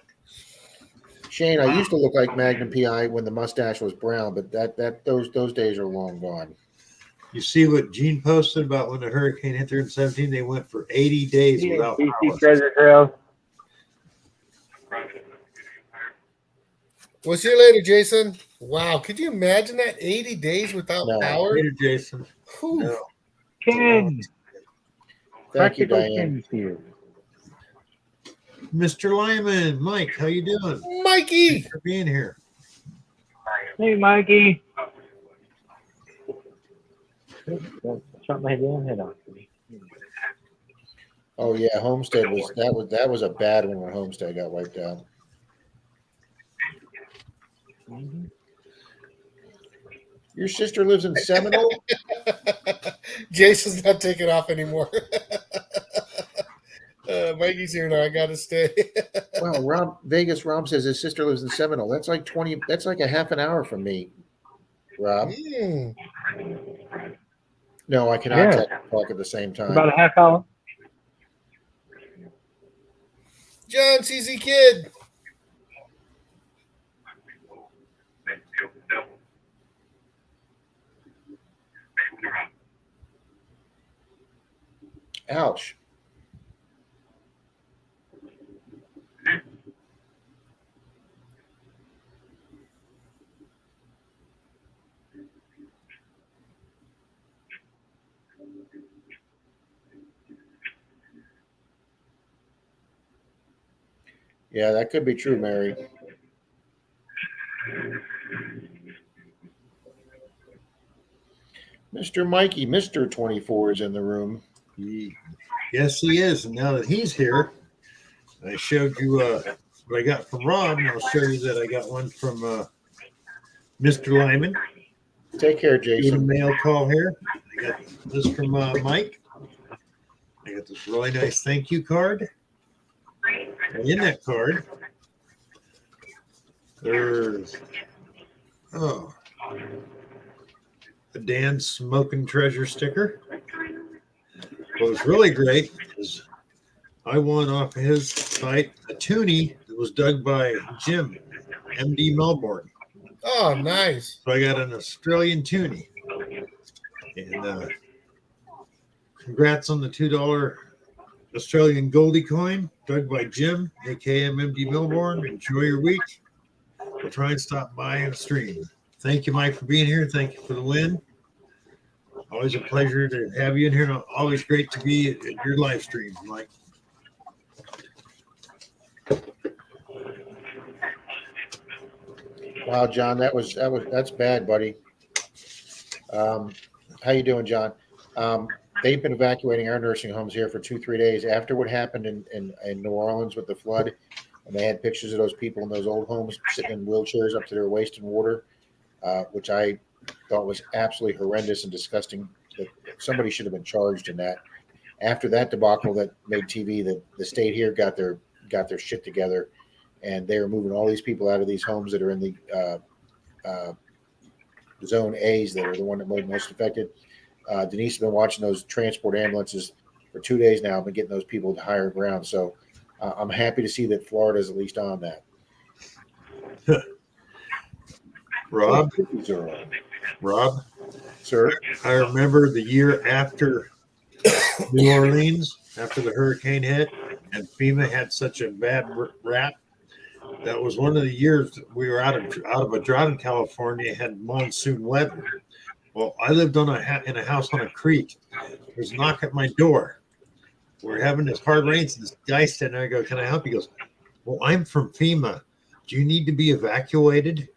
Speaker 4: Shane, I used to look like Magnum PI when the mustache was brown, but those days are long gone.
Speaker 1: You see what Gene posted about when the hurricane hit there in 17? They went for 80 days without
Speaker 5: DC
Speaker 1: power.
Speaker 5: Treasure Trails.
Speaker 3: We'll see you later, Jason. Wow, could you imagine that 80 days without
Speaker 4: No.
Speaker 3: power?
Speaker 1: Later, Jason.
Speaker 3: Whew.
Speaker 1: No.
Speaker 5: Ken.
Speaker 4: Thank you,
Speaker 5: Practical
Speaker 4: Diane.
Speaker 5: Ken's here.
Speaker 1: Mr. Lyman, Mike, how you doing?
Speaker 3: Mikey.
Speaker 1: Thanks for being here.
Speaker 5: Hey, Mikey. Shut my damn head off.
Speaker 4: Oh yeah, Homestead was a bad one when Homestead got wiped out.
Speaker 5: Mhm.
Speaker 4: Your sister lives in Seminole?
Speaker 3: Jason's not taking off anymore. Mikey's here now. I gotta stay.
Speaker 4: Well, Rob says his sister lives in Seminole. That's like a half an hour from me, Rob.
Speaker 3: Mm.
Speaker 4: No, I cannot
Speaker 5: Yeah.
Speaker 4: talk at the same time.
Speaker 5: About a half hour.
Speaker 3: John CZ Kid.
Speaker 4: Ouch. Yeah, that could be true, Mary. Mr. Mikey, Mr. 24 is in the room.
Speaker 1: Yes, he is. And now that he's here, I showed you what I got from Rob, and I'll show you that I got one from Mr. Lyman.
Speaker 4: Take care,
Speaker 1: Doing a
Speaker 4: Jason.
Speaker 1: mail call here. I got this from Mike. I got this really nice thank you card. And in that card, there's a Dan Smoking Treasure sticker. What was really great is I won off of his site a toonie that was dug by Jim, MD Melbourne.
Speaker 3: Oh, nice.
Speaker 1: So I got an Australian toonie. And congrats on the $2 Australian Goldie coin dug by Jim, aka MD Melbourne. Enjoy your week. We'll try and stop by and stream. Thank you, Mike, for being here. Thank you for the win. Always a pleasure to have you in here. And always great to be at your live streams, Mike.
Speaker 4: Wow, John, that's bad, buddy. How you doing, John? They've been evacuating our nursing homes here for 2-3 days after what happened in New Orleans with the flood, and they had pictures of those people in those old homes sitting in wheelchairs up to their waist in water, which I thought was absolutely horrendous and disgusting. That somebody should have been charged in that. After that debacle that made TV, the state here got their shit together, and they are moving all these people out of these homes that are in the zone A's that are the one that most affected. Denise has been watching those transport ambulances for 2 days now. I've been getting those people to higher ground. So I'm happy to see that Florida's at least on that.
Speaker 1: Rob, Rob,
Speaker 4: Sir,
Speaker 1: I remember the year after New Orleans, after the hurricane hit, and FEMA had such a bad rap. That was one of the years that we were out of a drought in California, had monsoon weather. Well, I lived in a house on a creek. There's a knock at my door. We're having this hard rains, and this guy standing there. I go, "Can I help you?" He goes, "Well, I'm from FEMA. Do you need to be evacuated?"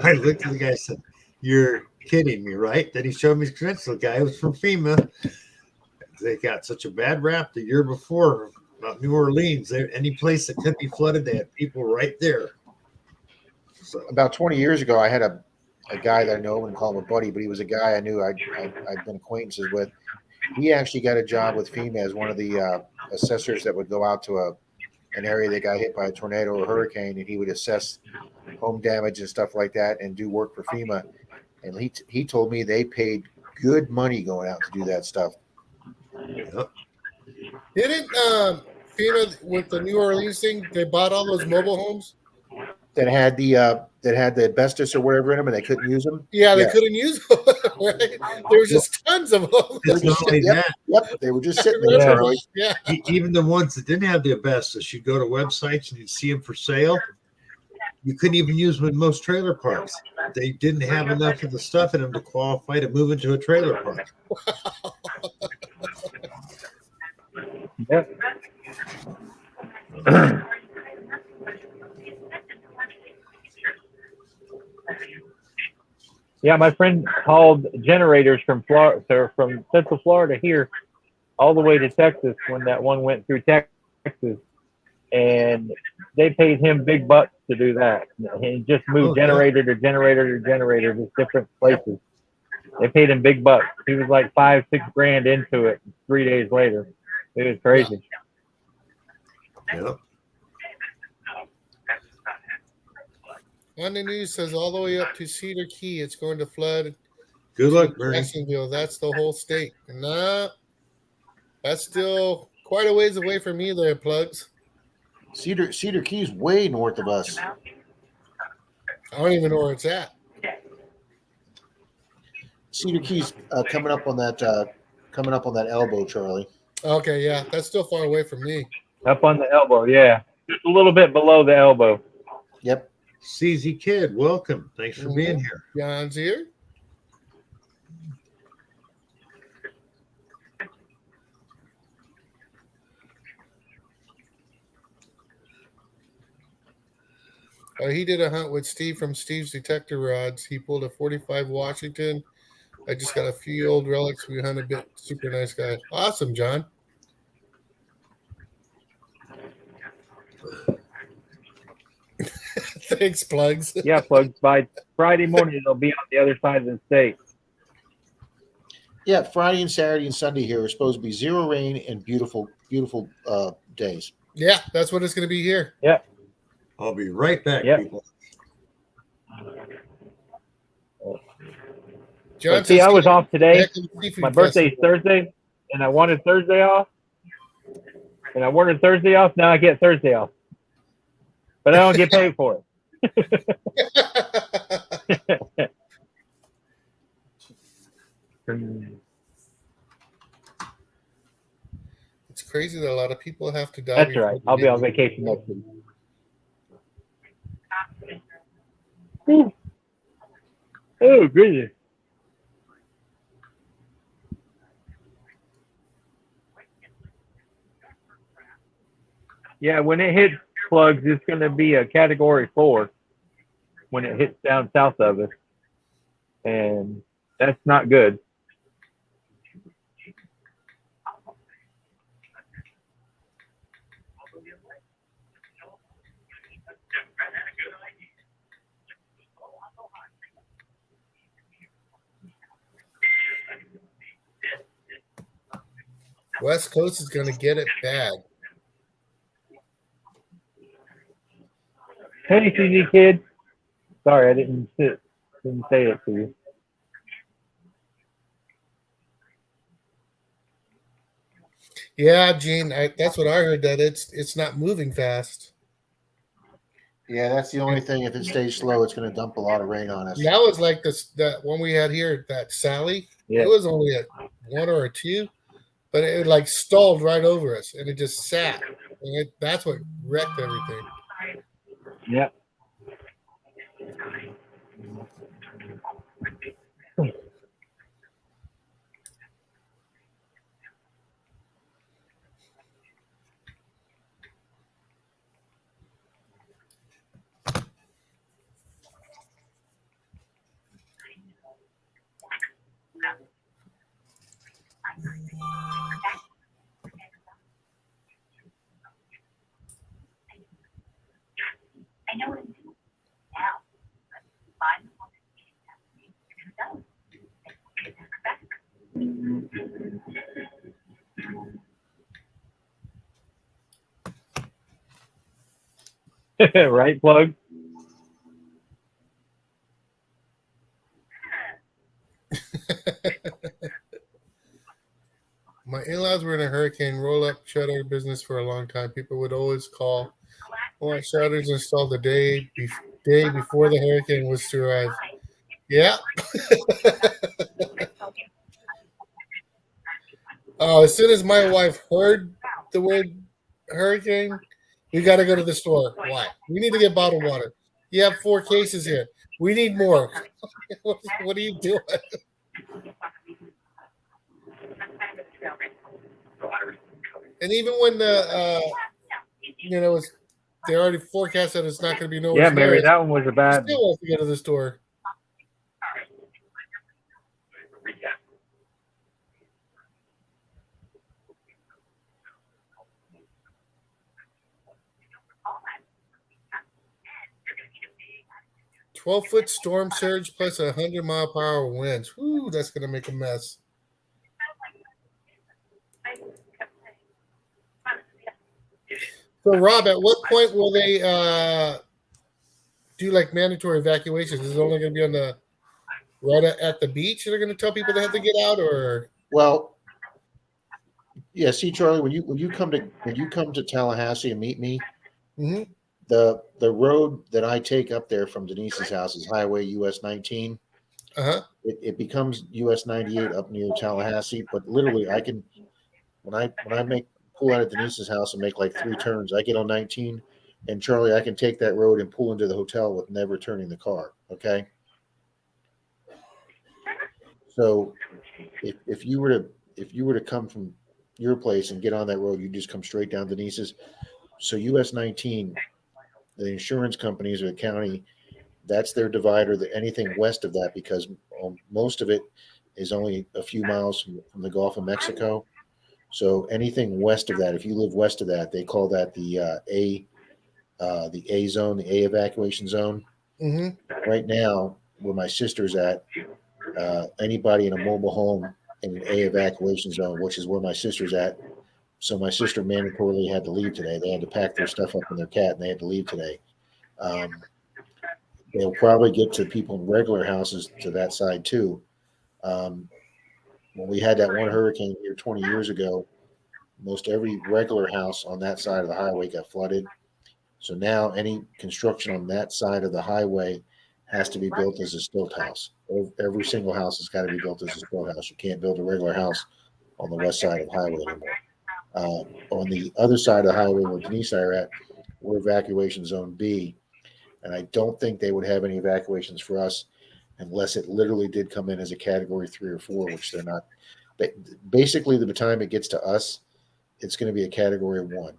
Speaker 1: I looked at the guy and said, "You're kidding me, right?" Then he showed me his credentials. The guy was from FEMA. They got such a bad rap the year before about New Orleans. Any place that could be flooded, they had people right there. So
Speaker 4: about 20 years ago, I had a guy that I know, I wouldn't call him a buddy, but he was a guy I knew I'd been acquaintances with. He actually got a job with FEMA as one of the assessors that would go out to an area that got hit by a tornado or hurricane, and he would assess home damage and stuff like that and do work for FEMA. And he told me they paid good money going out to do that stuff.
Speaker 1: yep.
Speaker 3: Didn't FEMA with the New Orleans thing? They bought all those mobile homes.
Speaker 4: That had the asbestos or whatever in them, and they couldn't use them.
Speaker 3: Yeah, they
Speaker 4: Yeah.
Speaker 3: couldn't use them. Right? There was just tons of them.
Speaker 1: It's not only
Speaker 4: Yep.
Speaker 1: that.
Speaker 4: Yep, they were just sitting there,
Speaker 5: Yeah.
Speaker 4: Charlie.
Speaker 3: Yeah.
Speaker 1: Even the ones that didn't have the asbestos, you'd go to websites and you'd see them for sale. You couldn't even use them in most trailer parks. They didn't have enough of the stuff in them to qualify to move into a trailer park.
Speaker 5: Yep. Yeah, my friend hauled generators from Florida, from Central Florida here, all the way to Texas when that one went through Texas, and they paid him big bucks to do that. He just moved generator to generator to generator to different places. They paid him big bucks. He was like $5-6 grand into it 3 days later. It was crazy.
Speaker 1: Yep.
Speaker 3: On the news says all the way up to Cedar Key, it's going to flood.
Speaker 1: Good luck, Bernie.
Speaker 3: Jacksonville. That's the whole state. Nah, that's still quite a ways away from me there, Plugs.
Speaker 4: Cedar Key's way north of us.
Speaker 3: I don't even know where it's at.
Speaker 4: Cedar Key's coming up on that elbow, Charlie.
Speaker 3: Okay, yeah, that's still far away from me.
Speaker 5: Up on the elbow, yeah. Just a little bit below the elbow.
Speaker 4: Yep.
Speaker 1: CZ Kid, welcome. Thanks for being here.
Speaker 3: John's here. He did a hunt with Steve from Steve's Detector Rods. He pulled a 45 Washington. I just got a few old relics. We hunted a bit. Super nice guy. Awesome, John. Thanks, Plugs.
Speaker 5: Yeah, Plugs. By Friday morning, they'll be on the other side of the state.
Speaker 4: Yeah, Friday and Saturday and Sunday here are supposed to be zero rain and beautiful days.
Speaker 3: Yeah, that's what it's going to be here.
Speaker 5: Yeah.
Speaker 1: I'll be right back,
Speaker 5: Yep.
Speaker 1: people.
Speaker 3: John
Speaker 5: But see,
Speaker 3: says
Speaker 5: I was off today.
Speaker 3: back in the seafood
Speaker 5: My birthday's
Speaker 3: festival.
Speaker 5: Thursday, and I wanted Thursday off. And I wanted Thursday off. Now I get Thursday off. But I don't get paid for it.
Speaker 3: It's crazy that a lot of people have to die.
Speaker 5: That's
Speaker 3: before
Speaker 5: right.
Speaker 3: they
Speaker 5: I'll be
Speaker 3: get
Speaker 5: on
Speaker 3: there.
Speaker 5: vacation next week. Ooh. Oh, goodness. Yeah, when it hits Plugs, it's going to be a Category 4 when it hits down south of us. And that's not good.
Speaker 3: West Coast is going to get it bad.
Speaker 5: Hey, CG Kid. Sorry, I didn't say it to you.
Speaker 3: Yeah, Gene, that's what I heard. That it's not moving fast.
Speaker 4: Yeah, that's the only thing. If it stays slow, it's going to dump a lot of rain on us.
Speaker 3: And that was like that one we had here, that Sally.
Speaker 5: Yeah.
Speaker 3: It was only a 1 or a 2, but it like stalled right over us, and it just sat. And that's what wrecked everything.
Speaker 5: Yeah.
Speaker 6: I know what I'm doing now. But I'm the one that's going to
Speaker 5: Right, Plug?
Speaker 3: My in-laws were in a hurricane roll-up shutter business for a long time. People would always call. I want shutters installed the day before the hurricane was to arrive. Yeah. As soon as my wife heard the word hurricane, we got to go to the store. Why? We need to get bottled water. You have 4 cases here. We need more. What are you doing? And even when the they already forecast that it's not going to be nowhere
Speaker 5: Yeah,
Speaker 3: near
Speaker 5: Mary,
Speaker 3: us,
Speaker 5: that one was a
Speaker 3: we
Speaker 5: bad.
Speaker 3: still have to go to the store. "12-foot storm surge plus 100-mile-per-hour winds. Whoo, that's going to make a mess." So, Rob, at what point will they do like mandatory evacuations? Is it only going to be on the right at the beach? They're going to tell people they have to get out, or
Speaker 4: Well, yeah. See, Charlie, when you come to Tallahassee and meet me,
Speaker 3: Mhm.
Speaker 4: the road that I take up there from Denise's house is Highway US 19. It becomes US 98 up near Tallahassee, but literally I can when I pull out of Denise's house and make like 3 turns, I get on 19, and Charlie, I can take that road and pull into the hotel with never turning the car. Okay. So if you were to come from your place and get on that road, you just come straight down Denise's. So US 19, the insurance companies or the county, that's their divider. That anything west of that, because most of it is only a few miles from the Gulf of Mexico. So anything west of that, if you live west of that, they call that the A zone, the A evacuation zone.
Speaker 3: Mm-hmm.
Speaker 4: Right now, where my sister's at, anybody in a mobile home in an A evacuation zone, which is where my sister's at. So my sister mandatorily had to leave today. They had to pack their stuff up in their cat, and they had to leave today. They'll probably get to people in regular houses to that side too. When we had that one hurricane here 20 years ago, most every regular house on that side of the highway got flooded. So now any construction on that side of the highway has to be built as a stilt house. Every single house has got to be built as a stilt house. You can't build a regular house on the west side of the highway anymore. On the other side of the highway where Denise and I are at, we're evacuation zone B. And I don't think they would have any evacuations for us unless it literally did come in as a category 3 or 4, which they're not. Basically, by the time it gets to us, it's going to be a category 1.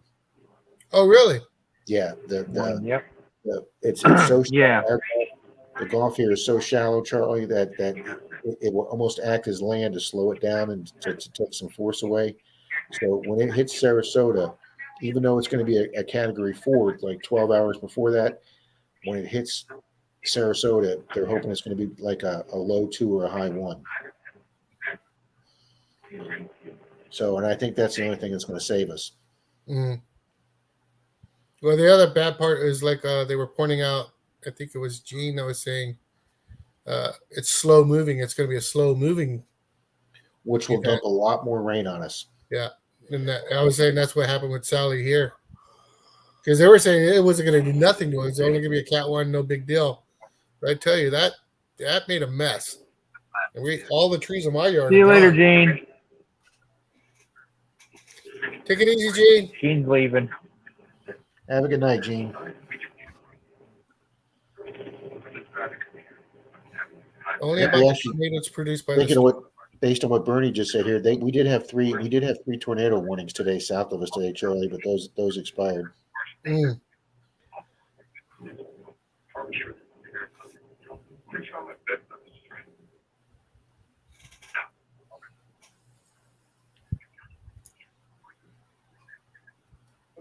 Speaker 3: Oh, really?
Speaker 4: Yeah.
Speaker 5: Yep.
Speaker 4: It's so
Speaker 5: Yeah.
Speaker 4: the Gulf here is so shallow, Charlie, that it will almost act as land to slow it down and to take some force away. So when it hits Sarasota, even though it's going to be a category 4, like 12 hours before that, when it hits Sarasota, they're hoping it's going to be like a low 2 or a high 1. So, and I think that's the only thing that's going to save us.
Speaker 3: Mm. Well, the other bad part is like they were pointing out, I think it was Gene that was saying it's slow moving. It's going to be a slow moving.
Speaker 4: Which will dump a lot more rain on us.
Speaker 3: Yeah. And I was saying that's what happened with Sally here. Because they were saying it wasn't going to do nothing to it. It's only going to be a Cat 1, no big deal. But I tell you, that made a mess. And all the trees in my yard
Speaker 5: See you
Speaker 3: are
Speaker 5: later,
Speaker 3: gone.
Speaker 5: Gene.
Speaker 3: Take it easy, Gene.
Speaker 5: Gene's leaving.
Speaker 4: Have a good night, Gene.
Speaker 3: Only about the tornadoes produced by the
Speaker 4: Thinking of what, based on what Bernie just said here, we did have three tornado warnings today south of us today, Charlie, but those expired.
Speaker 3: Mm.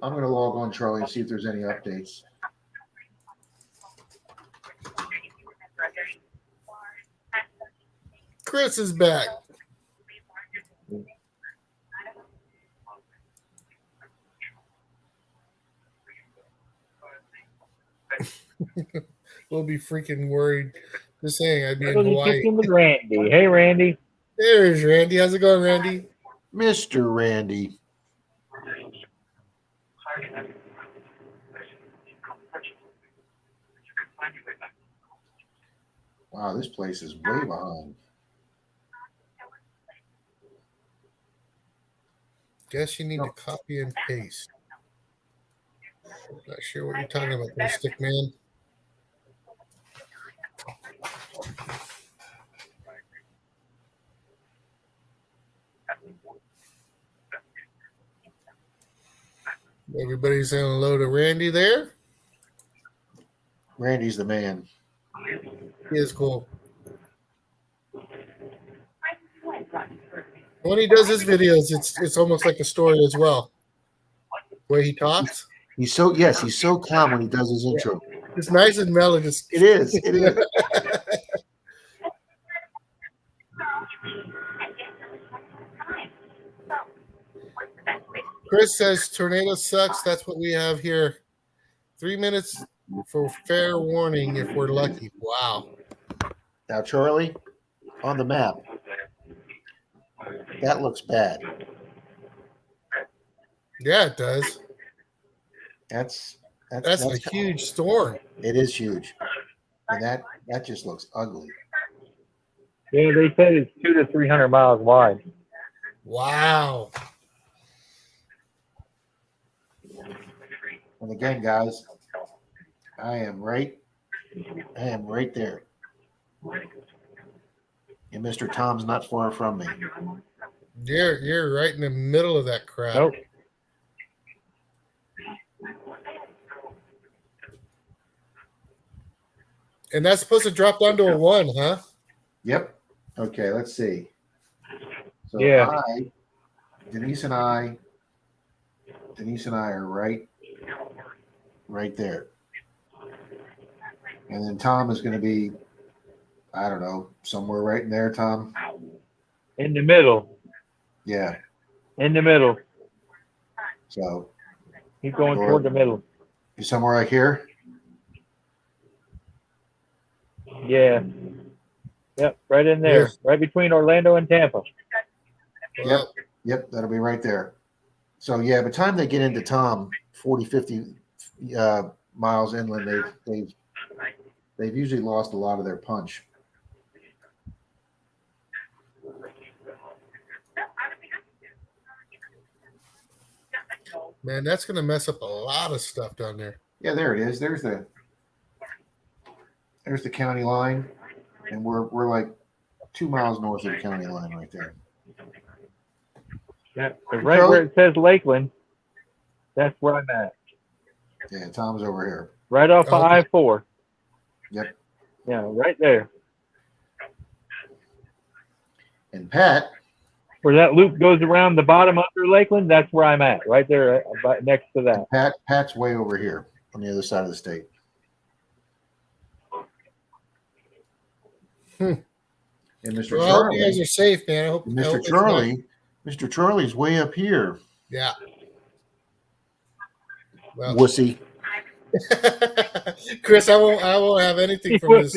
Speaker 4: I'm going to log on, Charlie, and see if there's any updates.
Speaker 3: Chris is back. We'll be freaking worried. Just saying, I'd be in Hawaii.
Speaker 5: With Randy. Hey, Randy.
Speaker 3: There's Randy. How's it going, Randy?
Speaker 4: Mr. Randy. Wow, this place is way behind.
Speaker 3: Guess you need to copy and paste. Not sure what you're talking about there, stick man. Everybody's saying hello to Randy there.
Speaker 4: Randy's the man.
Speaker 3: He is cool. When he does his videos, it's almost like a story as well. The way he talks.
Speaker 4: He's so calm when he does his intro.
Speaker 3: It's nice and melodious.
Speaker 4: It is. It is.
Speaker 3: Chris says tornado sucks. That's what we have here. 3 minutes for fair warning if we're lucky. Wow.
Speaker 4: Now, Charlie, on the map, that looks bad.
Speaker 3: Yeah, it does.
Speaker 4: That's
Speaker 3: a huge storm.
Speaker 4: It is huge, and that just looks ugly.
Speaker 5: Yeah, they said it's 200 to 300 miles wide.
Speaker 3: Wow.
Speaker 4: And again, guys, I am right there. And Mr. Tom's not far from me.
Speaker 3: You're right in the middle of that crap.
Speaker 5: Nope.
Speaker 3: And that's supposed to drop down to a 1, huh?
Speaker 4: Yep. Okay, let's see. So
Speaker 5: Yeah.
Speaker 4: Denise and I are right there. And then Tom is going to be, I don't know, somewhere right in there, Tom.
Speaker 5: In the middle.
Speaker 4: Yeah.
Speaker 5: In the middle.
Speaker 4: So
Speaker 5: He's going toward the middle.
Speaker 4: you somewhere like here?
Speaker 5: Yeah. Yep, right in there.
Speaker 3: Yeah.
Speaker 5: Right between Orlando and Tampa.
Speaker 3: Well,
Speaker 4: Yep, that'll be right there. So yeah, by the time they get into Tom, 40, 50 miles inland, they've usually lost a lot of their punch.
Speaker 3: man, that's going to mess up a lot of stuff down there.
Speaker 4: Yeah, there it is. There's the county line, and we're like 2 miles north of the county line right there.
Speaker 5: Yeah, right where it says Lakeland, that's where I'm at.
Speaker 4: Yeah, Tom's over here.
Speaker 5: Right off of
Speaker 3: Okay.
Speaker 5: I-4.
Speaker 4: Yep.
Speaker 5: Yeah, right there.
Speaker 4: And Pat,
Speaker 5: Where that loop goes around the bottom under Lakeland, that's where I'm at. Right there, right next to that.
Speaker 4: Pat's way over here on the other side of the state. And Mr.
Speaker 3: Well, I hope you guys
Speaker 4: Charlie,
Speaker 3: are safe, man. I hope
Speaker 4: Mr. Charlie's way up here.
Speaker 3: Yeah. Well,
Speaker 4: Wussy.
Speaker 3: Chris, I won't have anything from this.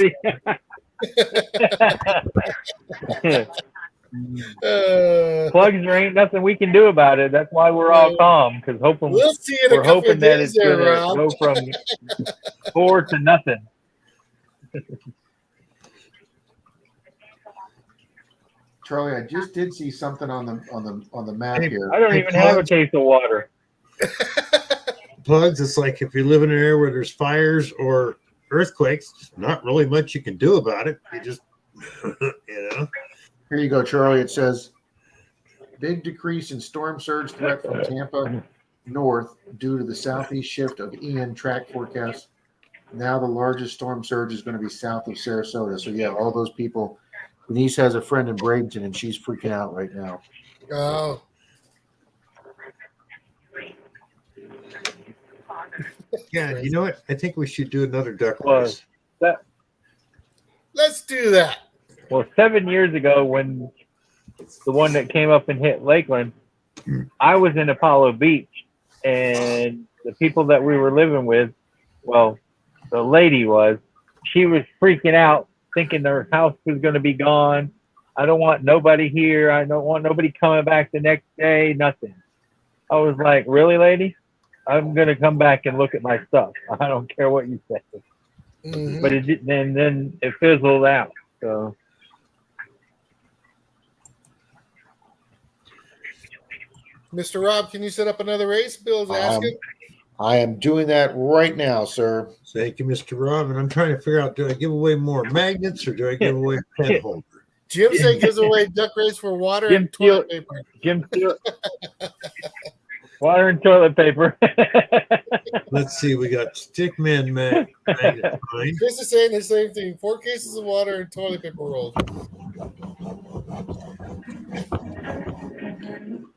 Speaker 5: Plugs, there ain't nothing we can do about it. That's why we're all calm, because
Speaker 3: we'll see in a
Speaker 5: we're
Speaker 3: couple
Speaker 5: hoping
Speaker 3: of
Speaker 5: that
Speaker 3: days
Speaker 5: it's
Speaker 3: there,
Speaker 5: going to
Speaker 3: Rob.
Speaker 5: go from 4 to nothing.
Speaker 4: Charlie, I just did see something on the map
Speaker 1: Hey,
Speaker 4: here.
Speaker 5: I don't even have a case of water.
Speaker 1: Plugs, it's like if you live in an area where there's fires or earthquakes, not really much you can do about it. You just,
Speaker 4: Here you go, Charlie. It says big decrease in storm surge threat from Tampa north due to the southeast shift of Ian track forecast. Now the largest storm surge is going to be south of Sarasota. So yeah, all those people. Denise has a friend in Bradenton, and she's freaking out right now.
Speaker 3: Oh,
Speaker 1: yeah, you know what? I think we should do another duck
Speaker 5: Well,
Speaker 1: race.
Speaker 3: let's do that.
Speaker 5: Well, 7 years ago, when the one that came up and hit Lakeland, I was in Apollo Beach, and the people that we were living with, well, the lady she was freaking out, thinking her house was going to be gone. I don't want nobody here. I don't want nobody coming back the next day, nothing. I was like, really, lady? I'm going to come back and look at my stuff. I don't care what you say.
Speaker 3: Mhm.
Speaker 5: But it didn't, and then it fizzled out. So
Speaker 3: Mr. Rob, can you set up another race? Bill's asking.
Speaker 4: I am doing that right now, sir.
Speaker 1: Thank you, Mr. Rob. And I'm trying to figure out, do I give away more magnets or do I give away a pen holder?
Speaker 3: Jim said gives away duck race for water
Speaker 5: Jim
Speaker 3: and toilet paper.
Speaker 5: Jim Stewart, water and toilet paper.
Speaker 1: Let's see. We got Stickman magnet. Fine.
Speaker 3: Chris is saying the same thing. 4 cases of water and toilet paper rolls.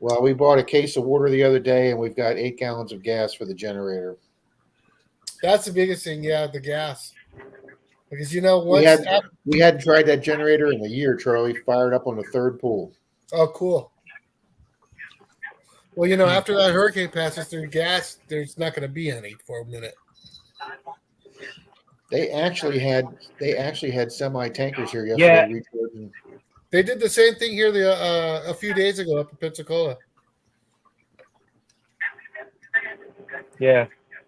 Speaker 4: Well, we bought a case of water the other day, and we've got 8 gallons of gas for the generator.
Speaker 3: That's the biggest thing, yeah, the gas. Because
Speaker 4: We hadn't tried that generator in a year, Charlie. Fired up on the 3rd pool.
Speaker 3: Oh, cool. Well, after that hurricane passes through gas, there's not going to be any for a minute.
Speaker 4: They actually had semi tankers here yesterday. Recharging.
Speaker 3: They did the same thing here a few days ago up in Pensacola.
Speaker 5: Yeah,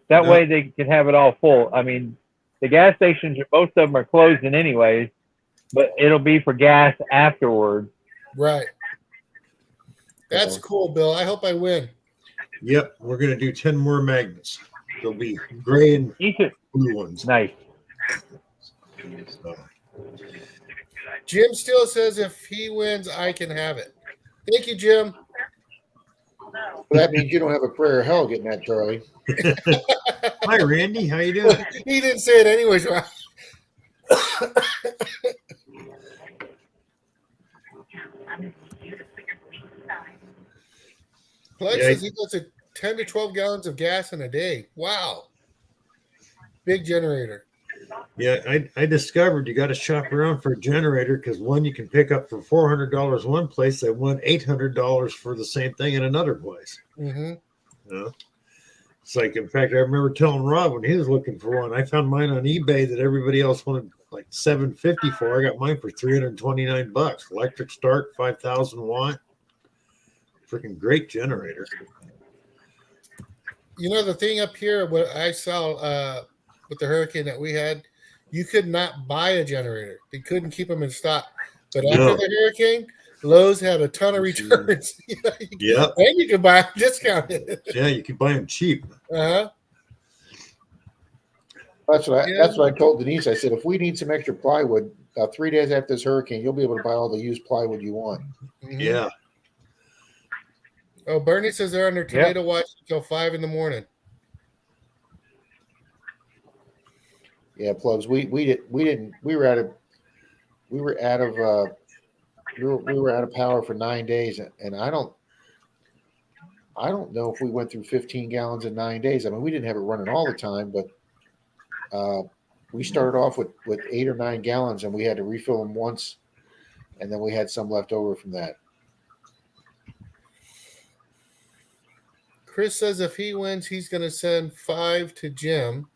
Speaker 5: that way they can have it all full. I mean, the gas stations, most of them are closing anyways, but it'll be for gas afterwards.
Speaker 3: Right. That's cool, Bill. I hope I win.
Speaker 1: Yep, we're going to do 10 more magnets. They'll be gray and
Speaker 5: Ethan,
Speaker 1: blue ones.
Speaker 5: nice.
Speaker 1: So,
Speaker 3: Jim still says if he wins, I can have it. Thank you, Jim.
Speaker 4: Well, that means you don't have a prayer of hell getting that, Charlie.
Speaker 1: hi, Randy. How you doing?
Speaker 3: He didn't say it anyways, right? Plug says he goes to 10 to 12 gallons of gas in a day. Wow. Big generator.
Speaker 1: Yeah, I discovered you got to shop around for a generator because one you can pick up for $400 one place, they want $800 for the same thing in another place.
Speaker 3: Mm-hmm.
Speaker 1: You know? It's like, in fact, I remember telling Rob when he was looking for one, I found mine on eBay that everybody else wanted like $750 for. I got mine for $329. Electric start, 5,000 watt. Freaking great generator.
Speaker 3: The thing up here, what I saw with the hurricane that we had, you could not buy a generator. They couldn't keep them in stock. But after the hurricane, Lowe's had a ton of returns.
Speaker 1: Yeah.
Speaker 3: And you could buy them discounted.
Speaker 1: Yeah, you can buy them cheap.
Speaker 3: Uh-huh.
Speaker 4: That's what I told Denise. I said, if we need some extra plywood, 3 days after this hurricane, you'll be able to buy all the used plywood you want.
Speaker 3: Mm-hmm.
Speaker 1: Yeah.
Speaker 3: Oh, Bernie says they're under tornado watch until 5 in the morning.
Speaker 4: Yeah, Plugs. We were out of power for 9 days, and I don't know if we went through 15 gallons in 9 days. I mean, we didn't have it running all the time, but we started off with 8 or 9 gallons, and we had to refill them once, and then we had some left over from that.
Speaker 3: Chris says if he wins, he's going to send 5 to Jim.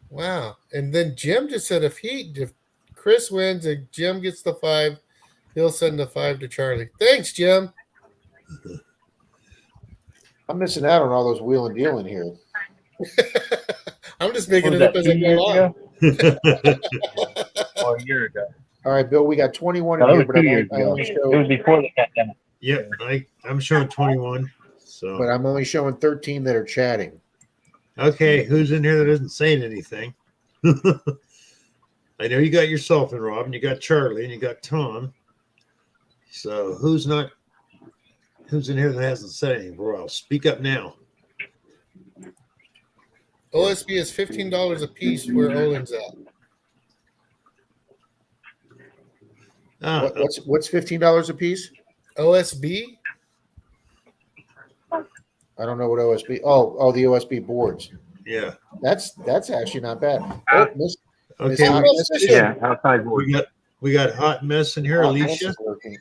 Speaker 3: Wow. And then Jim just said if Chris wins and Jim gets the 5, He'll send a 5 to Charlie. Thanks, Jim.
Speaker 4: I'm missing out on all those wheel and dealing here.
Speaker 3: I'm just making
Speaker 5: Was
Speaker 3: it up
Speaker 5: that
Speaker 3: as I
Speaker 5: 2
Speaker 3: go
Speaker 5: years
Speaker 3: along.
Speaker 5: ago or a year ago?
Speaker 4: All right, Bill, we got 21
Speaker 5: No,
Speaker 4: in
Speaker 5: it
Speaker 4: here,
Speaker 5: was
Speaker 4: but
Speaker 5: 2
Speaker 4: I
Speaker 5: years ago.
Speaker 4: only
Speaker 5: It
Speaker 4: show,
Speaker 5: was before the pandemic.
Speaker 1: Yep, I'm showing 21. So
Speaker 4: but I'm only showing 13 that are chatting.
Speaker 1: okay, who's in here that isn't saying anything? I know you got yourself and Rob, and you got Charlie, and you got Tom. So who's in here that hasn't said anything? Well, speak up now.
Speaker 3: OSB is $15 a piece where Olin's at.
Speaker 1: Ah,
Speaker 4: What's $15 a piece?
Speaker 3: OSB?
Speaker 4: I don't know what OSB. Oh, the OSB boards.
Speaker 1: yeah.
Speaker 4: That's actually not bad. Oh, Miss
Speaker 1: Okay,
Speaker 4: Hot
Speaker 3: we-
Speaker 4: Mess is
Speaker 3: Fishing.
Speaker 4: here.
Speaker 5: Yeah, outside board.
Speaker 1: we got hot mess in here.
Speaker 4: Hot Mess
Speaker 1: Alicia,
Speaker 4: is working.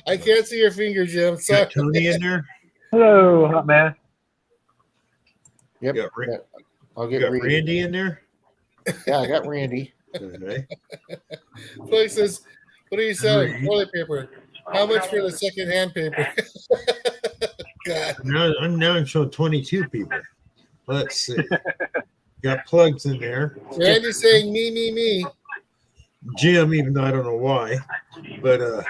Speaker 3: I can't see your finger, Jim.
Speaker 1: got
Speaker 3: Sorry.
Speaker 1: Tony in there.
Speaker 5: Hello, hot man.
Speaker 4: Yep.
Speaker 1: You got,
Speaker 4: yeah. I'll
Speaker 1: you
Speaker 4: get
Speaker 1: got Randy in there.
Speaker 4: Yeah, I got Randy.
Speaker 1: Okay.
Speaker 3: Flex says, what are you selling?
Speaker 1: Agreed.
Speaker 3: Toilet paper. How much for the second-hand paper? God.
Speaker 1: Now I'm showing 22 people. Let's see. Got plugs in there.
Speaker 3: Randy's saying me.
Speaker 1: Jim, even though I don't know why, but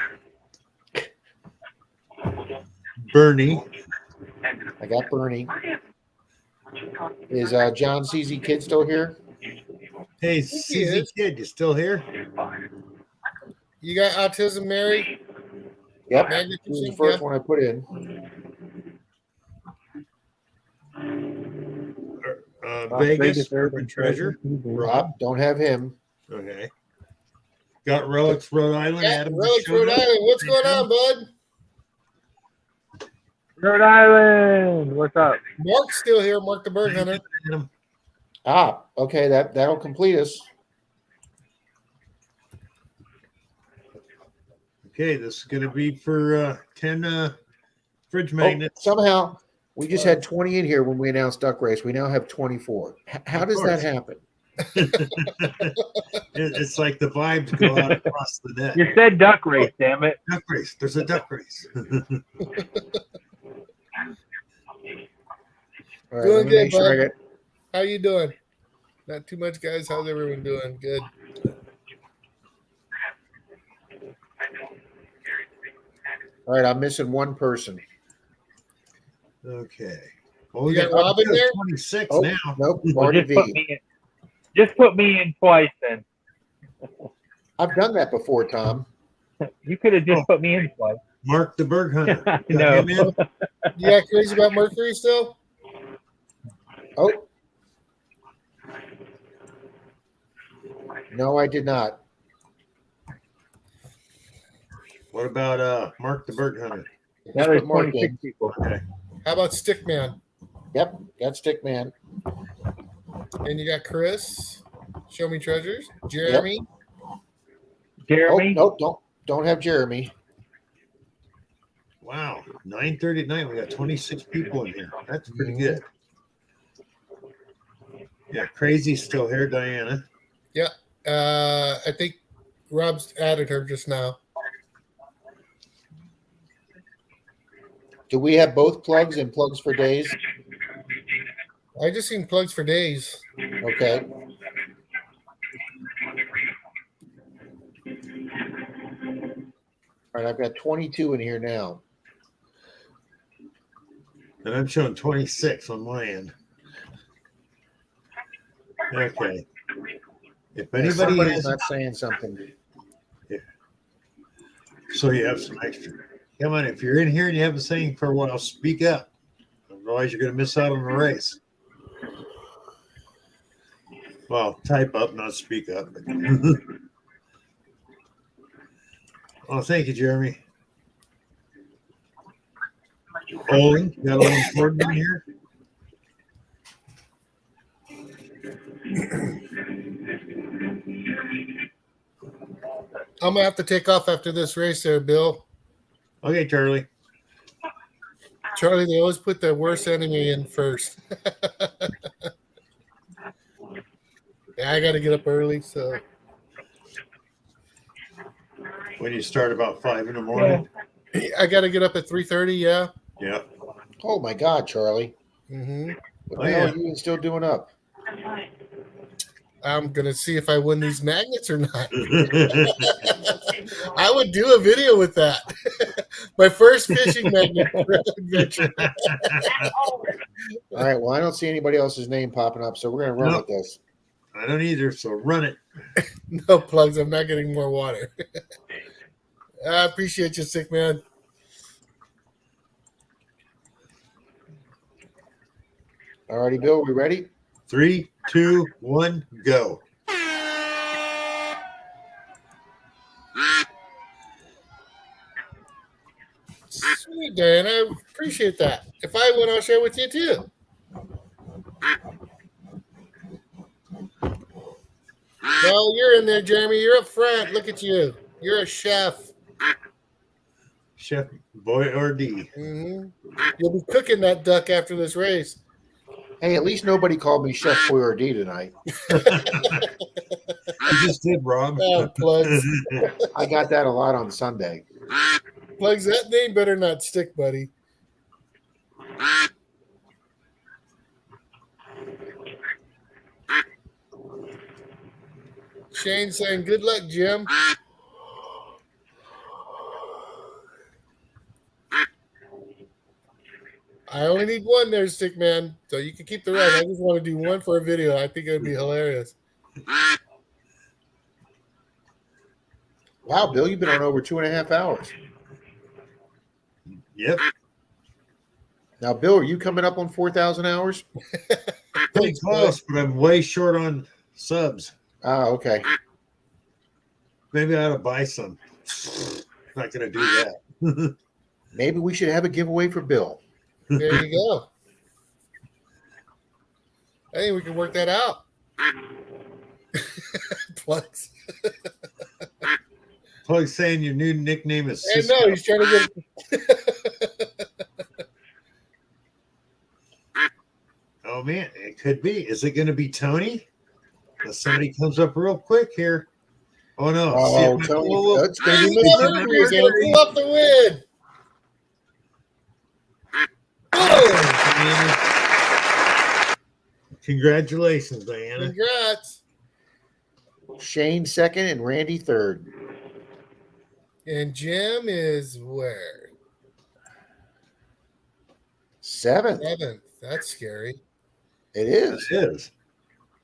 Speaker 1: Bernie.
Speaker 4: I got Bernie. Is John CZ Kid still here?
Speaker 1: Hey,
Speaker 3: he
Speaker 1: CZ
Speaker 3: is.
Speaker 1: Kid, you still here?
Speaker 3: You got Autism Mary?
Speaker 4: Yep.
Speaker 3: Magnet
Speaker 4: He was the
Speaker 3: fishing?
Speaker 4: first
Speaker 3: Yep.
Speaker 4: one I put in.
Speaker 1: Vegas Urban Treasure.
Speaker 4: Rob, don't have him.
Speaker 1: Okay. Got Relics Rhode Island.
Speaker 3: Yeah,
Speaker 1: Adam
Speaker 3: Relics,
Speaker 1: showed
Speaker 3: Rhode
Speaker 1: up.
Speaker 3: Island. What's going on, bud?
Speaker 5: Rhode Island. What's up?
Speaker 3: Mark's still here. Mark the Bird Hunter.
Speaker 1: Adam.
Speaker 4: Okay, that'll complete us.
Speaker 1: Okay, this is going to be for 10 fridge
Speaker 4: Oh,
Speaker 1: magnets.
Speaker 4: somehow we just had 20 in here when we announced Duck Race. We now have 24. How
Speaker 1: Of
Speaker 4: does that
Speaker 1: course.
Speaker 4: happen?
Speaker 1: It's like the vibes go out across the net.
Speaker 5: You said duck race, damn it.
Speaker 1: Duck race. There's a duck race.
Speaker 4: All right,
Speaker 3: Doing
Speaker 4: let me
Speaker 3: good,
Speaker 4: make sure I
Speaker 3: bud.
Speaker 4: got.
Speaker 3: How you doing? Not too much, guys. How's everyone doing? Good.
Speaker 4: All right, I'm missing one person.
Speaker 1: Okay. Well, we
Speaker 3: You got Rob in
Speaker 1: up to
Speaker 3: there?
Speaker 1: 26
Speaker 4: Oh,
Speaker 1: now.
Speaker 4: nope,
Speaker 5: Well,
Speaker 4: Marty
Speaker 5: just put
Speaker 4: V.
Speaker 5: me in. Just put me in twice then.
Speaker 4: I've done that before, Tom.
Speaker 5: You could have just
Speaker 1: Oh.
Speaker 5: put me in twice.
Speaker 1: Mark the Berg Hunter.
Speaker 5: I
Speaker 1: Got
Speaker 5: know.
Speaker 1: him in?
Speaker 3: You got crazy about Mercury still?
Speaker 4: Oh. No, I did not.
Speaker 1: What about Mark the Berg Hunter?
Speaker 5: Now there's
Speaker 4: put Mark
Speaker 5: 26
Speaker 4: in.
Speaker 5: people.
Speaker 1: Okay.
Speaker 3: How about Stickman?
Speaker 4: Yep, got Stickman.
Speaker 3: And you got Chris. Show me treasures. Jeremy.
Speaker 5: Jeremy.
Speaker 4: Oh, no, don't have Jeremy.
Speaker 1: Wow. 9:30 at night. We got 26 people in here. That's pretty
Speaker 4: Mhm.
Speaker 1: good. Yeah, Crazy's still here, Diana.
Speaker 3: I think Rob's added her just now.
Speaker 4: Do we have both plugs and plugs for days?
Speaker 3: I just seen plugs for days.
Speaker 4: Okay. All right, I've got 22 in here now.
Speaker 1: And I'm showing 26 on my end. Okay. If anybody
Speaker 4: Somebody's
Speaker 1: has,
Speaker 4: not saying something.
Speaker 1: so you have some extra. Come on, if you're in here and you haven't saying for a while, speak up. Otherwise, you're going to miss out on the race. Well, type up, not speak up. Oh, thank you, Jeremy. Olin, got Olin Gordon in here.
Speaker 3: I'm gonna have to take off after this race there, Bill.
Speaker 1: Okay, Charlie.
Speaker 3: Charlie, they always put their worst enemy in first. Yeah, I gotta get up early, so
Speaker 1: When you start about 5 in the morning.
Speaker 3: I got to get up at 3:30. Yeah.
Speaker 1: Yeah.
Speaker 4: Oh my God, Charlie.
Speaker 3: Mm-hmm.
Speaker 4: What
Speaker 1: Oh,
Speaker 4: the hell
Speaker 1: yeah.
Speaker 4: are you still doing up?
Speaker 3: I'm gonna see if I win these magnets or not. I would do a video with that. My first fishing magnet adventure.
Speaker 4: All right. Well, I don't see anybody else's name popping up, so we're gonna run
Speaker 1: Nope.
Speaker 4: with this.
Speaker 1: I don't either, so run it.
Speaker 3: No plugs. I'm not getting more water. I appreciate you, sick man.
Speaker 4: All righty, Bill. We ready?
Speaker 1: 3, 2, 1, go.
Speaker 3: Sweet, Dan. I appreciate that. If I win, I'll share with you too. Well, you're in there, Jeremy. You're up front. Look at you. You're a chef.
Speaker 1: Chef Boyardee.
Speaker 3: Mm-hmm. You'll be cooking that duck after this race.
Speaker 4: Hey, at least nobody called me Chef Boyardee tonight.
Speaker 1: You just did, Rob.
Speaker 3: Oh, plugs.
Speaker 4: I got that a lot on Sunday.
Speaker 3: Plugs, that name better not stick, buddy. Shane saying, good luck, Jim. I only need one there, stick man. So you can keep the rest. I just want to do one for a video. I think it would be hilarious.
Speaker 4: Wow, Bill, you've been on over 2.5 hours.
Speaker 1: Yep.
Speaker 4: Now, Bill, are you coming up on 4,000 hours?
Speaker 1: Pretty close, but I'm way short on subs.
Speaker 4: Ah, okay.
Speaker 1: Maybe I ought to buy some. Not going to do that.
Speaker 4: Maybe we should have a giveaway for Bill.
Speaker 3: There you go. I think we can work that out. Plugs.
Speaker 1: Plug saying your new nickname is
Speaker 3: I
Speaker 1: Cisco.
Speaker 3: know he's trying to get.
Speaker 1: Oh, man, it could be. Is it going to be Tony? Unless somebody comes up real quick here. Oh, no.
Speaker 4: Oh,
Speaker 1: See,
Speaker 4: Tony,
Speaker 1: whoa, whoa.
Speaker 4: that's going to be
Speaker 3: Pull
Speaker 4: Mr.
Speaker 3: up the
Speaker 4: Murray.
Speaker 3: win. Pull up the win.
Speaker 1: Oh, congratulations, Diana.
Speaker 3: Congrats.
Speaker 4: Shane second and Randy third.
Speaker 3: And Jim is where?
Speaker 4: Seventh.
Speaker 3: 7th. That's scary.
Speaker 4: It is.
Speaker 1: It is.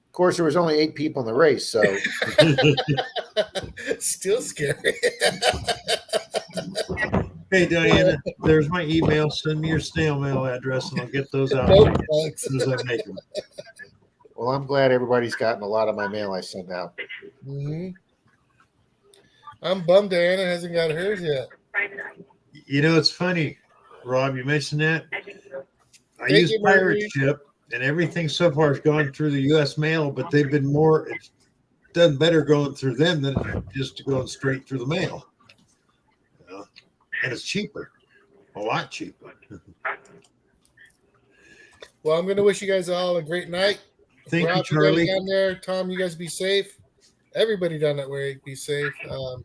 Speaker 4: Of course, there was only 8 people in the race, so
Speaker 3: Still scary.
Speaker 1: Hey, Diana, there's my email. Send me your snail mail address, and I'll get those out
Speaker 3: No
Speaker 1: to you
Speaker 3: plugs.
Speaker 1: as soon as I make them.
Speaker 4: well, I'm glad everybody's gotten a lot of my mail I sent out.
Speaker 3: Mm-hmm. I'm bummed Diana hasn't got hers yet.
Speaker 1: You know, it's funny, Rob, you mentioned that. I
Speaker 3: Thank
Speaker 1: use
Speaker 3: you,
Speaker 1: Pirate
Speaker 3: Marie.
Speaker 1: Ship, and everything so far has gone through the U.S. mail, but they've been more, it's done better going through them than just going straight through the mail. You know? And it's cheaper, a lot cheaper.
Speaker 3: Well, I'm going to wish you guys all a great night.
Speaker 1: Thank
Speaker 3: Rob,
Speaker 1: you, Charlie.
Speaker 3: guys down there. Tom, you guys be safe. Everybody down that way, be safe.
Speaker 4: I'll,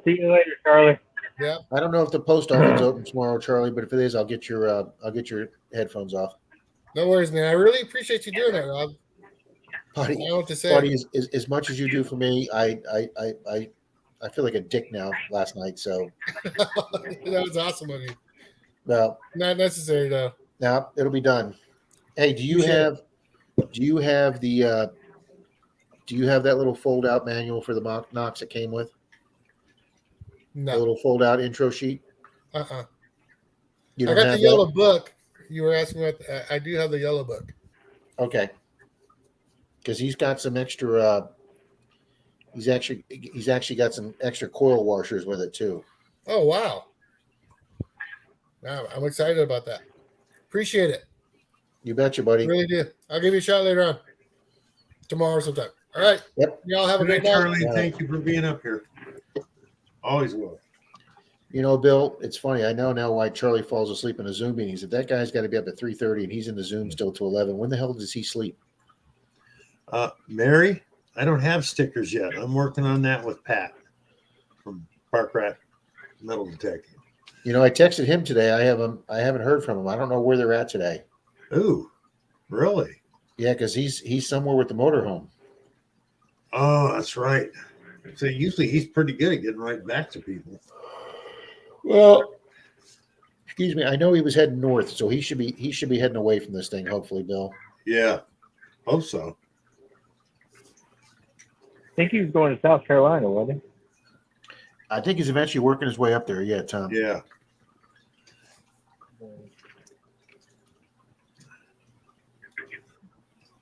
Speaker 5: See you later, Charlie.
Speaker 3: Yeah.
Speaker 4: I don't know if the post office is open tomorrow, Charlie, but if it is, I'll get your headphones off.
Speaker 3: No worries, man. I really appreciate you doing that, Rob. I
Speaker 4: Buddy,
Speaker 3: don't know what to say.
Speaker 4: buddy, as much as you do for me, I feel like a dick now last night. So,
Speaker 3: That was awesome of you.
Speaker 4: well,
Speaker 3: Not necessary, though.
Speaker 4: now it'll be done. Hey, do you
Speaker 3: Appreciate
Speaker 4: have that little fold out manual for the Knox that came with? The
Speaker 3: No.
Speaker 4: little fold out intro sheet?
Speaker 3: Uh-uh.
Speaker 4: You
Speaker 3: I
Speaker 4: don't
Speaker 3: got
Speaker 4: have
Speaker 3: the yellow book. You were asking about. I do have the yellow book.
Speaker 4: that? Okay. Because he's got some extra. He's actually got some extra coil washers with it too.
Speaker 3: Oh, wow. Wow, I'm excited about that. Appreciate it.
Speaker 4: You betcha, buddy.
Speaker 3: Really do. I'll give you a shot later on. Tomorrow sometime. All right.
Speaker 4: Yep.
Speaker 3: Y'all have a
Speaker 1: Good
Speaker 3: great
Speaker 1: night,
Speaker 3: night.
Speaker 1: Charlie.
Speaker 4: night.
Speaker 1: Thank you for being up here. Always will.
Speaker 4: You know, Bill, it's funny. I know now why Charlie falls asleep in a Zoom meeting. He said that guy's got to be up at 3:30 and he's in the Zoom still to 11. When the hell does he sleep?
Speaker 1: Mary, I don't have stickers yet. I'm working on that with Pat from Park rat, metal detecting.
Speaker 4: You know, I texted him today. I haven't heard from him. I don't know where they're at today.
Speaker 1: Ooh, really?
Speaker 4: Yeah, because he's somewhere with the motorhome.
Speaker 1: Oh, that's right. So usually he's pretty good at getting right back to people.
Speaker 4: Well, excuse me. I know he was heading north, so he should be heading away from this thing. Hopefully, Bill.
Speaker 1: Yeah, hope so.
Speaker 5: I think he was going to South Carolina, wasn't
Speaker 4: I think he's eventually working his way up there. Yeah, Tom.
Speaker 1: Yeah.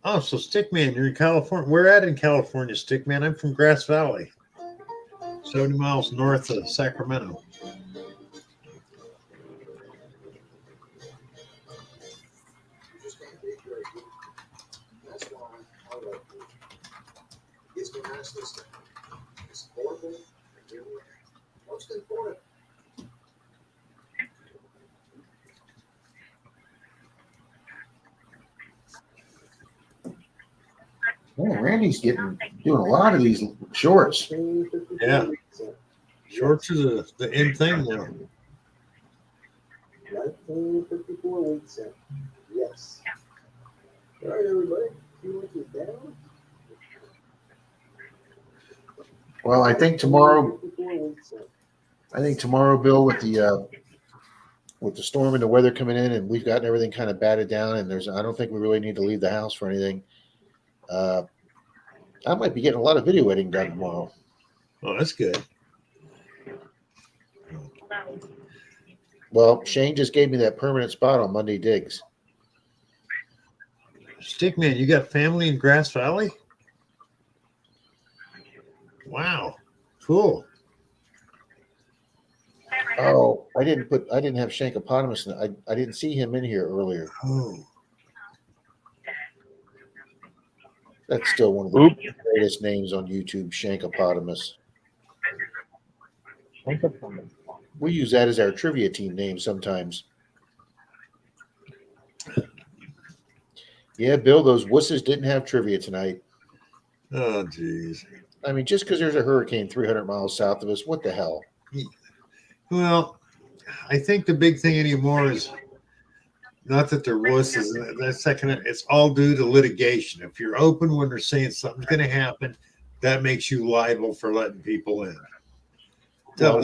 Speaker 1: Oh, so Stickman, you're in California. Where at in California, Stickman? I'm from Grass Valley, 70 miles north of Sacramento.
Speaker 4: Man, Randy's doing a lot of these shorts.
Speaker 1: Yeah. Shorts is the in thing now.
Speaker 7: 1954 weeks in. Yes. All right, everybody. 2 inches down.
Speaker 4: Well, I think tomorrow,
Speaker 7: 54 weeks in.
Speaker 4: Bill, with the storm and the weather coming in, and we've gotten everything kind of batted down, and I don't think we really need to leave the house for anything. I might be getting a lot of video editing done tomorrow.
Speaker 1: Oh, that's good.
Speaker 4: Well, Shane just gave me that permanent spot on Monday Digs.
Speaker 1: Stickman, you got family in Grass Valley? Wow. Cool.
Speaker 4: Oh, I didn't have Shankopotamus in. I didn't see him in here earlier.
Speaker 1: Oh.
Speaker 4: That's still one of the greatest names on YouTube, Shankopotamus. We use that as our trivia team name sometimes. Yeah, Bill, those wusses didn't have trivia tonight.
Speaker 1: Oh, geez.
Speaker 4: I mean, just because there's a hurricane 300 miles south of us, what the hell?
Speaker 1: Well, I think the big thing anymore is not that there was that second. It's all due to litigation. If you're open when they're saying something's going to happen, that makes you liable for letting people in.
Speaker 4: Well,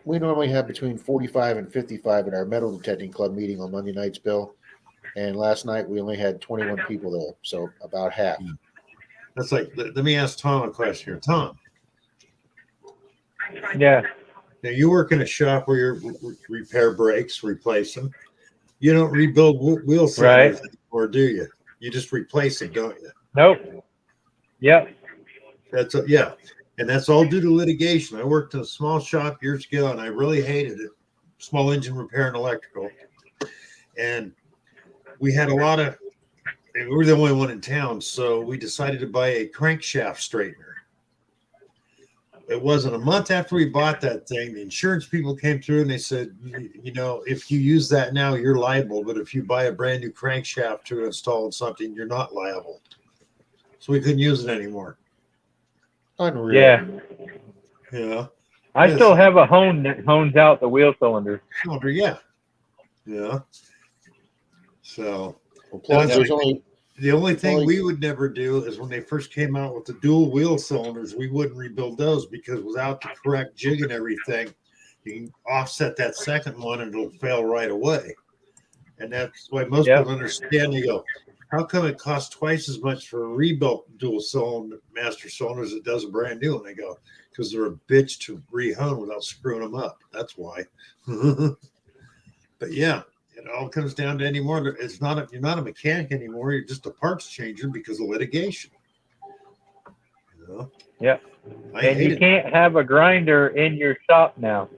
Speaker 4: we normally have between 45 and 55 at our metal detecting club meeting on Monday nights, Bill. And last night we only had 21 people there, so about half.
Speaker 1: That's like, let me ask Tom a question here. Tom.
Speaker 5: Yeah.
Speaker 1: Now you work in a shop where you repair brakes, replace them. You don't rebuild wheel cylinders anymore, do you? You just replace them, don't you?
Speaker 5: Nope. Yep.
Speaker 1: Yeah. And that's all due to litigation. I worked in a small shop years ago, and I really hated it. Small engine repair and electrical. And we had we were the only one in town, so we decided to buy a crankshaft straightener. It wasn't a month after we bought that thing, the insurance people came through and they said, you know, if you use that now, you're liable. But if you buy a brand new crankshaft to install something, you're not liable. So we couldn't use it anymore.
Speaker 4: Unreal.
Speaker 5: Yeah.
Speaker 1: Yeah.
Speaker 5: I still have a hone that hones out the wheel cylinders.
Speaker 1: Yeah. Yeah. So the only thing we would never do is when they first came out with the dual wheel cylinders, we wouldn't rebuild those because without the correct jig and everything, you can offset that second one and it'll fail right away. And that's why most people understand. They go, how come it costs twice as much for a rebuilt dual cylinder master cylinder as it does a brand new? And they go, because they're a bitch to rehone without screwing them up. That's why. But yeah. It all comes down to anymore. You're not a mechanic anymore. You're just a parts changer because of litigation. You know?
Speaker 5: Yeah. And you can't have a grinder in your shop now.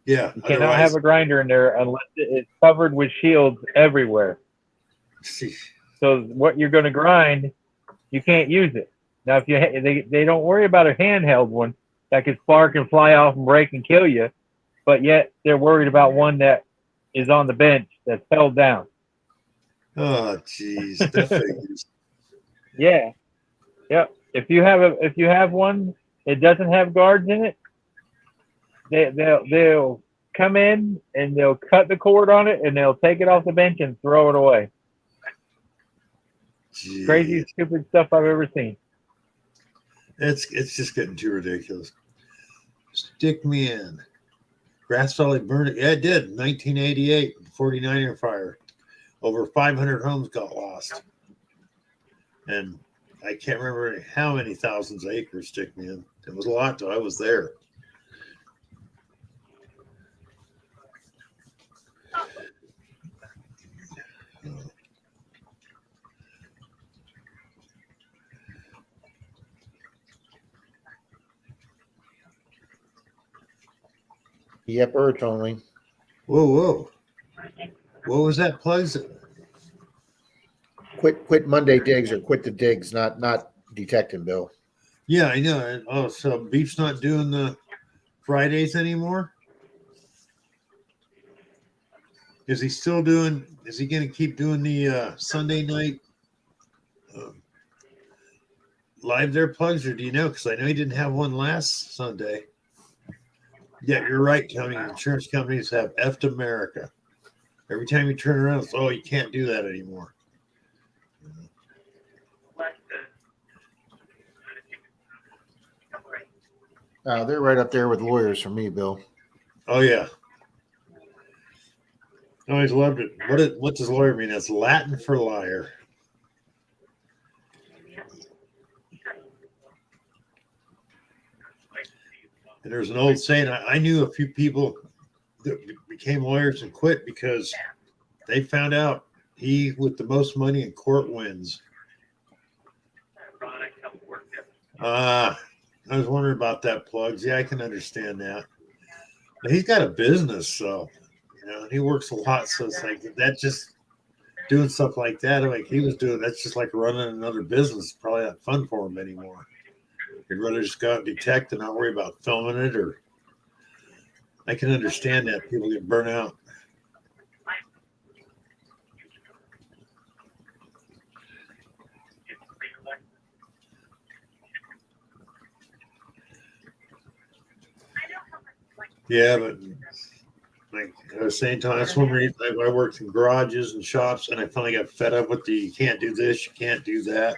Speaker 1: Yeah.
Speaker 5: You cannot have a grinder in there unless it's covered with shields everywhere. So what you're going to grind, you can't use it. Now, if they don't worry about a handheld one that could spark and fly off and break and kill you, but yet they're worried about one that is on the bench that's held down.
Speaker 1: Oh, geez, that figures.
Speaker 5: Yeah, yep. If you have one, it doesn't have guards in it. they'll come in and they'll cut the cord on it and they'll take it off the bench and throw it away.
Speaker 1: Gee,
Speaker 5: Crazy, stupid stuff I've ever seen.
Speaker 1: it's just getting too ridiculous. Stick me in. Grass Valley burned it. Yeah, it did. 1988, 49er fire. Over 500 homes got lost. And I can't remember how many thousands of acres, stick me in. It was a lot, though. I was there.
Speaker 4: Yep, Earth only.
Speaker 1: Whoa. What was that plug?
Speaker 4: Quit Monday digs or quit the digs, not detecting, Bill.
Speaker 1: Yeah, I know. Oh, so Beef's not doing the Fridays anymore? Is he still doing? Is he going to keep doing the Sunday night live there plugs, or do you know? Because I know he didn't have one last Sunday. Yeah, you're right, Tony. Insurance companies have effed America. Every time you turn around, it's, oh, you can't do that anymore.
Speaker 4: They're right up there with lawyers for me, Bill.
Speaker 1: Oh yeah. I always loved it. What does lawyer mean? That's Latin for liar. And there's an old saying. I knew a few people that became lawyers and quit because they found out he with the most money in court wins. I was wondering about that, plugs. Yeah, I can understand that. But he's got a business, so he works a lot. So it's like that just doing stuff like that, like he was doing, that's just like running another business. Probably not fun for him anymore. He'd rather just go out and detect and not worry about filming it. Or I can understand that people get burnt out. Yeah, but like I was saying, Tom, that's one reason I worked in garages and shops, and I finally got fed up with you can't do this, you can't do that.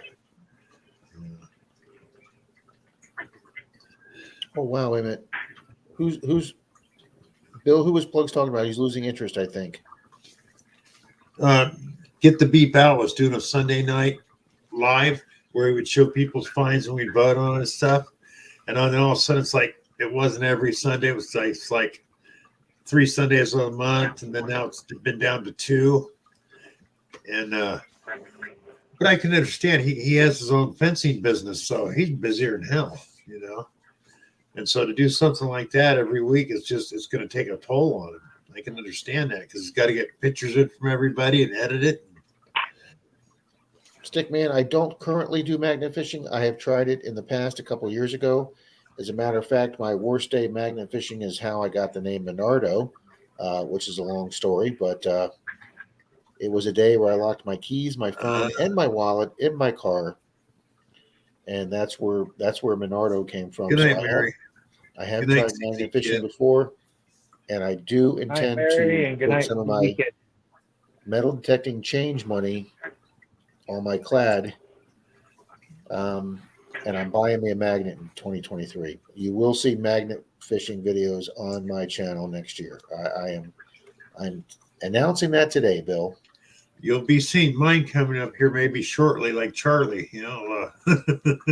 Speaker 4: Oh wow, wait a minute. Who's Bill? Who was Plugs talking about? He's losing interest, I think.
Speaker 1: Get the Beep Out was doing a Sunday night live where he would show people's finds and we'd vote on it and stuff. And then all of a sudden, it's like it wasn't every Sunday. It was like 3 Sundays a month, and then now it's been down to 2. And but I can understand he has his own fencing business, so he's busier than hell, And so to do something like that every week it's going to take a toll on him. I can understand that because he's got to get pictures in from everybody and edit it.
Speaker 4: Stickman, I don't currently do magnet fishing. I have tried it in the past a couple of years ago. As a matter of fact, my worst day magnet fishing is how I got the name Menardo, which is a long story, but it was a day where I locked my keys, my phone, and my wallet in my car, and that's where Menardo came from.
Speaker 1: Good night,
Speaker 4: So
Speaker 1: Mary.
Speaker 4: I have
Speaker 1: Good night,
Speaker 4: tried magnet fishing before, and I do intend
Speaker 5: Mary,
Speaker 4: to
Speaker 5: and good
Speaker 4: put
Speaker 5: night,
Speaker 4: some of my
Speaker 5: weekend.
Speaker 4: metal detecting change money on my clad, and I'm buying me a magnet in 2023. You will see magnet fishing videos on my channel next year. I'm announcing that today, Bill.
Speaker 1: You'll be seeing mine coming up here maybe shortly, like Charlie.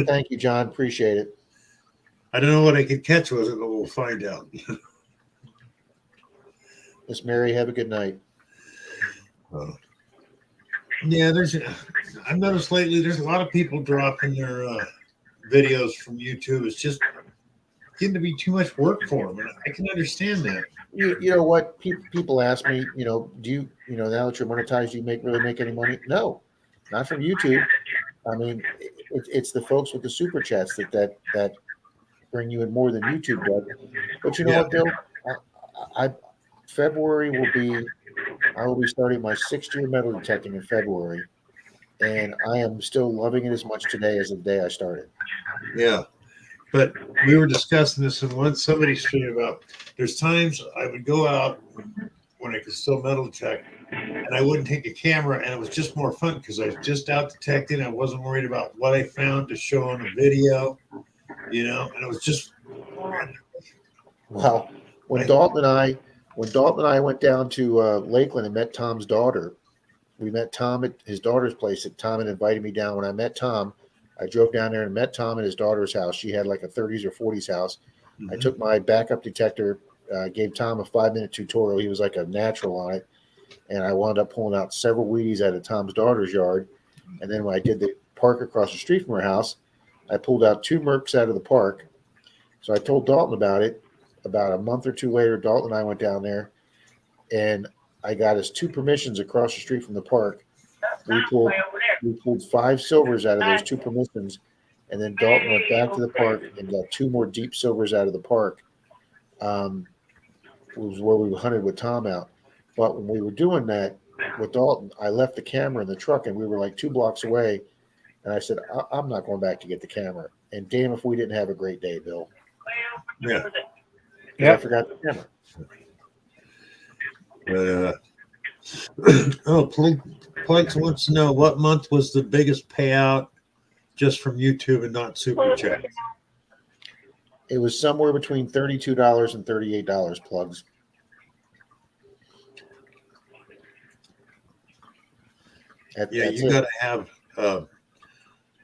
Speaker 4: Thank you, John. Appreciate it.
Speaker 1: I don't know what I could catch with it, but we'll find out.
Speaker 4: Miss Mary, have a good night.
Speaker 1: Yeah, I've noticed lately there's a lot of people dropping their videos from YouTube. It's just getting to be too much work for them. And I can understand that.
Speaker 4: You know what? People ask me, do you, now that you're monetized, do you really make any money? No, not from YouTube. I mean, it's the folks with the super chats that bring you in more than YouTube does. But you know what, Bill? February I will be starting my 6th year metal detecting in February, and I am still loving it as much today as the day I started.
Speaker 1: Yeah. But we were discussing this in somebody's stream about there's times I would go out when I could still metal detect and I wouldn't take a camera and it was just more fun because I was just out detecting. I wasn't worried about what I found to show on a video, and it was just
Speaker 4: Well, when
Speaker 1: I-
Speaker 4: Dalton and I went down to Lakeland and met Tom's daughter, we met Tom at his daughter's place. That Tom had invited me down. When I met Tom, I drove down there and met Tom at his daughter's house. She had like a 30s or 40s house. I took my backup detector, gave Tom a 5-minute tutorial. He was like a natural on it. And I wound up pulling out several Wheaties out of Tom's daughter's yard. And then when I did the park across the street from her house, I pulled out 2 Mercs out of the park. So I told Dalton about it. About a month or 2 later, Dalton and I went down there, and I got us 2 permissions across the street from the park. We pulled 5 silvers out of those 2 permissions, and then Dalton went back to the park and got 2 more deep silvers out of the park. It was where we hunted with Tom out. But when we were doing that with Dalton, I left the camera in the truck, and we were like 2 blocks away. And I said, I'm not going back to get the camera. And damn if we didn't have a great day, Bill.
Speaker 1: Yeah.
Speaker 4: I forgot the camera.
Speaker 1: Planks wants to know what month was the biggest payout just from YouTube and not Super Chat.
Speaker 4: It was somewhere between $32 and $38 plugs.
Speaker 1: You got to have a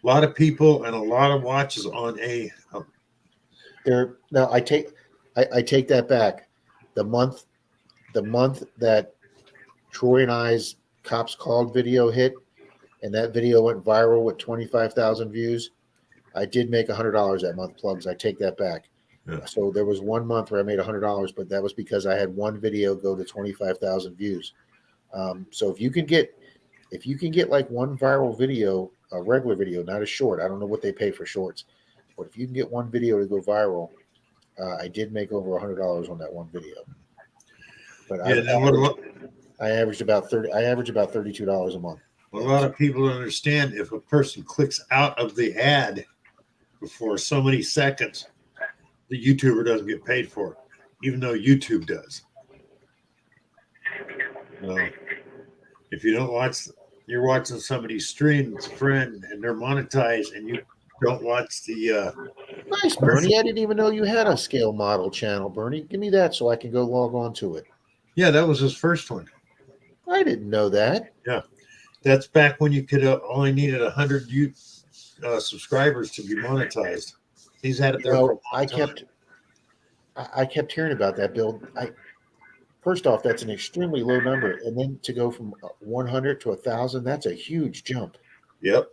Speaker 1: lot of people and a lot of watches on a.
Speaker 4: No, I take that back. The month that Troy and I's Cops Called video hit, and that video went viral with 25,000 views, I did make $100 that month. Plugs. I take that back.
Speaker 1: Yeah.
Speaker 4: So there was 1 month where I made $100, but that was because I had one video go to 25,000 views. So if you can get like one viral video, a regular video, not a short, I don't know what they pay for shorts, but if you can get one video to go viral, I did make over $100 on that one video. But I averaged about $32 a month.
Speaker 1: A lot of people don't understand if a person clicks out of the ad before so many seconds, the YouTuber doesn't get paid for it, even though YouTube does. If you don't watch, you're watching somebody's stream, it's a friend, and they're monetized, and you don't watch the.
Speaker 4: Nice, Bernie. I didn't even know you had a scale model channel, Bernie. Give me that so I can go log on to it.
Speaker 1: Yeah, that was his first one.
Speaker 4: I didn't know that.
Speaker 1: Yeah, that's back when you could only needed 100 subscribers to be monetized. He's had it there for a long time.
Speaker 4: I kept hearing about that, Bill. First off, that's an extremely low number, and then to go from 100 to 1,000, that's a huge jump.
Speaker 1: Yep.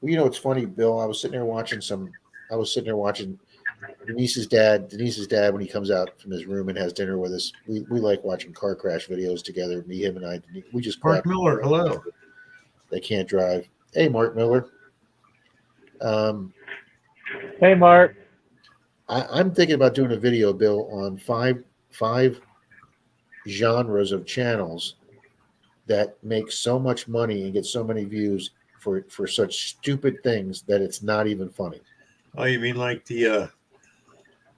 Speaker 4: Well, it's funny, Bill. I was sitting there watching Denise's dad when he comes out from his room and has dinner with us. We like watching car crash videos together. Me, him, and I. We just
Speaker 1: Mark Miller, hello.
Speaker 4: They can't drive. Hey, Mark Miller.
Speaker 5: Hey, Mark.
Speaker 4: I'm thinking about doing a video, Bill, on five genres of channels that make so much money and get so many views for such stupid things that it's not even funny.
Speaker 1: Oh, you mean like the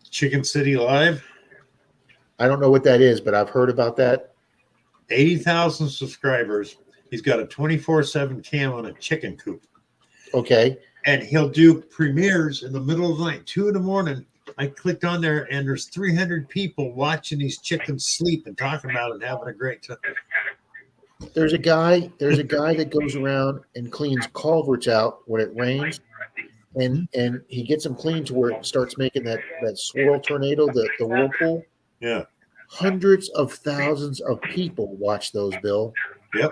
Speaker 1: Chicken City Live?
Speaker 4: I don't know what that is, but I've heard about that.
Speaker 1: 80,000 subscribers. He's got a 24/7 cam on a chicken coop.
Speaker 4: Okay.
Speaker 1: And he'll do premieres in the middle of the night, 2 a.m. I clicked on there, and there's 300 people watching these chickens sleep and talking about it and having a great time.
Speaker 4: There's a guy that goes around and cleans culverts out when it rains, and he gets them clean to where it starts making that swirl tornado, the whirlpool.
Speaker 1: Yeah.
Speaker 4: Hundreds of thousands of people watch those, Bill.
Speaker 1: Yep.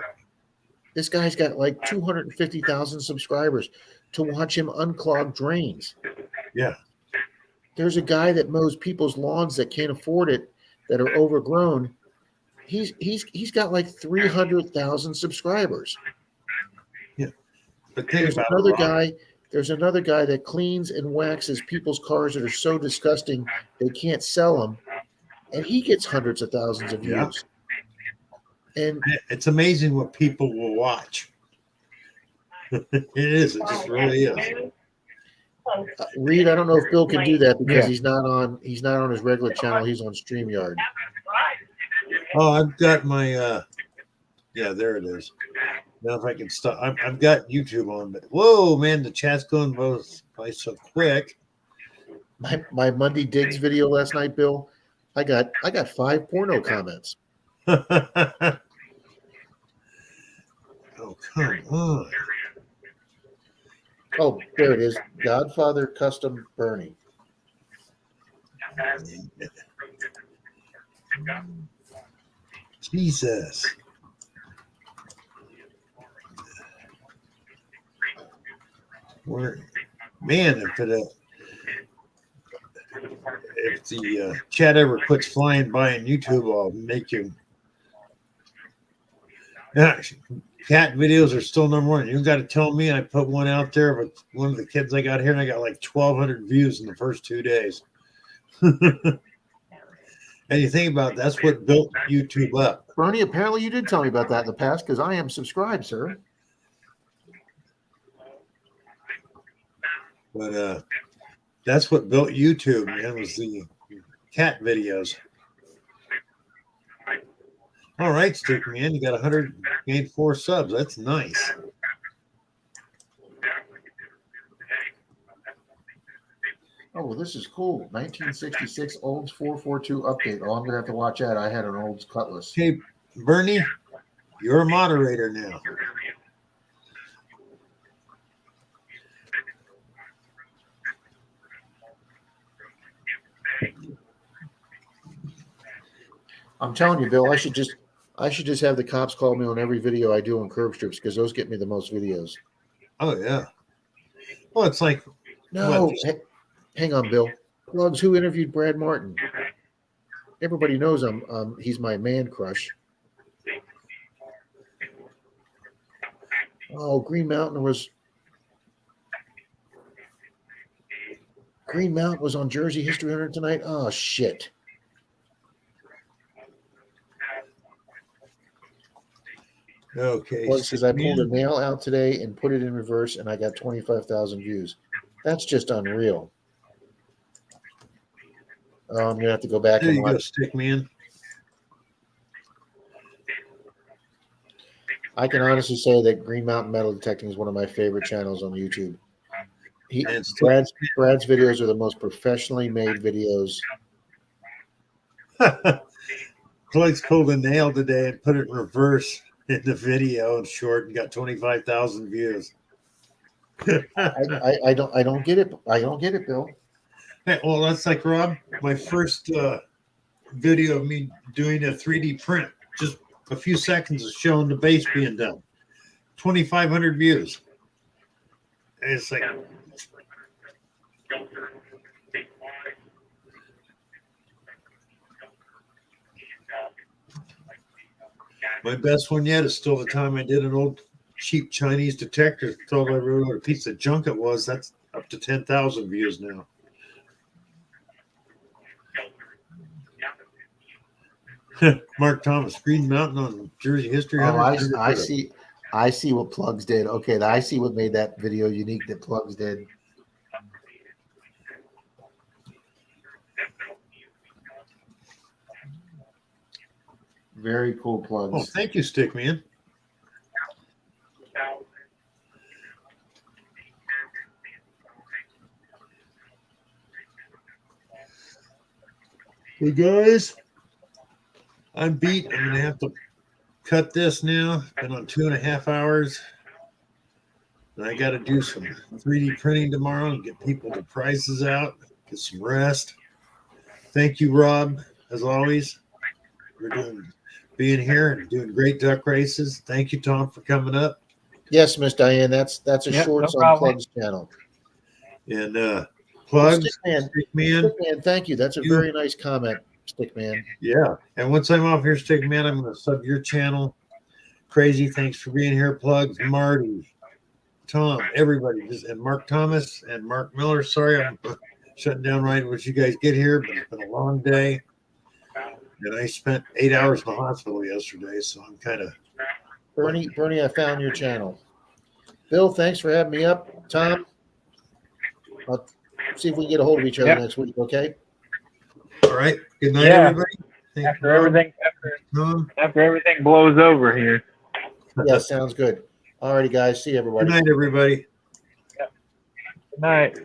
Speaker 4: This guy's got like 250,000 subscribers to watch him unclog drains.
Speaker 1: Yeah.
Speaker 4: There's a guy that mows people's lawns that can't afford it, that are overgrown. He's got like 300,000 subscribers.
Speaker 1: Yeah. But
Speaker 4: There's another guy that cleans and waxes people's cars that are so disgusting they can't sell them, and he gets hundreds of thousands of views. And
Speaker 1: It's amazing what people will watch. It is. It just really is.
Speaker 4: Reed, I don't know if Bill can do that because
Speaker 5: Yeah.
Speaker 4: he's not on his regular channel. He's on StreamYard.
Speaker 1: Oh, I've got my yeah, there it is. Now if I can stop, I've got YouTube on, but whoa, man, the chat's going both by so quick.
Speaker 4: My Monday Digs video last night, Bill. I got 5 porno comments.
Speaker 1: Oh, come on.
Speaker 4: Oh, there it is. Godfather Custom Bernie.
Speaker 1: Jesus. Where, man, if the chat ever quits flying by on YouTube, I'll make you. Yeah, cat videos are still number one. You got to tell me. I put one out there of one of the kids I got here, and I got like 1,200 views in the first 2 days. And you think about it, that's what built YouTube up.
Speaker 4: Bernie, apparently you did tell me about that in the past because I am subscribed, sir.
Speaker 1: But that's what built YouTube, man, was the cat videos. All right, Stick Man, you got 104 subs. That's nice.
Speaker 4: Oh, well, this is cool. 1966 Olds 442 update. Oh, I'm going to have to watch that. I had an Olds Cutlass.
Speaker 1: Okay, Bernie, you're a moderator now.
Speaker 4: I'm telling you, Bill, I should just have the cops call me on every video I do on curb strips because those get me the most videos.
Speaker 1: Oh, yeah. Well, it's like,
Speaker 4: No,
Speaker 1: what?
Speaker 4: hang on, Bill. Plugs, who interviewed Brad Martin? Everybody knows he's my man crush. Oh, Green Mountain was on Jersey History 100 tonight. Oh shit.
Speaker 1: Okay.
Speaker 4: Well, it says I pulled a nail out today and put it in reverse, and I got 25,000 views. That's just unreal. Oh, I'm gonna have to go back
Speaker 1: There
Speaker 4: and
Speaker 1: you go,
Speaker 4: watch.
Speaker 1: Stick Man.
Speaker 4: I can honestly say that Green Mountain Metal Detecting is one of my favorite channels on YouTube.
Speaker 1: And
Speaker 4: Brad's videos are the most professionally made videos.
Speaker 1: Plugs pulled a nail today and put it in reverse in the video and short and got 25,000 views.
Speaker 4: I don't get it. I don't get it, Bill.
Speaker 1: Hey, well, that's like Rob. My first video of me doing a 3D print, just a few seconds of showing the base being done. 2,500 views. And it's like, my best one yet is still the time I did an old cheap Chinese detector. Told I wrote what a piece of junk it was. That's up to 10,000 views now. Mark Thomas, Green Mountain on Jersey History.
Speaker 4: Oh,
Speaker 1: 100.
Speaker 4: I see what Plugs did. Okay, I see what made that video unique that Plugs did. Very cool, Plugs.
Speaker 1: Oh, thank you, Stickman. Hey guys, I'm beat. I'm gonna have to cut this now. Been on 2.5 hours. And I got to do some 3D printing tomorrow and get people the prices out, get some rest. Thank you, Rob, as always, for being here and doing great duck races. Thank you, Tom, for coming up.
Speaker 4: Yes, Miss Diane, that's a
Speaker 5: Yep,
Speaker 4: shorts
Speaker 5: no
Speaker 4: on
Speaker 5: problem.
Speaker 4: Plugs channel.
Speaker 1: And Plugs,
Speaker 4: Stickman, Stickman, thank you. That's a very nice comment, Stickman.
Speaker 1: Yeah. And once I'm off here, Stickman, I'm going to sub your channel. Crazy, thanks for being here. Plugs, Marty, Tom, everybody, and Mark Thomas and Mark Miller. Sorry, I'm shutting down right once you guys get here, but it's been a long day. And I spent 8 hours in the hospital yesterday, so I'm kind of.
Speaker 4: Bernie, I found your channel. Bill, thanks for having me up. Tom, I'll see if we can get a hold of each other
Speaker 5: Yep.
Speaker 4: next week, okay?
Speaker 1: All right. Good night,
Speaker 5: Yeah.
Speaker 1: everybody. Thank
Speaker 5: After
Speaker 1: you, Rob.
Speaker 5: everything,
Speaker 1: Tom.
Speaker 5: after everything blows over here.
Speaker 4: Yeah, sounds good. All righty, guys. See you, everybody.
Speaker 1: Good night, everybody.
Speaker 5: Good night.